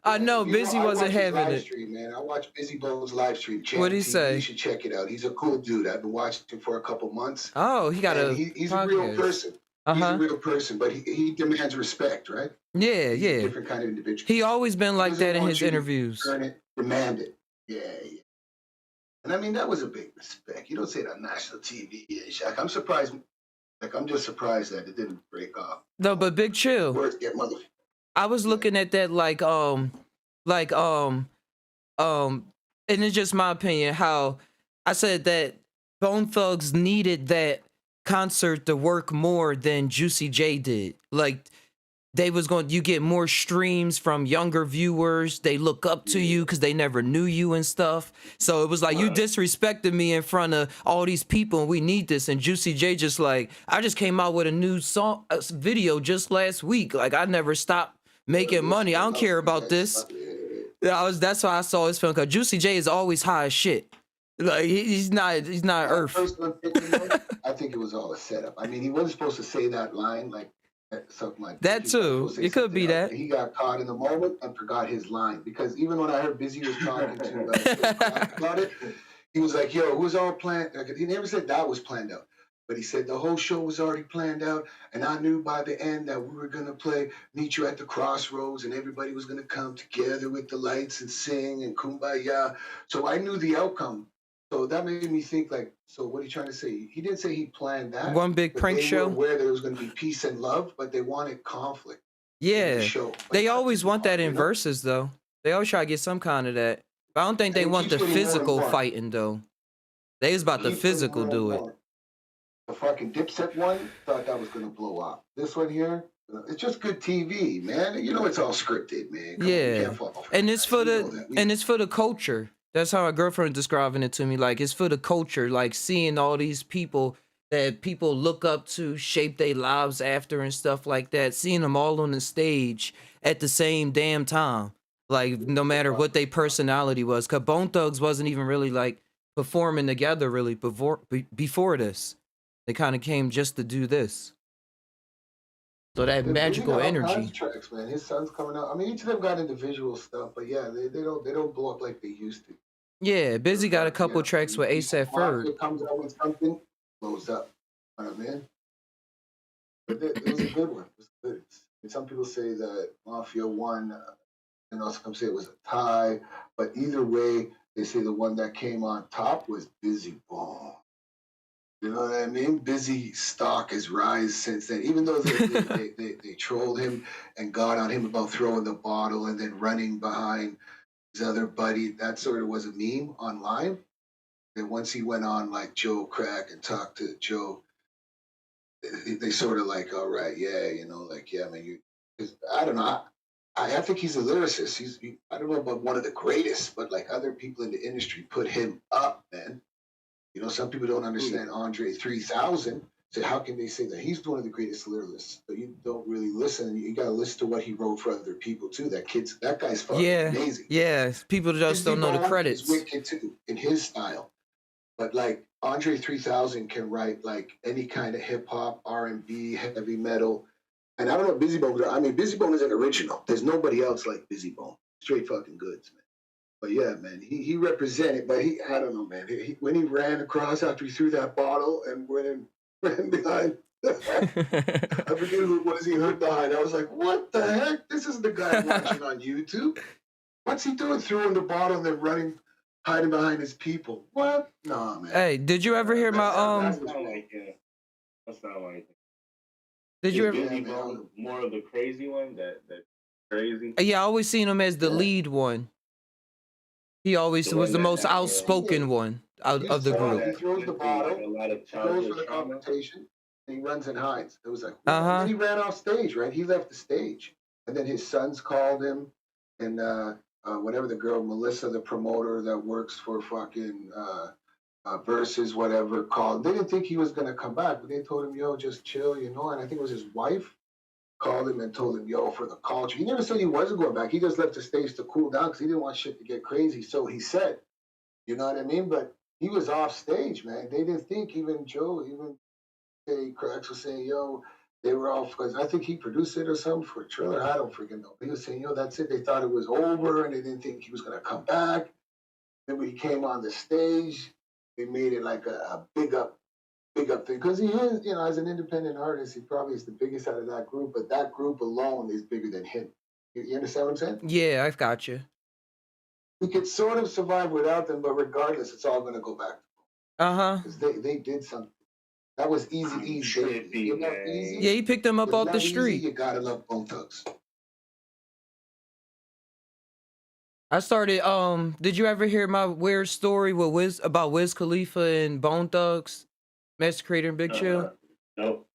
I know, Busy wasn't having it. Stream, man. I watch Busy Bones live stream. What'd he say? You should check it out. He's a cool dude. I've been watching him for a couple months. Oh, he got he's a real person. He's a real person, but he demands respect, right? Yeah, he's a different kind of individual. He always been like that in his interviews. Earn it, demand it. Yeah. And I mean, that was a big respect. You don't say that on national TV, Shaq. I'm surprised. Like, I'm just surprised that it didn't break off. No, but Big Chill. Words get mother. I was looking at that and it's just my opinion how I said that Bone Thugs needed that concert to work more than Juicy J did. Like you get more streams from younger viewers. They look up to you because they never knew you and stuff. So it was like, you disrespected me in front of all these people and we need this. And Juicy J just like, I just came out with a new video just last week. Like I never stopped making money. I don't care about this. That's why I saw his film, because Juicy J is always high as shit. Like he's not Earth. I think it was all a setup. I mean, he wasn't supposed to say that line like something like that too. It could be that he got caught in the moment and forgot his line, because even when I heard Busy was talking to about it, he was like, "Yo, it was all planned." Like, he never said that was planned out, but he said the whole show was already planned out, and I knew by the end that we were gonna meet you at the crossroads, and everybody was gonna come together with the lights and sing and kumbaya. So I knew the outcome. So that made me think, like, so what are you trying to say? He didn't say he planned that. One big prank show where there was going to be peace and love, but they wanted conflict. Yeah, show. They always want that in verses, though. They always try to get some kind of that. But I don't think they want the physical fighting, though. They was about the physical do it. The fucking Dipset one, thought that was gonna blow up. This one here, it's just good TV, man. You know it's all scripted, man. Come on, you Yeah, can't fall for and that. it's for We know the that. and it's for the culture. That's how my girlfriend describing it to me. Like it's for the culture. Like seeing all these people that people look up to, shape their lives after, and stuff like that. Seeing them all on the stage at the same damn time. Like no matter what their personality was, cause Bone Thugs wasn't even really like performing together really before this. They kind of came just to do this. So that Busy magical got all kinds energy. of tracks, man. His son's coming out. I mean, each of them got individual stuff, but yeah, they don't blow up like they used to. Yeah, Busy got a couple tracks with ASAP Mafia Ferg. comes out with something, blows up. You know what I mean? But it was a good one. It was good. And some people say that Mafia won, and also some say it was a tie. But either way, they say the one that came on top was Busy Bone. You know what I mean? Busy stock has rise since then. Even though they trolled him and got on him about throwing the bottle and then running behind his other buddy, that sort of was a meme online. And once he went on like Joe Crack and talked to Joe, they sort of like, all right, yeah, you know, like, yeah, man, you, I don't know. I think he's a lyricist. I don't know about one of the greatest, but like other people in the industry put him up, man. You know, some people don't understand Andre 3000. So how can they say that he's one of the greatest lyricists? But you don't really listen. You got to listen to what he wrote for other people too. That guy's fucking amazing. Yeah. People just don't know the credits. Is wicked too in his style. But like Andre 3000 can write like any kind of hip hop, R&B, heavy metal. And I don't know Busy Bone. I mean, Busy Bone is an original. There's nobody else like Busy Bone. Straight fucking goods, man. But yeah, man, he represented. But I don't know, man. When he ran across after he threw that bottle and ran behind. I forget who it was he hurt behind. I was like, what the heck? This is the guy I'm watching on YouTube. What's he doing? Throwing the bottle and then running, hiding behind his people. What? Nah, man. Hey, did you ever hear my That's not like it. That's not like it. Did you ever? Busy Bone more of the crazy one? That crazy. Yeah, I always seen him as the lead one. He always was the most outspoken one out of the group. He throws the bottle. A lot of He goes for the confrontation. And he runs and hides. It was like, Uh-huh. Then he ran off stage, right? He left the stage. And then his sons called him. And whatever the girl, Melissa, the promoter that works for fucking Versus, whatever, called. They didn't think he was going to come back, but they told him, yo, just chill, you know? And I think it was his wife called him and told him, yo, for the culture. He never said he wasn't going back. He just left the stage to cool down because he didn't want shit to get crazy. So he said, you know what I mean? But he was off stage, man. They didn't think, even Joe, even Cracks was saying, yo, they were off because I think he produced it or something for a trailer. I don't freaking know. He was saying, yo, that's it. They thought it was over and they didn't think he was going to come back. Then when he came on the stage, they made it like a big up thing because he is, you know, as an independent artist, he probably is the biggest out of that group, but that group alone is bigger than him. You understand what I'm saying? Yeah, I've got you. We could sort of survive without them, but regardless, it's all going to go back. Uh-huh. Because they did something. That was easy. Yeah, he picked them up off the street. You gotta love Bone Thugs. I started, did you ever hear my weird story with about Wiz Khalifa and Bone Thugs, Massacre and Big Chill? No,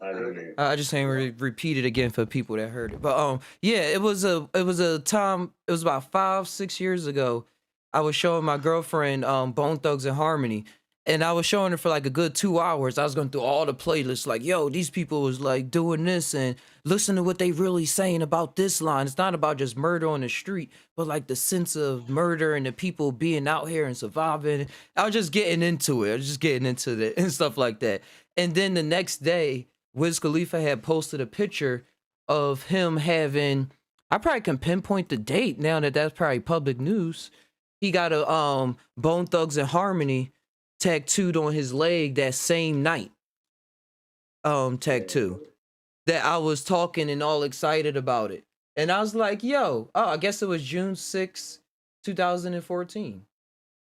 I didn't hear. I just ain't repeat it again for people that heard it. But yeah, it was a time. It was about 5-6 years ago. I was showing my girlfriend Bone Thugs and Harmony, and I was showing her for like a good 2 hours. I was going through all the playlists, like, yo, these people was like doing this, and listen to what they really saying about this line. It's not about just murder on the street, but like the sense of murder and the people being out here and surviving. I was just getting into it. I was just getting into it and stuff like that. And then the next day, Wiz Khalifa had posted a picture of him having, I probably can pinpoint the date now that that's probably public news. He got a Bone Thugs and Harmony tattooed on his leg that same night. Tattoo. That I was talking and all excited about it. And I was like, yo, I guess it was June 6, 2014.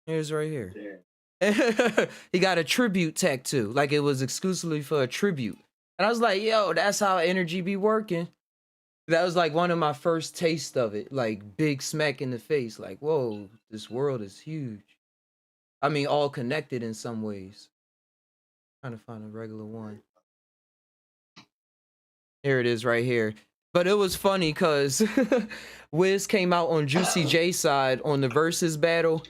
Here's right here. Yeah. He got a tribute tattoo, like it was exclusively for a tribute. And I was like, yo, that's how energy be working. That was like one of my first tastes of it, like big smack in the face, like, whoa, this world is huge. I mean, all connected in some ways. Trying to find a regular one. Here it is right here. But it was funny because Wiz came out on Juicy J side on the versus battle,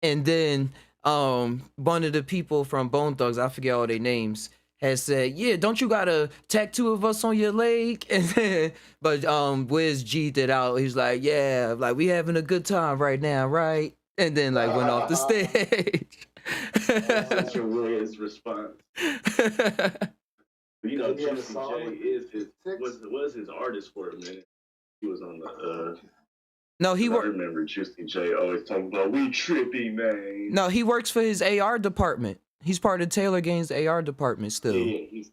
and then one of the people from Bone Thugs, I forget all their names, had said, "Yeah, don't you got a tattoo of us on your leg?" And then, but Wiz G'd it out. He's like, "Yeah, like we having a good time right now, right?" And then like went off the stage. Such a Wiz response. You know, Maybe on the Juicy song J with is his Six? was his artist for a minute. He was on the No, he I worked. remember Juicy J always talking about we trippy, man. No, he works for his AR department. He's part of Taylor Gaines' AR department still. He's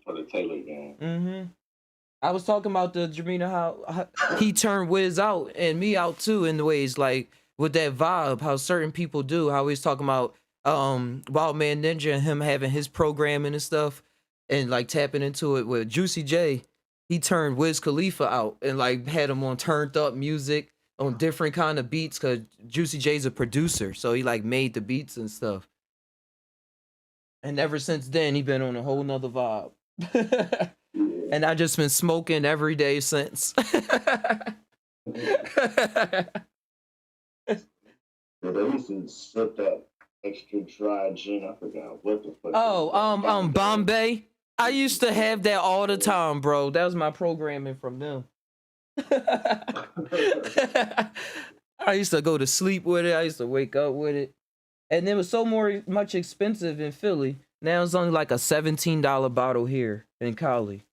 part of Taylor Gang. Mm-hmm. I was talking about the Jamina how he turned Wiz out and me out too in the ways like with that vibe, how certain people do. How he's talking about Wild Man Ninja and him having his programming and stuff and like tapping into it with Juicy J. He turned Wiz Khalifa out and like had him on turned up music on different kind of beats because Juicy J's a producer, so he like made the beats and stuff. And ever since then, he been on a whole nother vibe. And I just been smoking every day since. But they used to sip that extra dry gin. I forgot what the fuck. Oh, Bombay. I used to have that all the time, bro. That was my programming from them. I used to go to sleep with it. I used to wake up with it. And it was so much expensive in Philly. Now it's only like a $17 bottle here in Cali.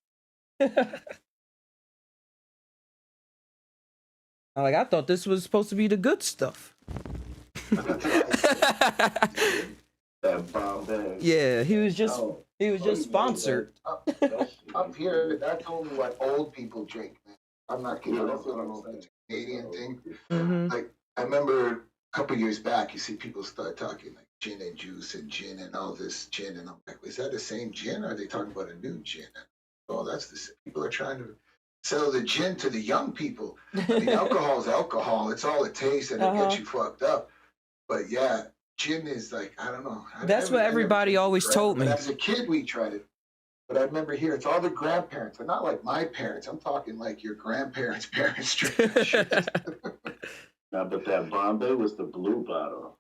I thought this was supposed to be the good stuff. That Bombay. Yeah, he was just sponsored. Up here, that's only what old people drink, man. I'm not kidding. Yeah, I that's don't what know I'm if saying. it's a Canadian thing. Mhm. Like, I remember a couple years back, you see people start talking like gin and juice and gin and all this gin. And I'm like, is that the same gin? Or are they talking about a new gin? Oh, that's the same. People are trying to sell the gin to the young people. I mean, alcohol is alcohol. It's all it tastes and it gets you fucked up. But yeah, gin is like, I don't know. That's what everybody always told me. But as a kid, we tried it. But I remember here, it's all the grandparents, and not like my parents. I'm talking like your grandparents' parents drink that shit. Nah, but that Bombay was the blue bottle.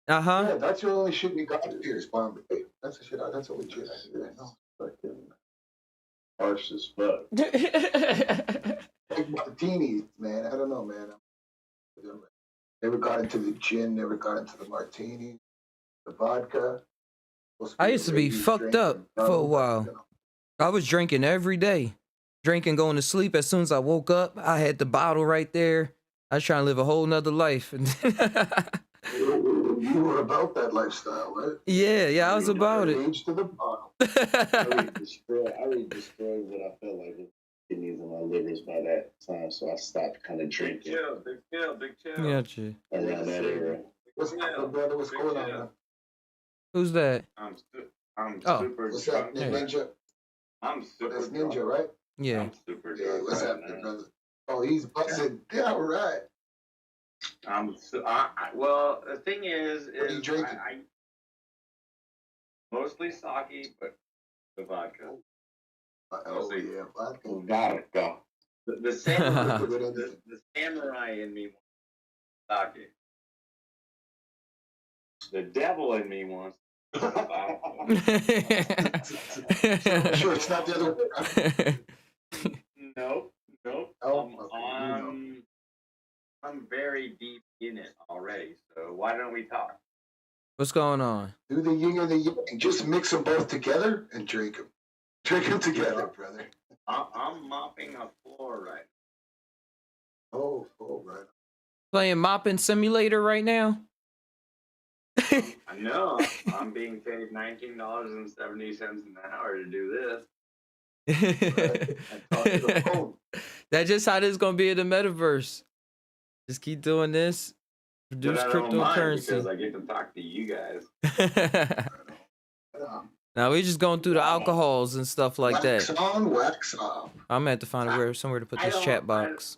Uh-huh. Yeah, that's the only shit we got here is Bombay. That's the shit. That's the only shit I know. Fucking harsh as fuck. Like martinis, man. I don't know, man. Never got into the gin. Never got into the martini, the vodka. I used to be fucked up for a while. I was drinking every day. Drinking, going to sleep. As soon as I woke up, I had the bottle right there. I was trying to live a whole nother life. You were about that lifestyle, right? Yeah, I was about it. Age to the bottle. I already destroyed what I felt like with kidneys and my livers by that time, so I stopped kind of drinking. Big chill. Gotcha. Around that era. What's up, brother? What's going on, man? Who's that? I'm Oh. super What's drunk. up, Ninja? I'm super That's drunk. Ninja, right? Yeah. I'm super Yeah, drunk. what's right happening, now. brother? Oh, he's buzzing. Yeah, all right. Well, the thing is What are you drinking? I mostly sake, but the vodka. Oh, yeah, vodka. Vodka. The samurai, the samurai in me wants sake. The devil in me wants vodka. Sure, it's not the other way around. Nope. Oh, okay, I'm very deep in it already, so why don't we talk? What's going on? Do the yin and the yang. Just mix them both together and drink them. Drink them together, brother. I'm mopping a floor right Oh, right. Playing Mopping Simulator right now? now. I know I'm being paid $19.70 an hour to do this. That's just how this gonna be in the metaverse. Just keep doing this. Produce But I don't mind because cryptocurrency. I get to talk to you guys. Now we just going through the alcohols and stuff like wax that. on, wax off. I'm gonna have to find somewhere to put I this don't- chat box.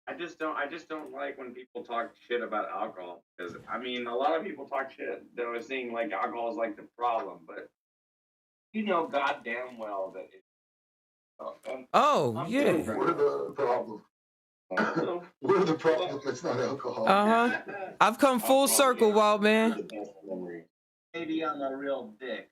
I just don't like when people talk shit about alcohol because I mean a lot of people talk shit. They were saying like alcohol is like the problem, but You know goddamn well that it's. Oh, I'm yeah. doing We're the problem. We're the problem. It's not alcohol. Uh-huh. I've come full circle, Wild Man. The best memory. Maybe I'm a real dick.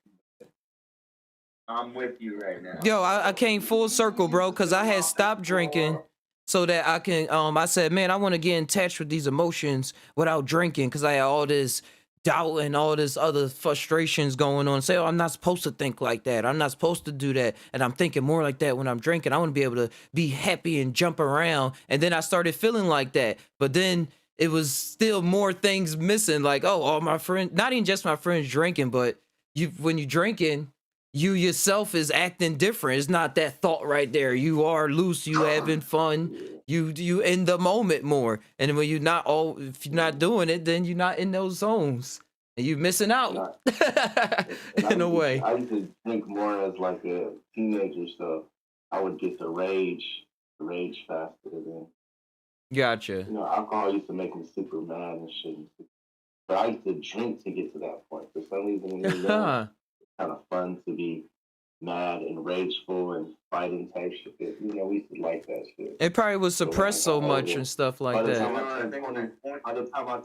I'm with you right now. Yo, I came full circle, bro, because I had stopped drinking so that I can, I said, man, I want to get in touch with these emotions without drinking because I had all this doubt and all this other frustrations going on. Say, oh, I'm not supposed to think like that. I'm not supposed to do that. And I'm thinking more like that when I'm drinking. I want to be able to be happy and jump around. And then I started feeling like that. But then it was still more things missing. Like, oh, all my friends, not even just my friends drinking, but when you're drinking, you yourself is acting different. It's not that thought right there. You are loose. You having fun. You in the moment more. And when you're not if you're not doing it, then you're not in those zones, and you're missing out in a way. I used to drink more as like a teenager, so I would get the rage faster than. Gotcha. You know, alcohol used to make me super mad and shit. But I used to drink to get to that point. For some reason, when you're young, kind of fun to be mad and rageful and fighting type shit. You know, we used to like that shit. It probably was suppressed so much and stuff like By the that. time I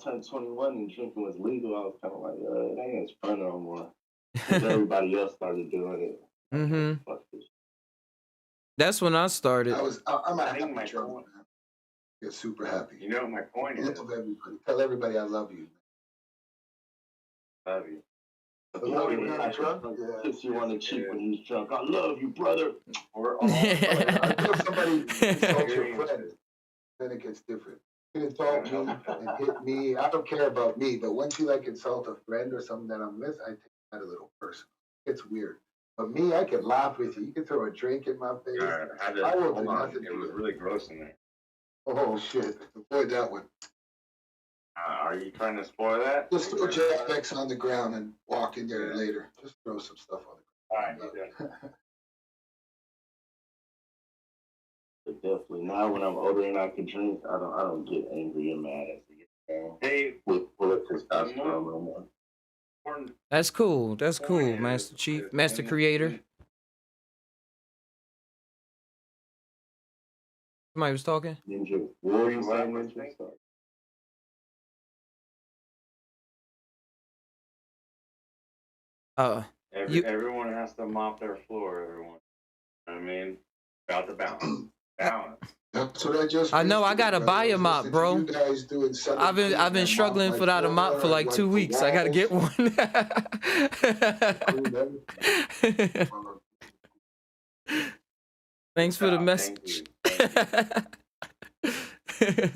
turned 21 and drinking was legal, I was kind of like, it ain't as fun no more. 'Cause everybody else started doing it. Mm-hmm. Fuck this. That's when I started. I'm a I think happy my drunk, point- man. Get super happy. You know what my point is. Love everybody. Tell everybody I love you. Love you. I love you when I'm drunk. Yeah. Kiss you on the cheek when he's drunk. I love you, brother. We're all. Until somebody insults your friend, then it gets different. You can insult me and hit me. I don't care about me, but once you like insult a friend or something that I'm with, I take that a little personal. It's weird. But me, I could laugh with you. You can throw a drink in my face. I will do nothing. It was really gross in there. Oh shit! Avoid that one. Are you trying to spoil that? Just throw JFX on the ground and walk in there later. Just throw some stuff on the All right, ground. But definitely now when I'm older and I can drink, I don't get angry and mad as I get down. Hey, With testosterone no more. That's cool. That's cool, Master Chief, Master Creator. Somebody was talking. Ninja. What were you saying, Ninja? Sorry. Everyone has to mop their floor. Everyone. I mean, about the balance. Balance. That's what I just. I know, I finished gotta doing, buy a brother. mop, Listening to bro. you guys doing Southern I've been Clean, struggling mop my without a mop floor, for like wipe 2 the weeks. I gotta get walls, one. clean everything. Thanks for the Thank message. you.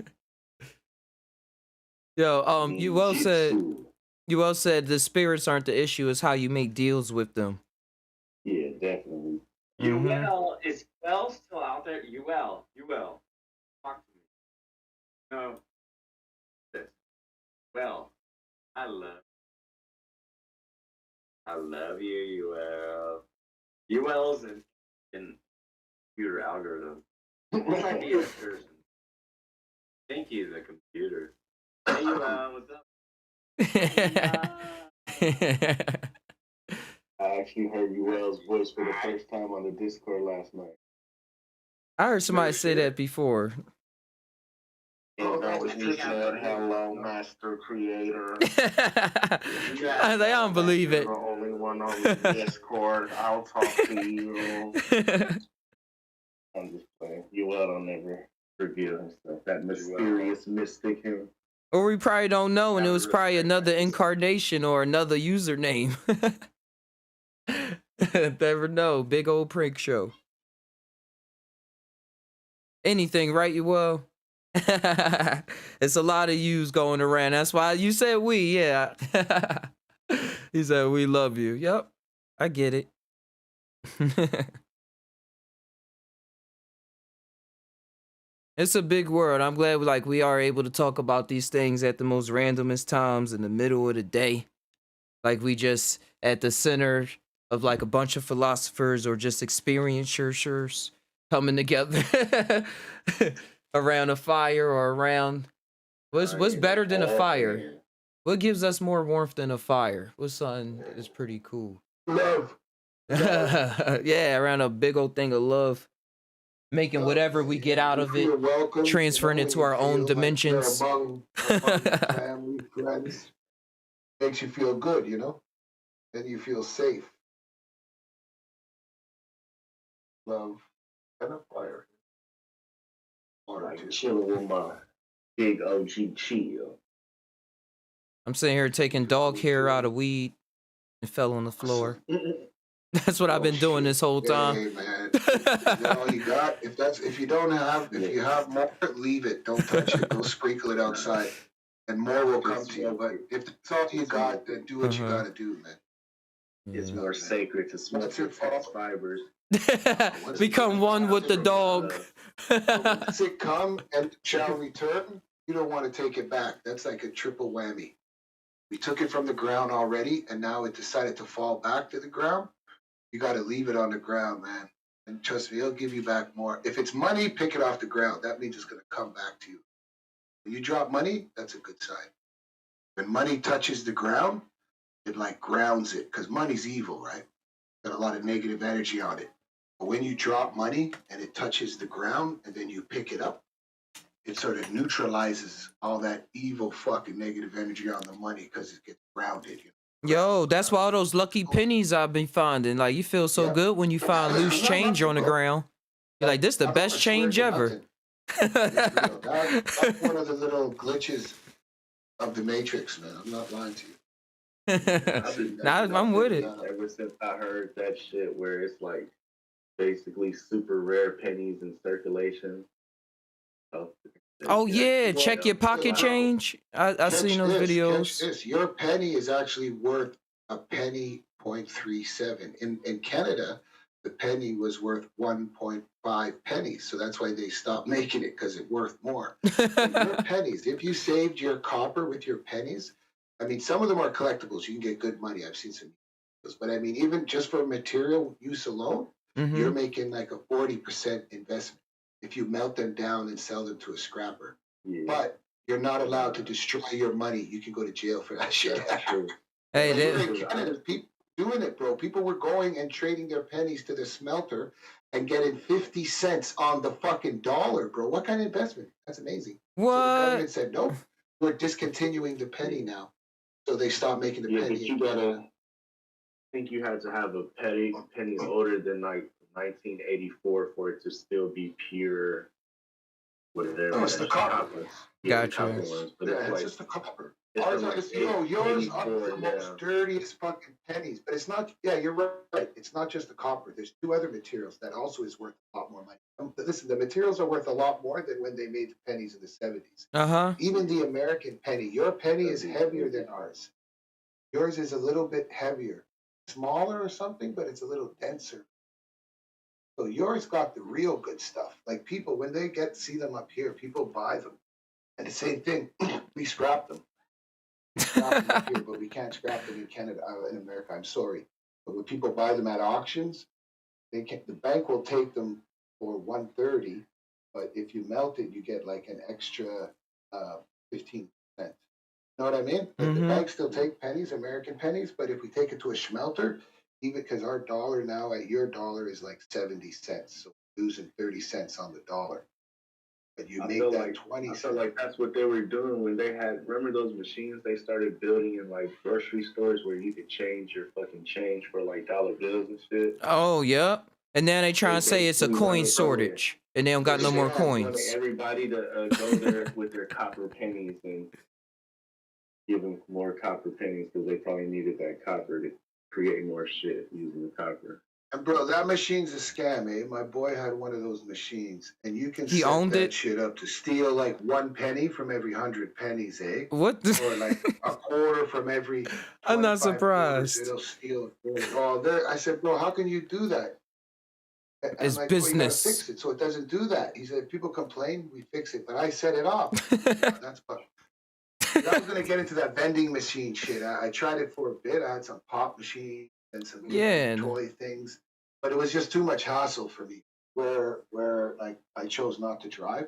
Yo, you well said. Ninjutsu. You well said the spirits aren't the issue. It's how you make deals with them. Yeah, definitely. Mhm. UL is UL still out there? UL. Talk to me. No. This. Well, I love you, UL. UL's in computer algorithm. What might be a person? I think he's a computer. Hey, UL, what's up? I actually heard UL's voice for the first time on the Discord last night. I heard somebody say that before. And that was just said, hello, Master Creator. I don't believe it. You're the only one on the Discord. I'll talk to you. I'm just playing. UL don't never reveal himself. That mysterious mystic him. Or we probably don't know, and it was probably another incarnation or another username. Never know. Big old prank show. Anything, right? You will. It's a lot of yous going around. That's why you said we. Yeah. He said we love you. Yep, I get it. It's a big world. I'm glad we are able to talk about these things at the most randomest times in the middle of the day. Like we just at the center of like a bunch of philosophers or just experiencers coming together around a fire or around what's better than a fire? What gives us more warmth than a fire? What's something that's pretty cool? Love. Yeah, around a big old thing of love, making whatever we get out You of it, feel welcome, transferring it when to you our own feel like you're dimensions. among family, friends. Makes you feel good, and you feel safe. Love and a fire. Like chilling with my big OG chill. I'm sitting here taking dog hair out of weed and fell on the floor. That's what I've been doing this whole time. Hey man, is that all you got? If you have more, leave it. Don't touch it. Go sprinkle it outside, and more will come to you. But if that's all you got, then do what you gotta do, man. It's more sacred to smoke your fast fibers. Become one with the dog. Once it come and shall return, you don't want to take it back. That's like a triple whammy. We took it from the ground already, and now it decided to fall back to the ground. You got to leave it on the ground, man. And trust me, it'll give you back more. If it's money, pick it off the ground. That means it's going to come back to you. When you drop money, that's a good sign. When money touches the ground, it like grounds it, because money's evil, right? Got a lot of negative energy on it. But when you drop money and it touches the ground and then you pick it up, it sort of neutralizes all that evil fucking negative energy on the money because it gets grounded. Yo, that's why all those lucky pennies I've been finding. Like, you feel so good when you find loose change on the ground. You're like, this the best change ever. That's one of the little glitches of the Matrix, man. I'm not lying to you. Nah, I'm with it. Ever since I heard that shit where it's like basically super rare pennies in circulation. Oh yeah, check your pocket change. I seen those videos. Catch this. Your penny is actually worth a penny 0.37. In Canada, the penny was worth 1.5 pennies. So that's why they stopped making it, because it's worth more. Your pennies, if you saved your copper with your pennies, I mean, some of them are collectibles. You can get good money. I've seen some. But I mean, even just for material use alone, you're making like a 40% investment if you melt them down and sell them to a scrapper. Yeah. But you're not allowed to destroy your money. You can go to jail for that shit. Hey, people doing it, bro. People were going and trading their pennies to the smelter and getting 50 cents on the fucking dollar, bro. What kind of investment? That's amazing. What? So the government said, nope, we're discontinuing the penny now. So they stopped making the penny. But you gotta, I think you had to have a penny older than like 1984 for it to still be pure. Whatever. No, it's the copper. Gotcha. It's just the copper. Yours are the most dirtiest fucking pennies, but it's not. Yeah, you're right. It's not just the copper. There's two other materials that also is worth a lot more money. Listen, the materials are worth a lot more than when they made the pennies in the 70s. Even the American penny. Your penny is heavier than ours. Yours is a little bit heavier, smaller or something, but it's a little denser. So yours got the real good stuff. Like people, when they see them up here, people buy them. And the same thing, we scrap them. We scrap them up here, but we can't scrap them in Canada, in America. I'm sorry. But when people buy them at auctions, the bank will take them for $130, but if you melt it, you get like an extra 15%. You know what I mean? The banks still take pennies, American pennies, but if we take it to a smelter, even because our dollar now at your dollar is like 70 cents, so losing 30 cents on the dollar. But you make that like 20 cents. I feel like that's what they were doing when they had, remember those machines they started building in like grocery stores where you could change your fucking change for like dollar bills and shit? Oh, yep. And then they try and say it's a coin shortage, and they don't got no more coins. Everybody to go there with their copper pennies and give them more copper pennies because they probably needed that copper to create more shit using the copper. And bro, that machine's a scam, eh? My boy had one of those machines, and you can set that shit up to steal like 1 penny from every 100 pennies, eh? What? Or like a quarter from every. I'm not surprised. It'll steal. I said, bro, how can you do that? It's like, business. Well, you gotta fix it so it doesn't do that. He said, people complain, we fix it, but I set it off. That's fun. I was gonna get into that vending machine shit. I tried it for a bit. I had some pop machines and some toy things, but it was just too much hassle for me. Where like I chose not to drive,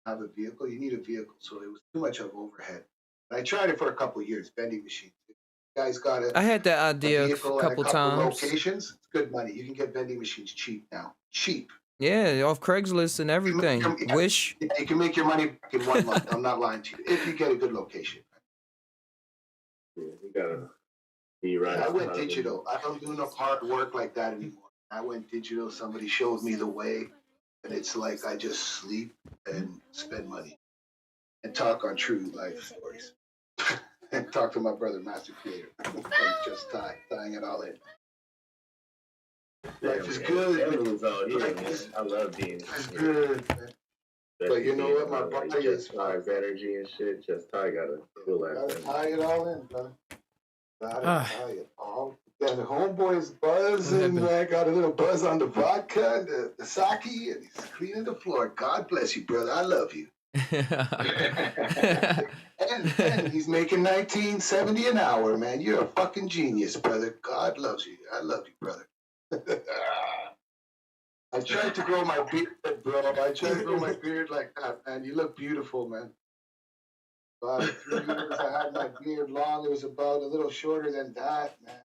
have a vehicle. You need a vehicle, so it was too much of overhead. But I tried it for a couple of years, vending machines. guys got I a had that idea a vehicle and a couple couple times. locations. It's good money. You can get vending machines cheap now. Cheap. Yeah, off Craigslist and everything. Yeah, Wish. yeah, you can make your money back in 1 month. I'm not lying to you. If you get a good location. Yeah, you gotta be right. I went digital. I don't do no hard work like that anymore. I went digital. Somebody showed me the way, and it's like I just sleep and spend money and talk on true life stories. And talk to my brother, Master Creator, and just tying it all in. Life is good. Everyone's out here, Life man. is- I love being. It's good, man. But you know what? My body is just Ty's energy and shit. Just Ty gotta feel Gotta that. tie it all in, brother. Gotta Ah. tie it all. Yeah, the homeboy's buzzing. What I got a little buzz on the vodka and the sake, and he's cleaning the floor. God bless you, brother. I love you. And he's making $19.70 an hour, man. You're a fucking genius, brother. God loves you. I love you, brother. I tried to grow my beard, bro. I tried to grow my beard like that, man. You look beautiful, man. About 3 years I had my beard long. It was about a little shorter than that, man.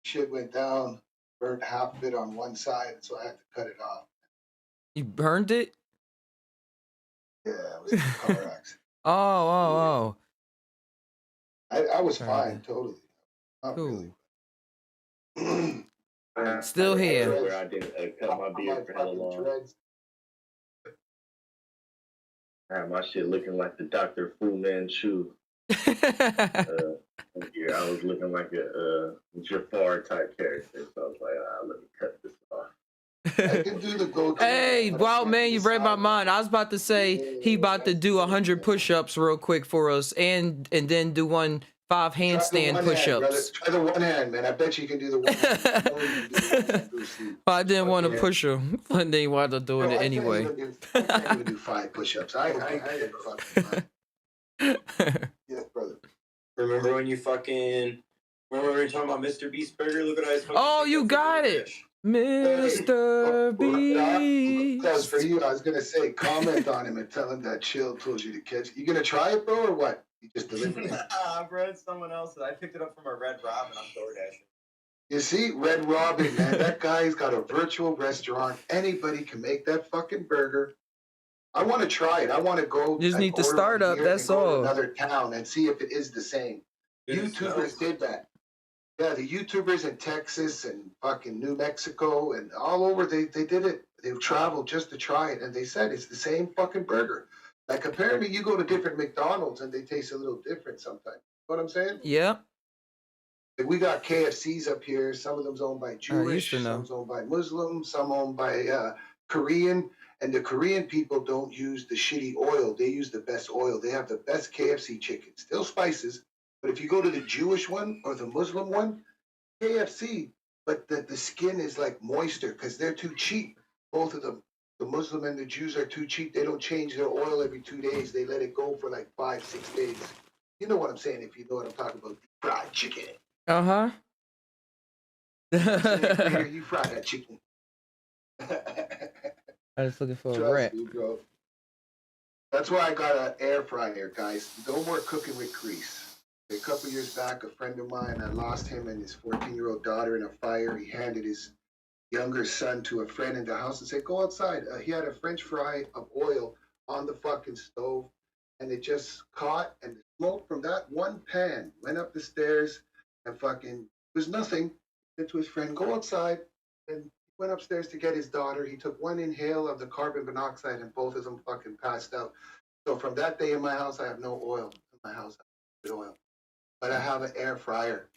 Shit went down, burnt half of it on one side, so I had to cut it off. You burned it? Yeah, it was a car accident. Oh. I was Sorry, fine, man. totally. Not Cool. really. Still here. Where I did cut my beard for hella fucking long. dreads. I had my shit looking like the Dr. Fu Manchu. Yeah, I was looking like a Jafar type character, so I was like, let me cut this off. I can do the go. Hey, wow, man, you read my mind. I was about to say he about to do 100 push-ups real quick for us, and then do 5 handstand push-ups. Try the one hand, man. I bet you can do the one hand. I know you can do the one hand, Bruce Lee. I didn't want to Okay. push him, but then he wound up doing Bro, it anyway. I can't even do 5 push-ups. I never fucking mind. Yes, brother. Remember when you fucking. Remember when we were talking about Mr. Beast Burger? Look at I was fucking. Oh, you got it, Mr. Beast. That was for you. I was gonna say, comment on him and tell him that Chill told you to catch. You gonna try it, bro, or what? You just delivered it. Bro, it's someone else. I picked it up from a Red Robin on DoorDash. You see, Red Robin, man, that guy's got a virtual restaurant. Anybody can make that fucking burger. I want to try it. I want to go. Just need the order startup, here and that's go to all. Another town and see if it is the same. YouTubers did that. Yeah, the YouTubers in Texas and fucking New Mexico and all over, they did it. They traveled just to try it, and they said it's the same fucking burger. Like, apparently you go to different McDonald's and they taste a little different sometimes. You know what I'm saying? Yeah. Like, we got KFCs up here. Some of them's owned by Jewish, to know. some's owned by Muslim, some owned by Korean. And the Korean people don't use the shitty oil. They use the best oil. They have the best KFC chicken. Still spices. But if you go to the Jewish one or the Muslim one, KFC, but the skin is like moister because they're too cheap. Both of them. The Muslim and the Jews are too cheap. They don't change their oil every 2 days. They let it go for like 5-6 days. You know what I'm saying if you know what I'm talking about. Fried chicken. Uh-huh. You fry that chicken. I was looking for a Trust rap. me, bro. That's why I got an air fryer, guys. No more cooking with grease. A couple years back, a friend of mine, I lost him and his 14-year-old daughter in a fire. He handed his younger son to a friend in the house and said, go outside. He had a French fry of oil on the fucking stove, and it just caught, and the smoke from that one pan went up the stairs, and fucking, there's nothing. He said to his friend, go outside, and went upstairs to get his daughter. He took one inhale of the carbon monoxide and both of them fucking passed out. So from that day in my house, I have no oil in my house. I have no oil. But I have an air fryer.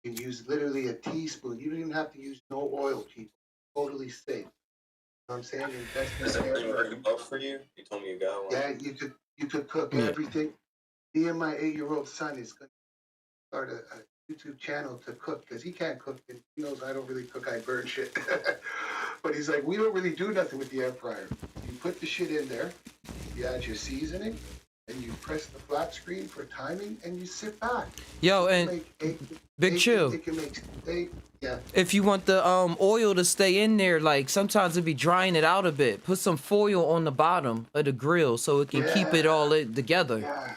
You can use literally a teaspoon. You don't even have to use no oil, people. Totally safe. You know what I'm saying? Invest in Does an air everything fryer. work well for you? You told me you got one. Yeah, you could cook everything. Me and my 8-year-old son is going to start a YouTube channel to cook because he can't cook. And he knows I don't really cook. I burn shit. But he's like, we don't really do nothing with the air fryer. You put the shit in there, you add your seasoning, and you press the flat screen for timing, and you sit back. Yo, and Big Chill. It can make steak. Yeah. If you want the oil to stay in there, like sometimes it be drying it out a bit. Put some foil on the bottom of the grill so it can keep it all together. Yeah.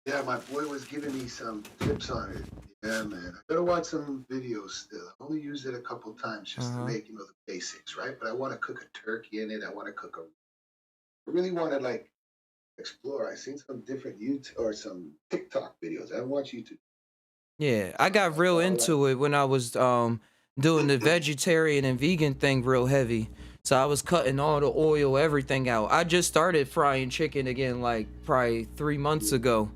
Yeah, my boy was giving me some tips on it. Yeah, man. I gotta watch some videos still. I only used it a couple times just to make, the basics, right? But I want to cook a turkey in it. I want to cook a. I really want to like explore. I seen some different YouTube or some TikTok videos. I watch YouTube. Yeah, I got real into it when I was doing the vegetarian and vegan thing real heavy. So I was cutting all the oil, everything out. I just started frying chicken again like probably 3 months ago,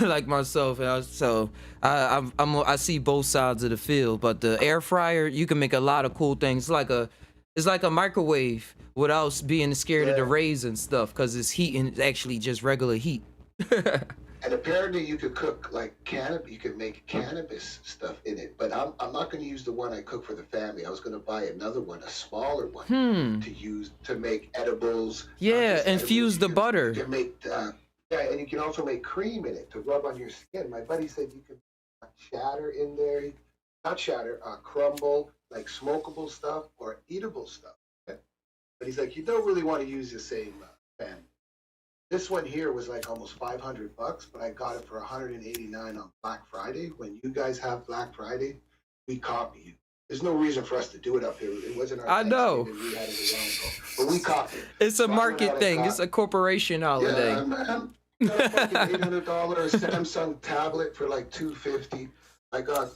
like myself. And I see both sides of the field. But the air fryer, you can make a lot of cool things. It's like a microwave without being scared of the rays and stuff, because it's heat and it's actually just regular heat. And apparently you could cook like cannabis. You could make cannabis stuff in it. But I'm not going to use the one I cook for the family. I was going to buy another one, a smaller one, to use to make edibles. Yeah, infuse the butter. You can make and you can also make cream in it to rub on your skin. My buddy said you can put shatter in there, not shatter, crumble, like smokable stuff or eatable stuff. But he's like, you don't really want to use the same pan. This one here was like almost $500, but I got it for $189 on Black Friday. When you guys have Black Friday, we copy you. There's no reason for us to do it up here. It wasn't our I know. We had it a while ago, but we copy it. It's a market thing. It's a corporation holiday. Yeah, man. I got a fucking $800 Samsung tablet for like $250. I got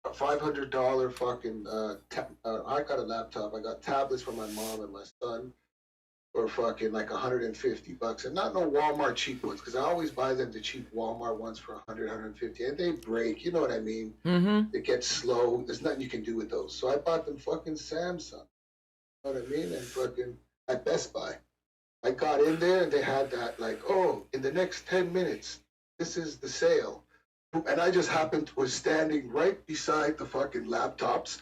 a $500 fucking. I got a laptop. I got tablets for my mom and my son for fucking like $150, and not no Walmart cheap ones, because I always buy them the cheap Walmart ones for 150, and they break. You know what I mean? It gets slow. There's nothing you can do with those. So I bought them fucking Samsung. You know what I mean? And fucking at Best Buy. I got in there and they had that like, oh, in the next 10 minutes, this is the sale. And I just was standing right beside the fucking laptops,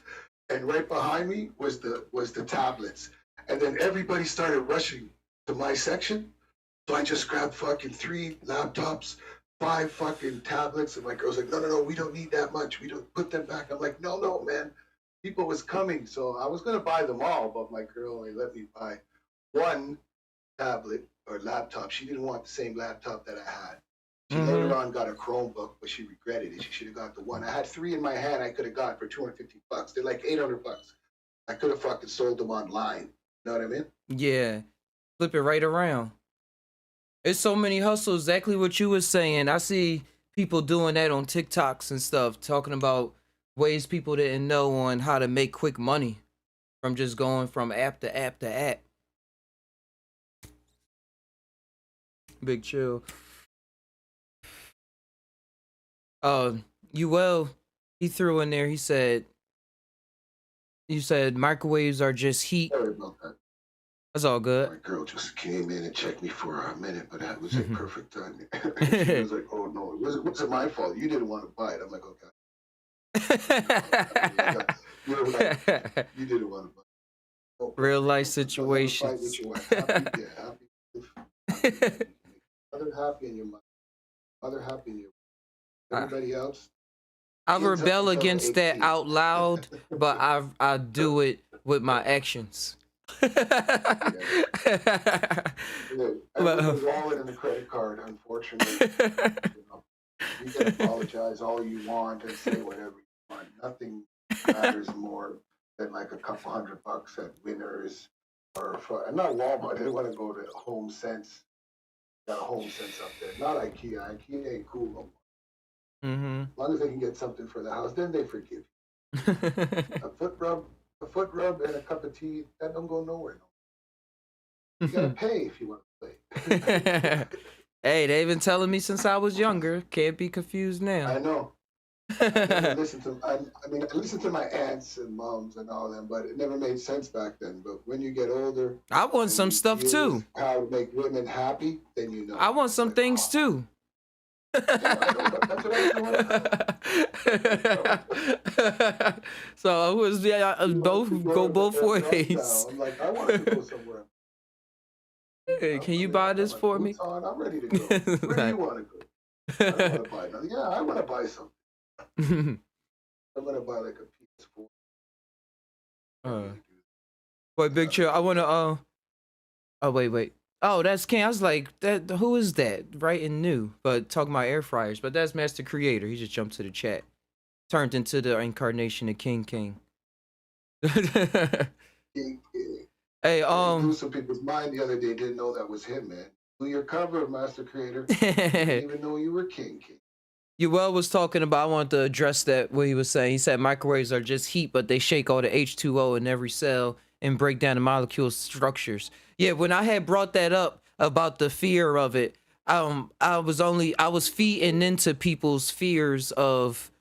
and right behind me was the tablets. And then everybody started rushing to my section. So I just grabbed fucking 3 laptops, 5 fucking tablets. And my girl's like, no, we don't need that much. We don't put them back. I'm like, no, man. People was coming. So I was going to buy them all, but my girl only let me buy 1 tablet or laptop. She didn't want the same laptop that I had. She later on got a Chromebook, but she regretted it. She should have got the one. I had 3 in my hand I could have got for $250. They're like $800. I could have fucking sold them online. You know what I mean? Yeah. Flip it right around. It's so many hustles, exactly what you were saying. I see people doing that on TikToks and stuff, talking about ways people didn't know on how to make quick money from just going from app to app to app. Big chill. He threw in there, he said, you said microwaves are just heat. Sorry about that. That's all good. My girl just came in and checked me for a minute, but that was a perfect timing. She was like, oh no, it wasn't my fault. You didn't want to buy it. I'm like, okay. You didn't want to buy it. Oh, Real life situations. Happy. Mother happy in your mind. Mother happy in your mind. Everybody else? I rebel against that out loud, but I do it with my actions. Everyone's wallet and the credit card, unfortunately. You can apologize all you want and say whatever you want. Nothing matters more than like a couple $100 at Winners or not Walmart. They want to go to Home Sense. Got a Home Sense up there. Not IKEA. IKEA ain't cool no more. As long as they can get something for the house, then they forgive you. A foot rub and a cup of tea, that don't go nowhere. You gotta pay if you want to play. Hey, they've been telling me since I was younger. Can't be confused now. I know. I listen to my aunts and moms and all them, but it never made sense back then. But when you get older, I want some stuff too. How to make women happy, then you know. I want some things too. So it was both ways. I'm like, I want to go somewhere. Hey, can you buy this for me? I'm ready to go. Where do you want to go? I don't want to buy nothing. Yeah, I want to buy something. I'm gonna buy like a PS4. Wait, Big Chill. I wanna oh wait. Oh, that's King. I was like, that who is that? Right and new, but talking about air fryers. But that's Master Creator. He just jumped to the chat, turned into the incarnation of King King. King, King. Hey, He blew some people's mind the other day. Didn't know that was him, man. Blew your cover, Master Creator. Didn't even know you were King King. Yuel was talking about. I wanted to address that. What he was saying. He said microwaves are just heat, but they shake all the H2O in every cell and break down the molecule structures. Yeah, when I had brought that up about the fear of it, I was feeding into people's fears of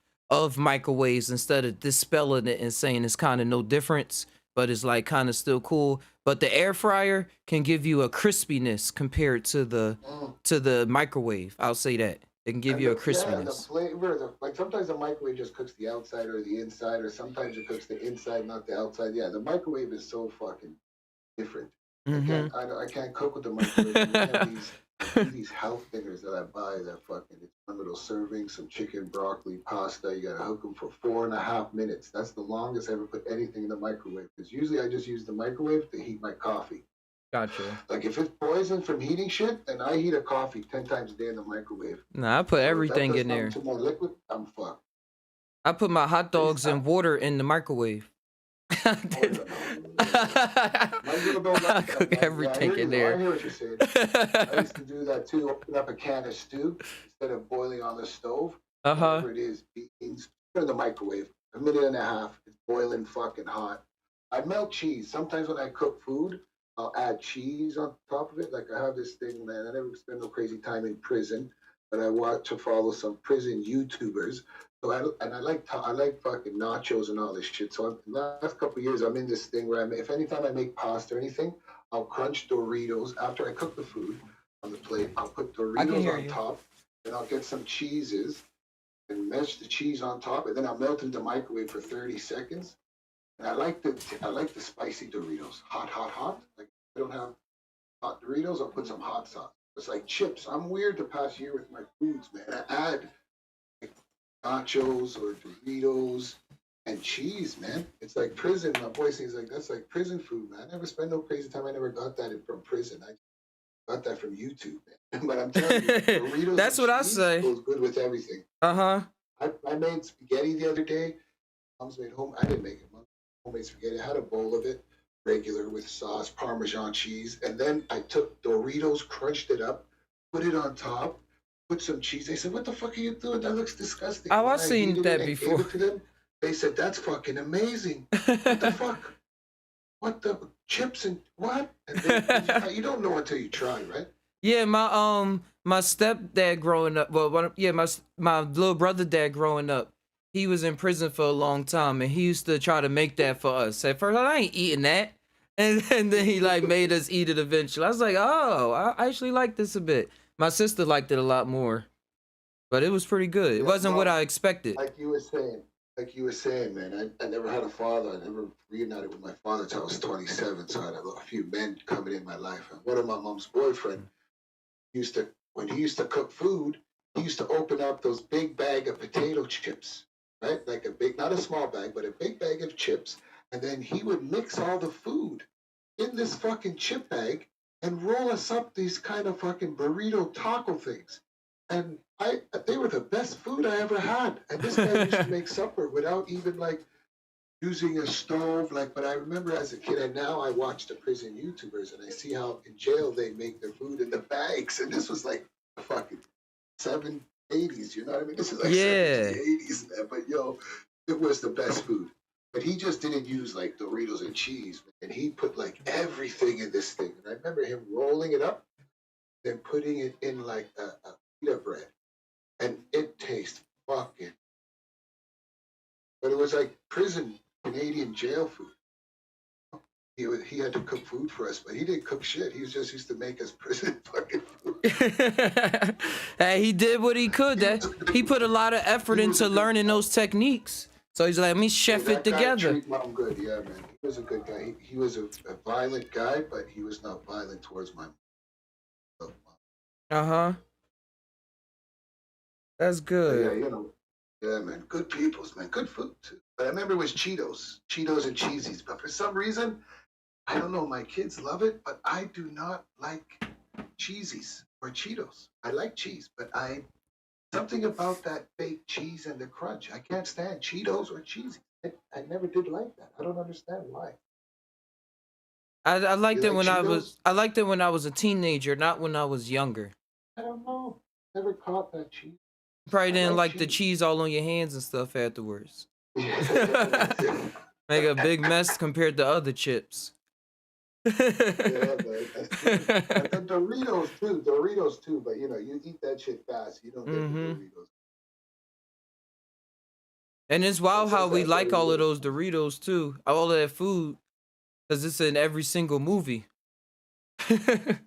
microwaves instead of dispelling it and saying it's kind of no difference, but it's like kind of still cool. But the air fryer can give you a crispiness compared to the microwave. I'll say that. It can give you a crispiness. Yeah, the flavor, like sometimes the microwave just cooks the outside or the inside, or sometimes it cooks the inside, not the outside. Yeah, the microwave is so fucking different. I can't cook with the microwave. We have these health dinners that I buy that fucking, it's one little serving, some chicken, broccoli, pasta. You gotta hook them for 4.5 minutes. That's the longest I ever put anything in the microwave. Because usually I just use the microwave to heat my coffee. Gotcha. Like if it's poison from heating shit, then I heat a coffee 10 times a day in the microwave. Nah, I put everything in there. Too more liquid, I'm fucked. I put my hot dogs and water in the microwave. I cook everything in there. I hear what you're saying. I used to do that too. Open up a can of stew instead of boiling on the stove. Whatever it is, beans, put in the microwave. 1.5 minutes. It's boiling fucking hot. I melt cheese. Sometimes when I cook food, I'll add cheese on top of it. Like I have this thing, man. I never spend no crazy time in prison, but I want to follow some prison YouTubers. So I like fucking nachos and all this shit. So the last couple of years, I'm in this thing where if anytime I make pasta or anything, I'll crunch Doritos after I cook the food on the plate. I'll put Doritos on top, and I'll get some cheeses and mesh the cheese on top, and then I'll melt in the microwave for 30 seconds. And I like the spicy Doritos, hot. Like I don't have hot Doritos, I'll put some hot sauce. It's like chips. I'm weird the past year with my foods, man. I add like nachos or Doritos and cheese, man. It's like prison. My boy says like that's like prison food, man. I never spent no crazy time. I never got that from prison. I got that from YouTube, man. But I'm telling you, Doritos. That's what I say. Goes good with everything. I made spaghetti the other day. Mom's made home. I didn't make it. Homemade spaghetti. I had a bowl of it, regular with sauce, Parmesan cheese, and then I took Doritos, crunched it up, put it on top, put some cheese. They said, "What the fuck are you doing? That looks disgusting." Oh, I've seen that before. Gave it to them. They said, "That's fucking amazing." What the fuck? What the chips and what? And then, you don't know until you try, right? Yeah, my stepdad growing up. Well, my little brother dad growing up. He was in prison for a long time, and he used to try to make that for us. At first, I ain't eating that, and then he like made us eat it eventually. I was like, oh, I actually like this a bit. My sister liked it a lot more, but it was pretty good. It wasn't what I expected. Like you were saying, man. I never had a father. I never reunited with my father until I was 27. So I had a few men coming in my life. And one of my mom's boyfriend when he used to cook food, he used to open up those big bag of potato chips. Right? Like a big, not a small bag, but a big bag of chips. And then he would mix all the food in this fucking chip bag and roll us up these kind of fucking burrito taco things. And they were the best food I ever had. And this guy used to make supper without even like using a stove. Like, but I remember as a kid, and now I watch the prison YouTubers and I see how in jail they make their food in the bags. And this was like the fucking 80s, you know what I mean? This is like 70s, 80s, man. But yo, it was the best food. But he just didn't use like Doritos and cheese, and he put like everything in this thing. And I remember him rolling it up, then putting it in like a pita bread, and it tastes fucking. But it was like prison Canadian jail food. He had to cook food for us, but he didn't cook shit. He just used to make us prison fucking food. Hey, he did what he could. He put a lot of effort into learning those techniques. So he's like, let me chef it together. Treat mom good, yeah, man. He was a good guy. He was a violent guy, but he was not violent towards my mom. That's good. Yeah, yeah, man. Good peoples, man. Good food too. But I remember it was Cheetos and Cheesies. But for some reason, I don't know, my kids love it, but I do not like cheesies or Cheetos. I like cheese, but something about that fake cheese and the crunch. I can't stand Cheetos or cheesy. I never did like that. I don't understand why. I liked You it like when Cheetos? I liked it when I was a teenager, not when I was younger. I don't know. Never caught that cheese. Probably I didn't like like the cheese. cheese all on your hands and stuff afterwards. That's it. Make a big mess compared to other chips. Yeah, but that's true. But the Doritos too. But you know, you eat that shit fast. You don't get the Hmm. Doritos. And it's wild What's how up, we that like all of Doritos? those Doritos too, all of that food, because it's in every single movie. But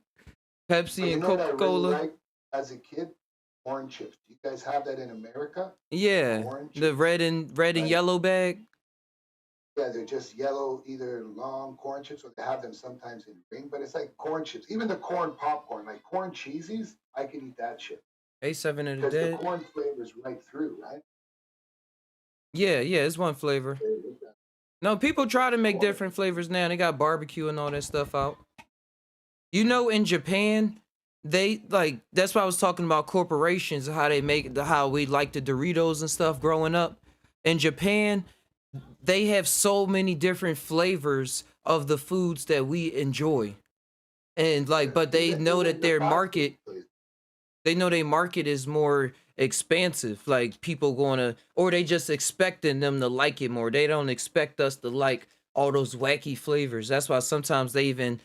Pepsi you and know what I Coca really Cola. like as a kid? Corn chips. Do you guys have that in America? Yeah, Corn the chips, red and right? yellow bag. Yeah, they're just yellow, either long corn chips, or they have them sometimes in green. But it's like corn chips. Even the corn popcorn, like corn cheesies, I could eat that shit A7 of the because the Dead. corn flavors right through, right? Yeah, yeah, it's one flavor. No, people try to make Corn. different flavors now. They got barbecue and all that stuff out. You know, in Japan, they like that's why I was talking about corporations and how they make how we like the Doritos and stuff growing up. In Japan, they have so many different flavors of the foods that we enjoy. And like, but they know that Even the their fast food market, place. they know their market is more expansive. Like people gonna, or they just expecting them to like it more. They don't expect us to like all those wacky flavors. That's why sometimes they even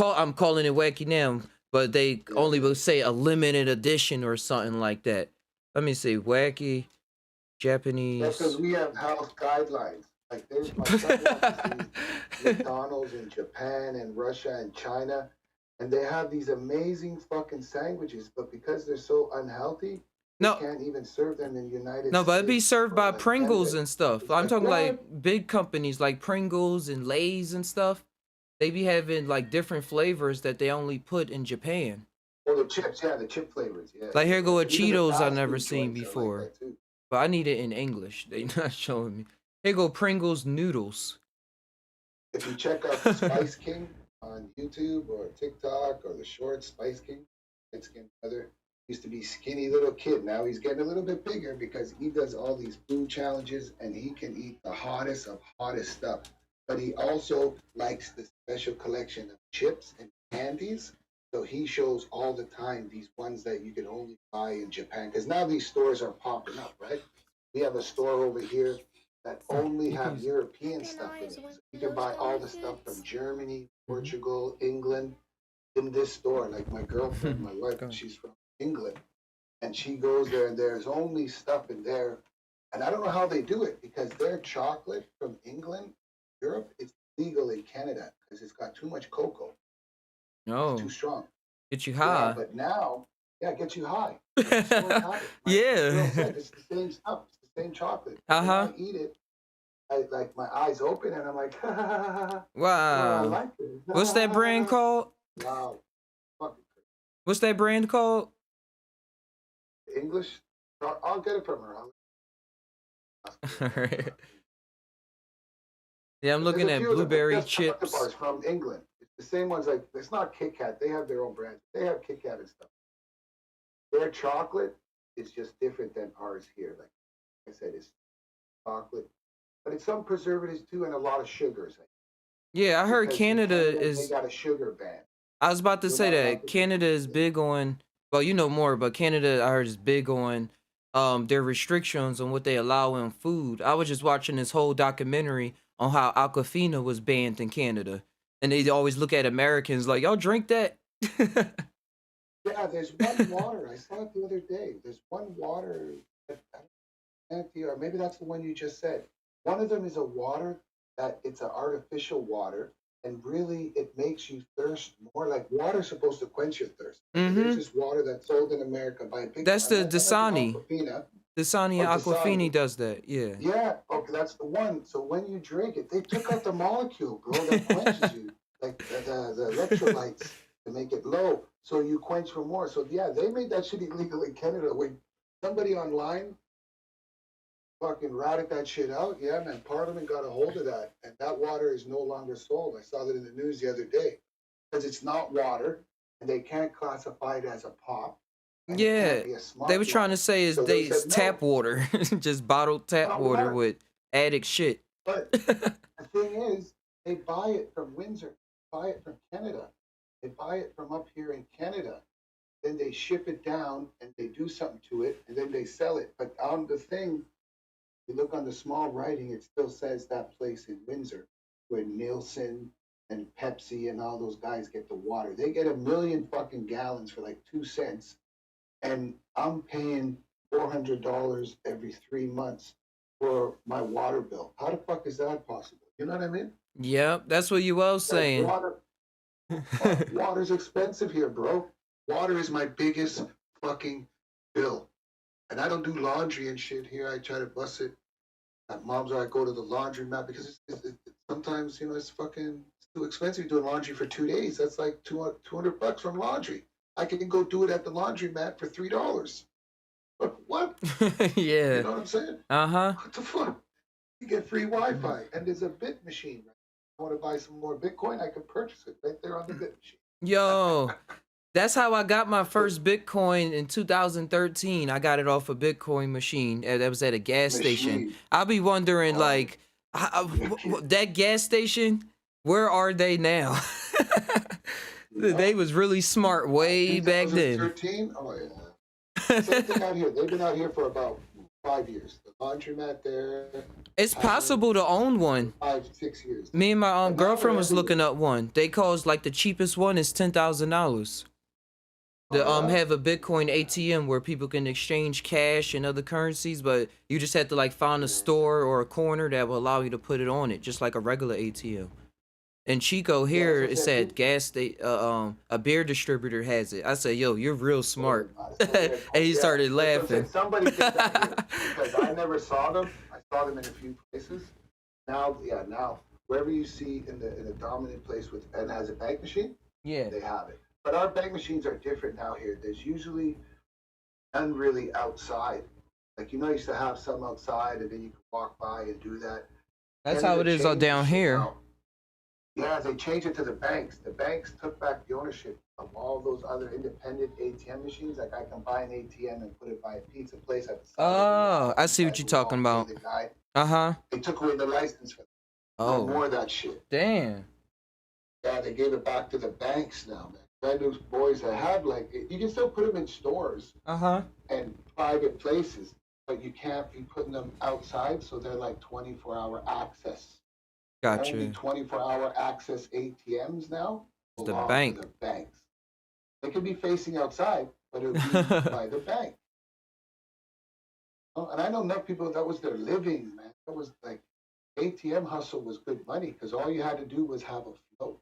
I'm calling it wacky now, but they Yeah, only will say a limited edition or something like that. Let me see, wacky that's because Japanese. we have health guidelines. Like there's my son watches these McDonald's in Japan and Russia and China, and they have these amazing fucking sandwiches, but because they're so unhealthy, they No, can't even serve them in the United no, but it'd be States served for by like 10 Pringles days. and stuff. It's I'm like, talking like what? big companies like Pringles and Lay's and stuff. They be having like different flavors that they only put in Japan. Oh, the chips, yeah, the chip flavors, yeah, Like yeah, here yeah. go a But even the Cheetos I fast never food seen joints are like before, that too. but I need it in English. They not showing me. Here go Pringles noodles. If you check out the Spice King on YouTube or TikTok or the short Spice King, light skinned brother, used to be skinny little kid. Now he's getting a little bit bigger because he does all these food challenges and he can eat the hottest of hottest stuff. But he also likes the special collection of chips and candies. So he shows all the time these ones that you can only buy in Japan because now these stores are popping up, right? We have a store over here that only You can have use it. European stuff in it. So you can buy all the stuff from Germany, Portugal, England in this store. Like my girlfriend, my wife, Go. she's from England, and she goes there, and there's only stuff in there. And I don't know how they do it because their chocolate from England, Europe, it's legal in Canada because it's got too much cocoa. It's too No, strong. get you Yeah, high. but now, yeah, it gets you high. And the stores have it. My girl Yeah. said it's the same stuff. It's the same chocolate. Uh When huh. I eat it, I like my eyes open and I'm like, oh, I Wow. like it. What's that brand called? Wow, fucking What's that brand called? English. I'll get it from her. Alright. Yeah, I'm There's looking a at few of them, but blueberry just chocolate chips. bars from England. It's the same ones. Like it's not Kit Kat. They have their own brand. They have Kit Kat and stuff. Their chocolate is just different than ours here. Like I said, it's chocolate, but it's some preservatives too and a lot of sugars. Yeah, I heard Because in Canada Canada they is. got a sugar ban. I was about to You're say not allowed that to drink Canada is it. big on. Well, you know more, but Canada I heard is big on their restrictions on what they allow in food. I was just watching this whole documentary on how Aquafina was banned in Canada, and they always look at Americans like y'all drink that. Yeah, there's one water. I saw it the other day. There's one water. Or maybe that's the one you just said. One of them is a water that it's an artificial water, and really it makes you thirst more. Like water's supposed to quench your thirst. Okay, there's Mm-hmm. this water that's sold in America by a big. That's the I mentioned Dasani. Aquafina Dasani or and Aquafini Dasani. does that. Yeah. Yeah, okay, that's the one. So when you drink it, they took out the molecule, bro, that quenches you, like the electrolytes to make it low, so you quench for more. So yeah, they made that shit illegal in Canada. When somebody online fucking ratted that shit out, yeah, man, Parliament got a hold of that, and that water is no longer sold. I saw that in the news the other day because it's not water. and they can't classify it as a pop. And it Yeah, can't be a smart they were trying to water. say is So they it's said tap no. water, just bottled tap No, water right. with addict shit. But the thing is, they buy it from Windsor, buy it from Canada. They buy it from up here in Canada. Then they ship it down and they do something to it and then they sell it. But on the thing, you look on the small writing, it still says that place in Windsor where Nielsen and Pepsi and all those guys get the water. They get 1,000,000 fucking gallons for like 2 cents. And I'm paying $400 every 3 months for my water bill. How the fuck is that possible? You know what I mean? Yep, that's what you was Like saying. water's expensive here, bro. Water is my biggest fucking bill. And I don't do laundry and shit here. I try to bust it at mom's or I go to the laundromat because sometimes, it's too expensive doing laundry for 2 days. That's like $200 from laundry. I can go do it at the laundromat for $3. But what? Yeah. You know what I'm saying? Uh-huh. What the fuck? You get free Wi-Fi and there's a bit machine. Right? I want to buy some more Bitcoin, I can purchase it right there on the bit machine. Yo, that's how I got my first Bitcoin in 2013. I got it off a Bitcoin machine. That was at a gas station. I'll be wondering, like, that gas station, where are they now? They was really smart way back then. 2013? Oh, yeah. Same thing out here. They've been out here for about 5 years. The laundromat there. It's possible to own one. 5-6 years. Me and my And girlfriend now was they're looking up one. They cost like the cheapest one is $10,000. To have a Bitcoin ATM where people can exchange cash and other currencies, but you just have to like find a store or a corner that will allow you to put it on it, just like a regular ATM. In Chico here, it said a beer distributor has it. I said, yo, you're real smart. And he started laughing. Somebody did that here because I never saw them. I saw them in a few places. Now, wherever you see in the dominant place with and has a bank machine, Yeah. they have it. But our bank machines are different now here. There's usually none really outside. Like, you used to have some outside and then you could walk by and do that. That's how it is down here. Now. Yeah, they changed it to the banks. The banks took back the ownership of all those other independent ATM machines. Like, I can buy an ATM and put it by a pizza place at the side. Oh, I see what you're talking about. Uh-huh. They took away the license for no more of that shit. Damn. Yeah, they gave it back to the banks now, man. Brand new boys that have you can still put them in stores and private places, but you can't be putting them outside, so they're like 24-hour access. Gotcha. Only 24-hour access ATMs now belong to the banks. They could be facing outside, but it'll be by the bank. Oh, and I know enough people that was their living, man. That was like ATM hustle was good money because all you had to do was have a float.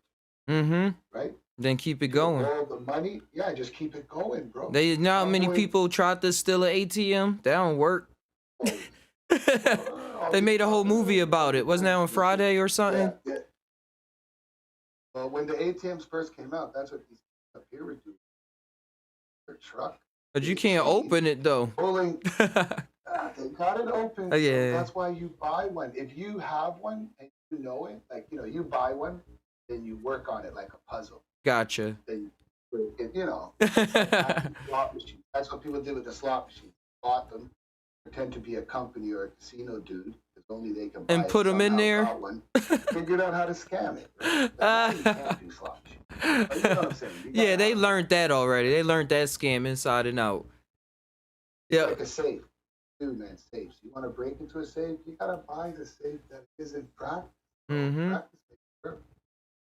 Mm-hmm. Right? Then keep it going. All the money, just keep it going, bro. They know how many people tried to steal an ATM? That don't work. They made a whole movie about it. Wasn't that on Friday or something? Yeah. Well, when the ATMs first came out, that's what these up here would do. Their truck. But you can't open it though. Pulling. They got it open. Oh, yeah. So that's why you buy one. If you have one and you know it, like you buy one, then you work on it like a puzzle. Gotcha. Then slot machine. That's what people did with the slot machine. Bought them, pretend to be a company or a casino dude, because only they can buy and put them in there. Figured out how to scam it. Right? You can't do slot machine. But you know what I'm saying? Yeah, they learned that already. They learned that scam inside and out. Yeah. Like a safe. Dude, man, safes. You want to break into a safe, you gotta buy the safe that isn't practice. Mm-hmm.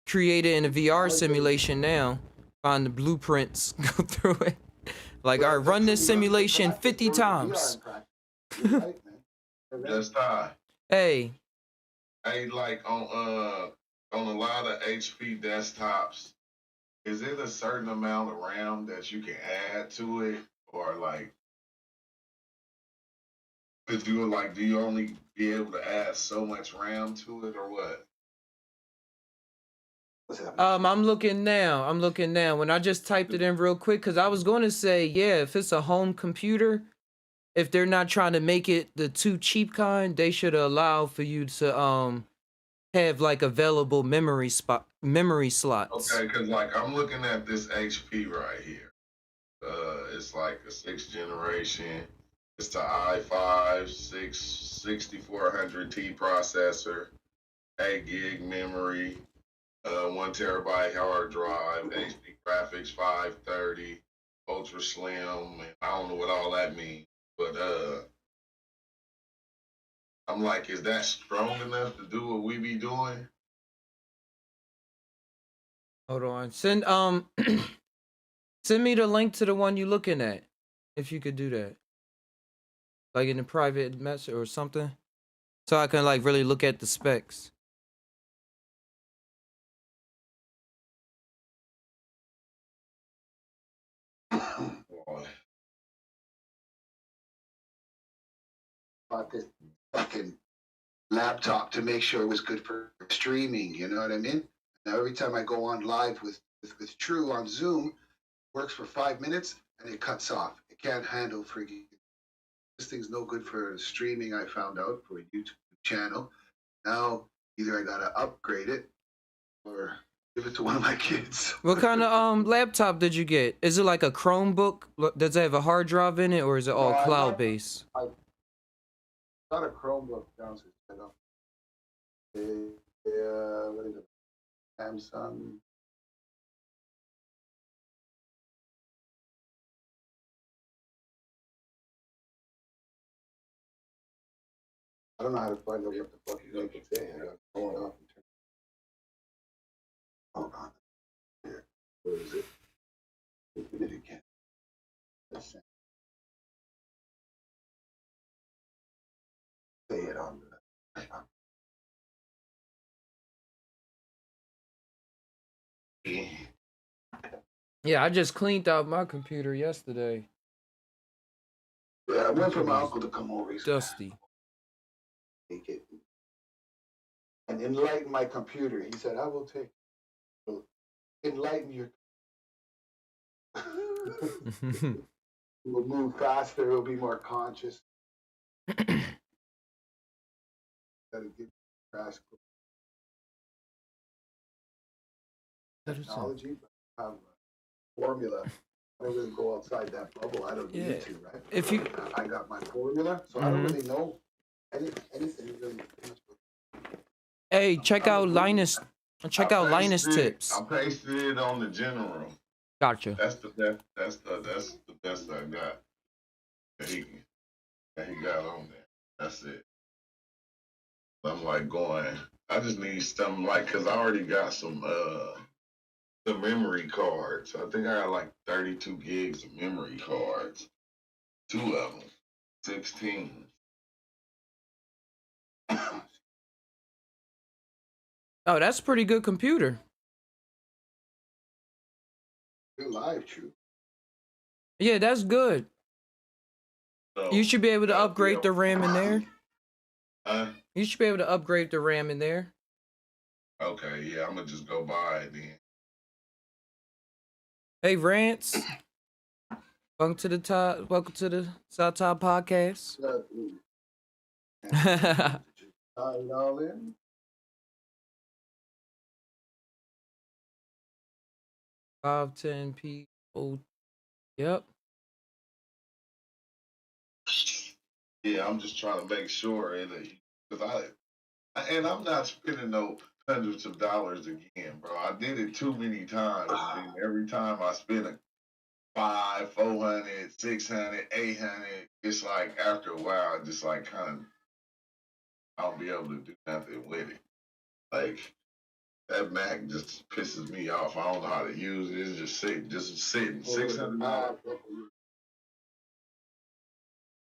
Create it in a VR simulation now. Find the blueprints, go through it. Like, all right, run this simulation 50 times. That's Ty. Hey. Hey, like on a lot of HP desktops, is it a certain amount of RAM that you can add to it, or like? Do you only be able to add so much RAM to it, or what? I'm looking now. When I just typed it in real quick, because I was going to say, yeah, if it's a home computer, if they're not trying to make it the too cheap kind, they should allow for you to have like available memory slots. Okay, because like I'm looking at this HP right here. It's like a 6th generation. It's the i5 6400T processor, 8 gig memory, 1 terabyte hard drive, HD graphics 530, ultra slim. And I don't know what all that means, but I'm like, is that strong enough to do what we be doing? Hold on. Send send me the link to the one you looking at, if you could do that. Like in a private message or something, so I can like really look at the specs. Bought this fucking laptop to make sure it was good for streaming. You know what I mean? Now every time I go on live with True on Zoom, works for 5 minutes and it cuts off. It can't handle freaking. This thing's no good for streaming. I found out for a YouTube channel. Now either I gotta upgrade it or give it to one of my kids. What kind of laptop did you get? Is it like a Chromebook? Does it have a hard drive in it, or is it all cloud based? Got a Chromebook downstairs. What is it? Samsung. I don't know how to find out what the fuck you make it say. I got it going off. Hold on. Here. Where is it? Open it again. Let's say it on the. Yeah, I just cleaned out my computer yesterday. Yeah, I went for my uncle to come over. He's Dusty. take it and enlighten my computer. He said, I will take enlighten your it will move faster, it'll be more conscious. Gotta give crash technology, but have a formula. I don't really go outside that bubble. I don't need to, right? If you I got my formula, so I don't really know anything really. Hey, check out Linus. Check out Linus tips. I pasted it on the general. Gotcha. That's the best. That's the best I got. That he got on there. That's it. I'm like going. I just need something like, cause I already got some memory cards. I think I got like 32 gigs of memory cards. 2 of them, 16. Oh, that's a pretty good computer. You're live, True. Yeah, that's good. So, You should be able to upgrade the RAM in there. You should be able to upgrade the RAM in there. Okay, yeah, I'm gonna just go buy it then. Hey, Rance. Welcome to the Psy Tai podcast. Tie it all in. Five, 10 people. Yep. Yeah, I'm just trying to make sure, because I'm not spending no hundreds of dollars again, bro. I did it too many times. And every time I spend a 500, 400, 600, 800, it's like after a while, just like kind of, I don't be able to do nothing with it. Like that Mac just pisses me off. I don't know how to use it. It's just sitting. $600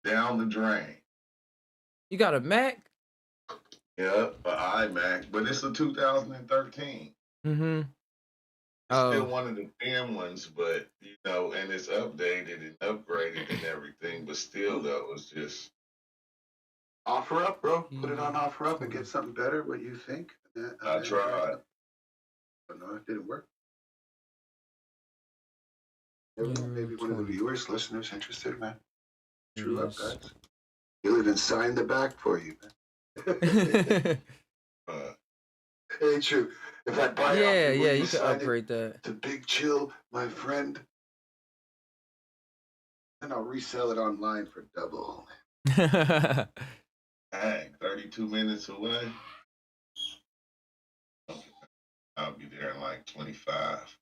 down the drain. You got a Mac? Yeah, an iMac, but it's a 2013. Mm-hmm. It's still one of the damn ones, but and it's updated and upgraded and everything, but still though, it's just Offer up, bro. Put it on offer up and get something better. What you think? I tried. But no, it didn't work. Maybe one of the viewers, listeners interested, man. True up, guys. He'll even sign the back for you, man. Ain't true. If I buy Yeah, off you, yeah, will you you can sign it upgrade that. to Big Chill, my friend? And I'll resell it online for double. Dang, 32 minutes away. Okay. I'll be there in like 25.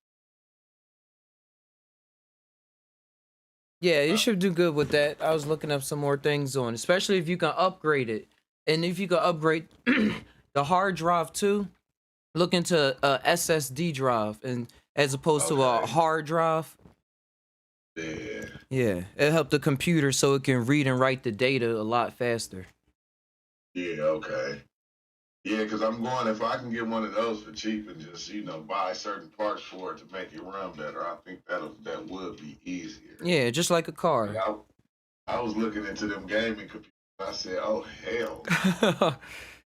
Yeah, you should do good with that. I was looking up some more things on, especially if you can upgrade it. And if you can upgrade the hard drive too, look into a SSD drive and as opposed to a Okay. hard drive. Yeah. Yeah, it helped the computer so it can read and write the data a lot faster. Yeah, okay. Yeah, because I'm going, if I can get one of those for cheap and just, buy certain parts for it to make it run better, I think that would be easier. Yeah, just like a car. Like I was looking into them gaming computers. I said, oh, hell.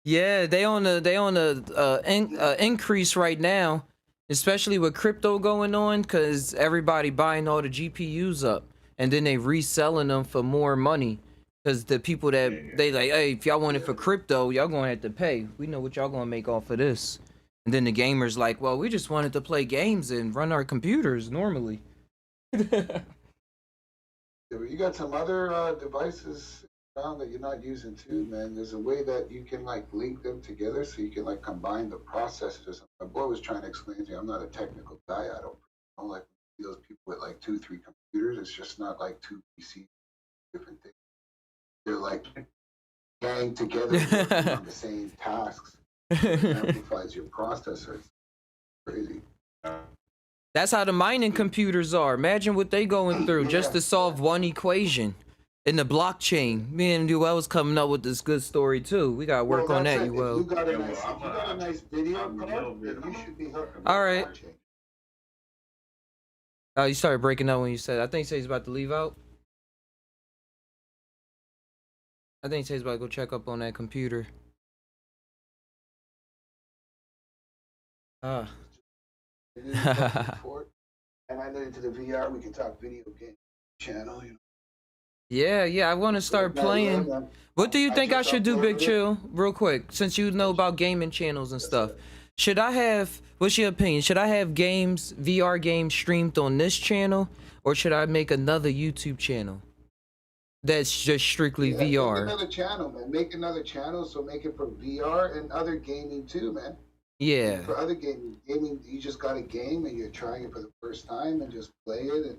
Yeah, they on a increase right now, especially with crypto going on, cause everybody buying all the GPUs up, and then they reselling them for more money, cause the people that they like, hey, if y'all want it for crypto, y'all gonna have to pay. We know what y'all gonna make off of this, and then the gamers like, well, we just wanted to play games and run our computers normally. Yeah, but you got some other devices around that you're not using too, man. There's a way that you can like link them together so you can like combine the processors. My boy was trying to explain to me, I'm not a technical guy. I don't like those people with like 2-3 computers. It's just not like 2 PCs, different things. They're like gang together working on the same tasks. It amplifies your processor. It's crazy. That's how the mining computers are. Imagine what they going through just to solve one equation in the blockchain. Me and Duel was coming up with this good story too. We gotta work on that, Duel. You got a nice video card, then you should be helping. All right. Oh, you started breaking up when you said. I think he said he's about to leave out. I think he said he's about to go check up on that computer. Ah. And I know into the VR, we can talk video game channel. Yeah, I want to start playing. What do you think I should do, Big Chill? Real quick, since you know about gaming channels and stuff. Should I have, what's your opinion? Should I have games, VR games streamed on this channel? Or should I make another YouTube channel that's just strictly VR? Make another channel, man. Make another channel, so make it for VR and other gaming too, man. Yeah. For other gaming, you just got a game and you're trying it for the first time and just play it, and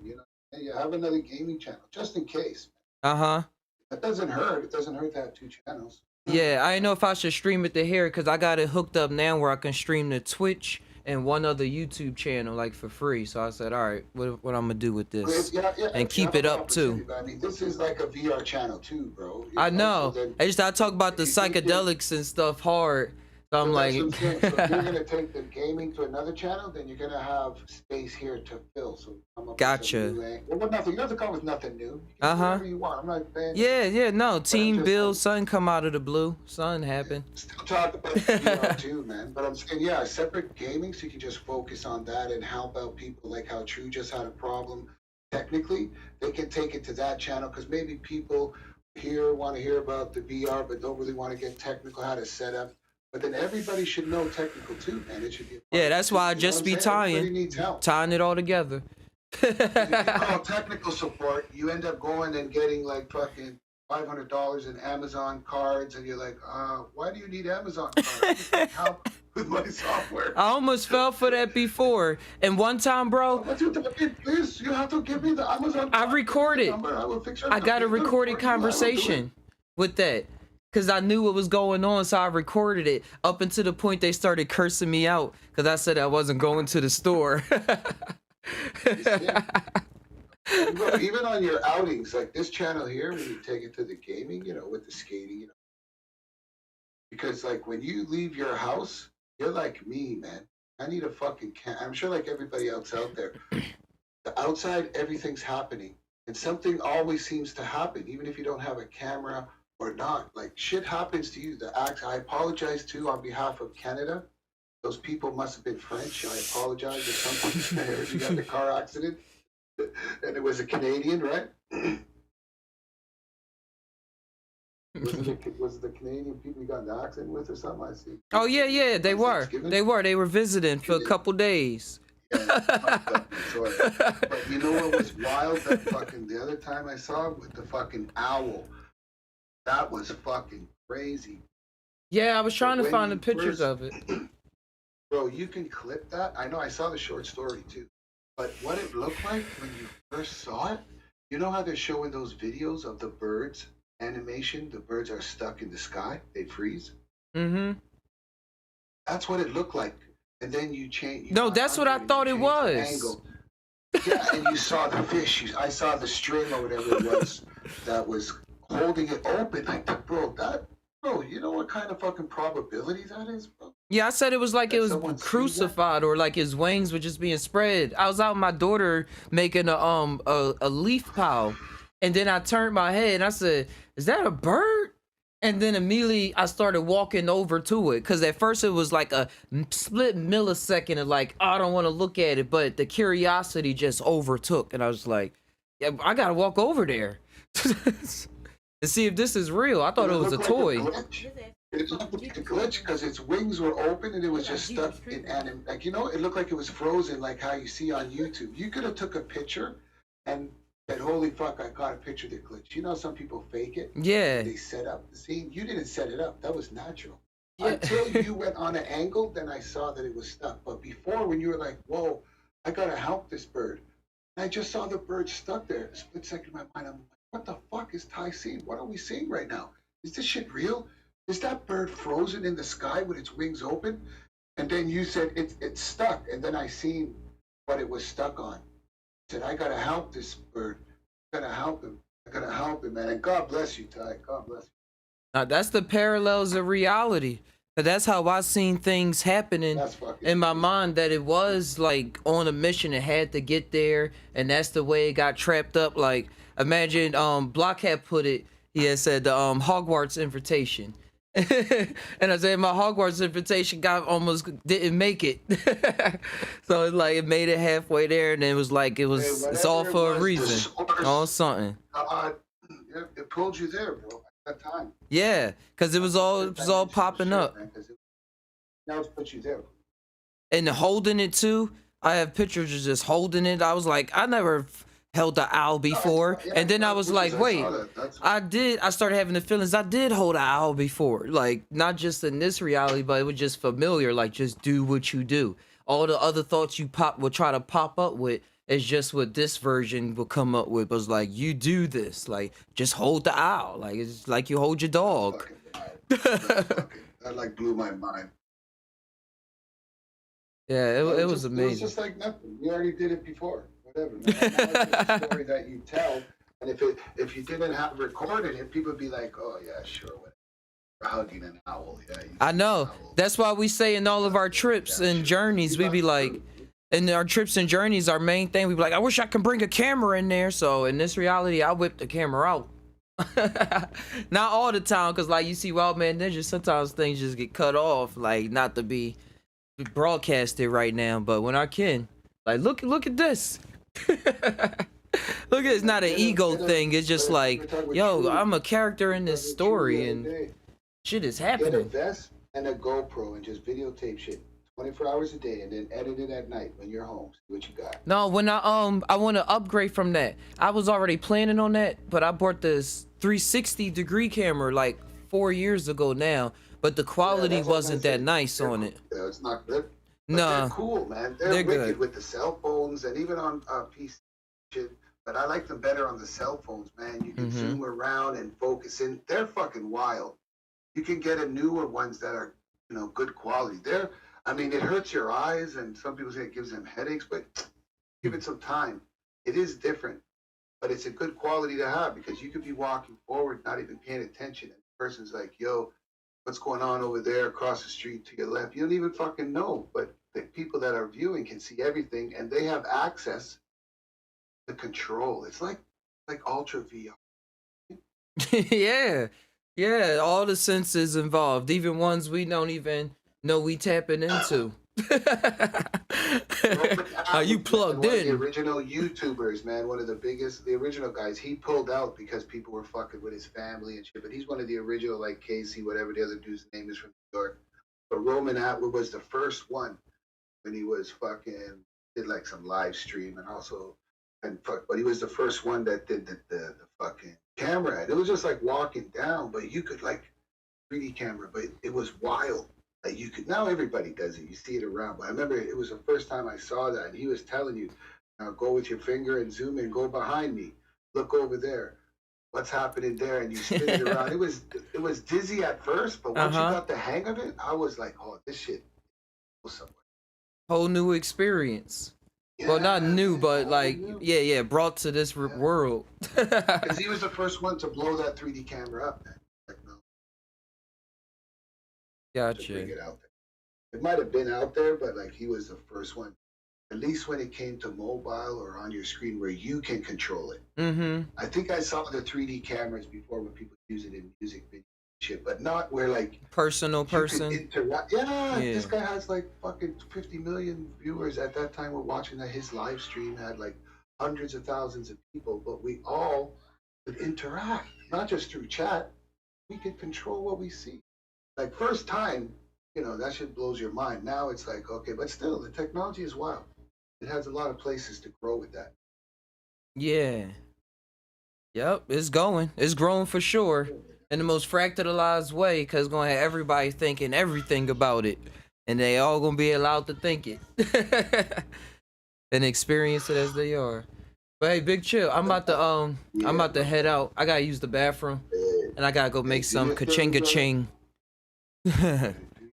and you have another gaming channel just in case. Uh-huh. That doesn't hurt. It doesn't hurt to have 2 channels. Yeah, I didn't know if I should stream it to here because I got it hooked up now where I can stream to Twitch and one other YouTube channel like for free. So I said, all right, what I'm gonna do with this and keep it up too. I mean, this is like a VR channel too, bro. I know. I talk about the psychedelics and stuff hard. So I'm like, so if you're gonna take the gaming to another channel, then you're gonna have space here to fill. So come up gotcha. Well, nothing. You don't have to come with nothing new. You can do whatever you want. I'm not saying. Yeah. No, team build, something come out of the blue. Something happened. Still talk about VR too, man. But I'm saying, separate gaming, so you can just focus on that and help out people. Like how True just had a problem. Technically, they can take it to that channel because maybe people here want to hear about the VR, but don't really want to get technical how to set up. But then everybody should know technical too, man. It should be. Yeah, that's why I just be tying it all together. If you call technical support, you end up going and getting like fucking $500 in Amazon cards, and you're like, why do you need Amazon cards? Help with my software. I almost fell for that before, and one time, bro. Please, you have to give me the Amazon. I recorded. I got a recorded conversation with that. Because I knew what was going on, so I recorded it up until the point they started cursing me out because I said I wasn't going to the store. Even on your outings, like this channel here, when you take it to the gaming, with the skating, because like when you leave your house, you're like me, man. I need a fucking I'm sure like everybody else out there. The outside, everything's happening, and something always seems to happen, even if you don't have a camera or not. Like shit happens to you. I apologize too on behalf of Canada. Those people must have been French. I apologize if something you had a car accident and it was a Canadian, right? Was it the Canadian people you got in the accident with or something? I see. Oh yeah, they On were. Thanksgiving? They were visiting for a couple days. Yeah, fucked up, sorry. But you know what was wild? That fucking the other time I saw with the fucking owl. That was fucking crazy. Yeah, I was trying to when find the you pictures first- of it. Bro, you can clip that. I know I saw the short story too. But what it looked like when you first saw it, you know how they're showing those videos of the birds animation? The birds are stuck in the sky, they freeze. Mm-hmm. That's what it looked like. And then you change. No, that's what I thought it was. Yeah, and you saw the fish. I saw the string or whatever it was that was holding it open. Like, bro, you know what kind of fucking probability that is, bro? Yeah, I said it was like That it was someone seen that? crucified or like his wings were just being spread. I was out with my daughter making a leaf pile, and then I turned my head and I said, "Is that a bird?" And then immediately I started walking over to it because at first it was like a split millisecond of like, oh, I don't want to look at it, but the curiosity just overtook, and I was like, yeah, I gotta walk over there and see if this is real. I thought it was a toy. It looked like a glitch because its wings were open and it was just stuck in like, you know, it looked like it was frozen, like how you see on YouTube. You could have took a picture and said, "Holy fuck, I got a picture that glitched." You know, some people fake it. Yeah. They set up the scene. You didn't set it up. That was natural. Yeah. Until you went on an angle, then I saw that it was stuck. But before, when you were like, "Whoa, I gotta help this bird," and I just saw the bird stuck there. A split second in my mind, I'm like, "What the fuck is Ty seeing? What are we seeing right now? Is this shit real? Is that bird frozen in the sky with its wings open?" And then you said it's stuck, and then I seen what it was stuck on. I said, "I gotta help this bird. I gotta help him. I gotta help him, man." And God bless you, Ty. God bless you. Now, that's the parallels of reality. But that's how I seen things happening That's fucking in my crazy. mind, that it was like on a mission, it had to get there, and that's the way it got trapped up. Like, imagine Block had put it, he had said the Hogwarts invitation. And I said my Hogwarts invitation almost didn't make it. So it's like it made it halfway there, and it was like it's all whatever for it a was, the reason. source, All something. it pulled you there, bro, at that time. Yeah, because it was all popping up. Now it's put you there. And holding it too. I have pictures of just holding it. I was like, I never held the owl before. Yeah, And then I those was pictures, like, wait, saw that. That's- I started having the feelings I did hold an owl before. Like, not just in this reality, but it was just familiar. Like, just do what you do. All the other thoughts you will try to pop up with is just what this version will come up with. Was like, you do this. Like, just hold the owl. Like, it's like you hold your dog. That like blew my mind. Yeah, it was It was amazing. just like nothing. We already did it before. Whatever. Man. Now it's just a story that you tell, and if you didn't have recorded it, people would be like, "Oh yeah, sure, whatever." Hugging an owl. Yeah. I know. That's why we say in all of our trips and journeys, we be like, in our trips and journeys, our main thing, we be like, I wish I could bring a camera in there. So in this reality, I whip the camera out. Not all the time, because like you see Wild Man Ninja, sometimes things just get cut off, like not to be broadcasted right now. But when I can, like, look at this. Look, it's not an ego thing. It's just like, yo, I'm a character in this story, and shit is Get a happening. vest and a GoPro and just videotape shit 24 hours a day, and then edit it at night when you're home. See what you got. No, when I want to upgrade from that. I was already planning on that, but I bought this 360-degree camera like 4 years ago now, but the quality that's what wasn't I'm that saying. nice on it. Yeah, it's not good. But Nah. they're cool, man. They're They're wicked good. with the cell phones and even on PC shit. But I like them better on the cell phones, man. You can Mhm. zoom around and focus in. They're fucking wild. You can get a newer ones that are, good quality. I mean, it hurts your eyes, and some people say it gives them headaches, but give it some time. It is different, but it's a good quality to have because you could be walking forward, not even paying attention, and the person's like, "Yo, what's going on over there across the street to your left?" You don't even fucking know, but the people that are viewing can see everything, and they have access to control. It's like Ultra VR. Yeah, all the senses involved, even ones we don't even know we tapping into. How you plugged one of the in? original YouTubers, man, one of the original guys. He pulled out because people were fucking with his family and shit. But he's one of the original, like Casey, whatever the other dude's name is from New York. But Roman Atwood was the first one when he was fucking did like some live stream and also but he was the first one that did the fucking camera. And it was just like walking down, but you could like 3D camera, but it was wild. Like you could now everybody does it. You see it around. But I remember it was the first time I saw that. And he was telling you, now go with your finger and zoom in, go behind me, look over there. What's happening there? And you spin it around. It was dizzy at first, but once you got the hang of it, I was like, oh, this shit goes somewhere. Whole new experience. Yeah, Well, not new, man, but all like, new. yeah, brought to this world. Because he was the first one to blow that 3D camera up, man. Like, no, to bring Gotcha. it out there. It might have been out there, but like he was the first one. At least when it came to mobile or on your screen where you can control it. Mm-hmm. I think I saw the 3D cameras before when people use it in music video shit, but not where like Personal you could person. interact. Yeah. This guy has like fucking 50 million viewers at that time. We're watching that his live stream had like hundreds of thousands of people, but we all could interact, not just through chat. We could control what we see. Like first time, that shit blows your mind. Now it's like, okay, but still the technology is wild. It has a lot of places to grow with that. Yeah. Yep, it's going. It's growing for sure. In the most fractalized way, because it's going to have everybody thinking everything about it. And they all going to be allowed to think it. And experience it as they are. But hey, Big Chill, I'm about to head out. I got to use the bathroom. And I got to go make some ka-chinga ching. Do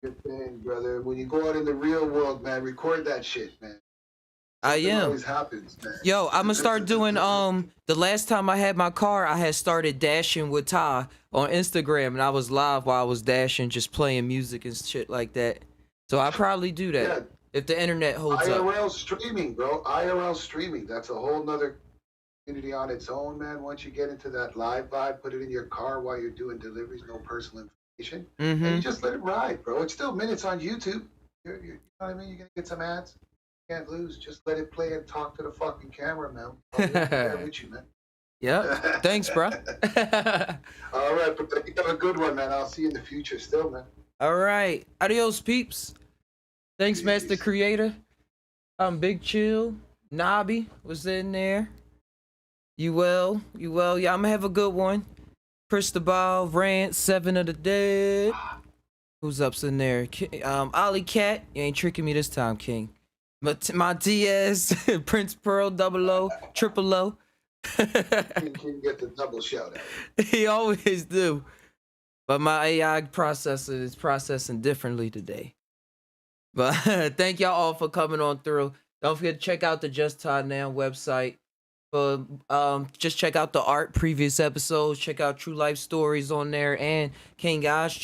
your thing, brother. When you go out in the real world, man, record that shit, man. I It am. always happens, man. Yo, I'm gonna start doing the last time I had my car, I had started dashing with Ty on Instagram, and I was live while I was dashing, just playing music and shit like that. So I probably do that Yeah. if the internet holds up. IRL streaming, bro. IRL streaming. That's a whole nother community on its own, man. Once you get into that live vibe, put it in your car while you're doing deliveries, no personal information. And you just let it ride, bro. It's still minutes on YouTube. You know what I mean? You're gonna get some ads. Can't lose. Just let it play and talk to the fucking camera, man. I'll be there with you, man. Yep. Thanks, bro. All right, but you have a good one, man. I'll see you in the future still, man. All right. Adios, peeps. Thanks, Peace. Master Creator. Big Chill. Nobby was in there. You well. Yeah, I'm gonna have a good one. Cristobal, Rant, 7 of the Dead. Who's up's in there? Ollie Cat. You ain't tricking me this time, King. My Diaz, Prince Pearl, Double O, Triple O. You can get the double shout out. He always do. But my AI processor is processing differently today. But thank y'all all for coming on through. Don't forget to check out the Just Todd Now website. For just check out the art previous episodes. Check out True Life Stories on there and King Gosh.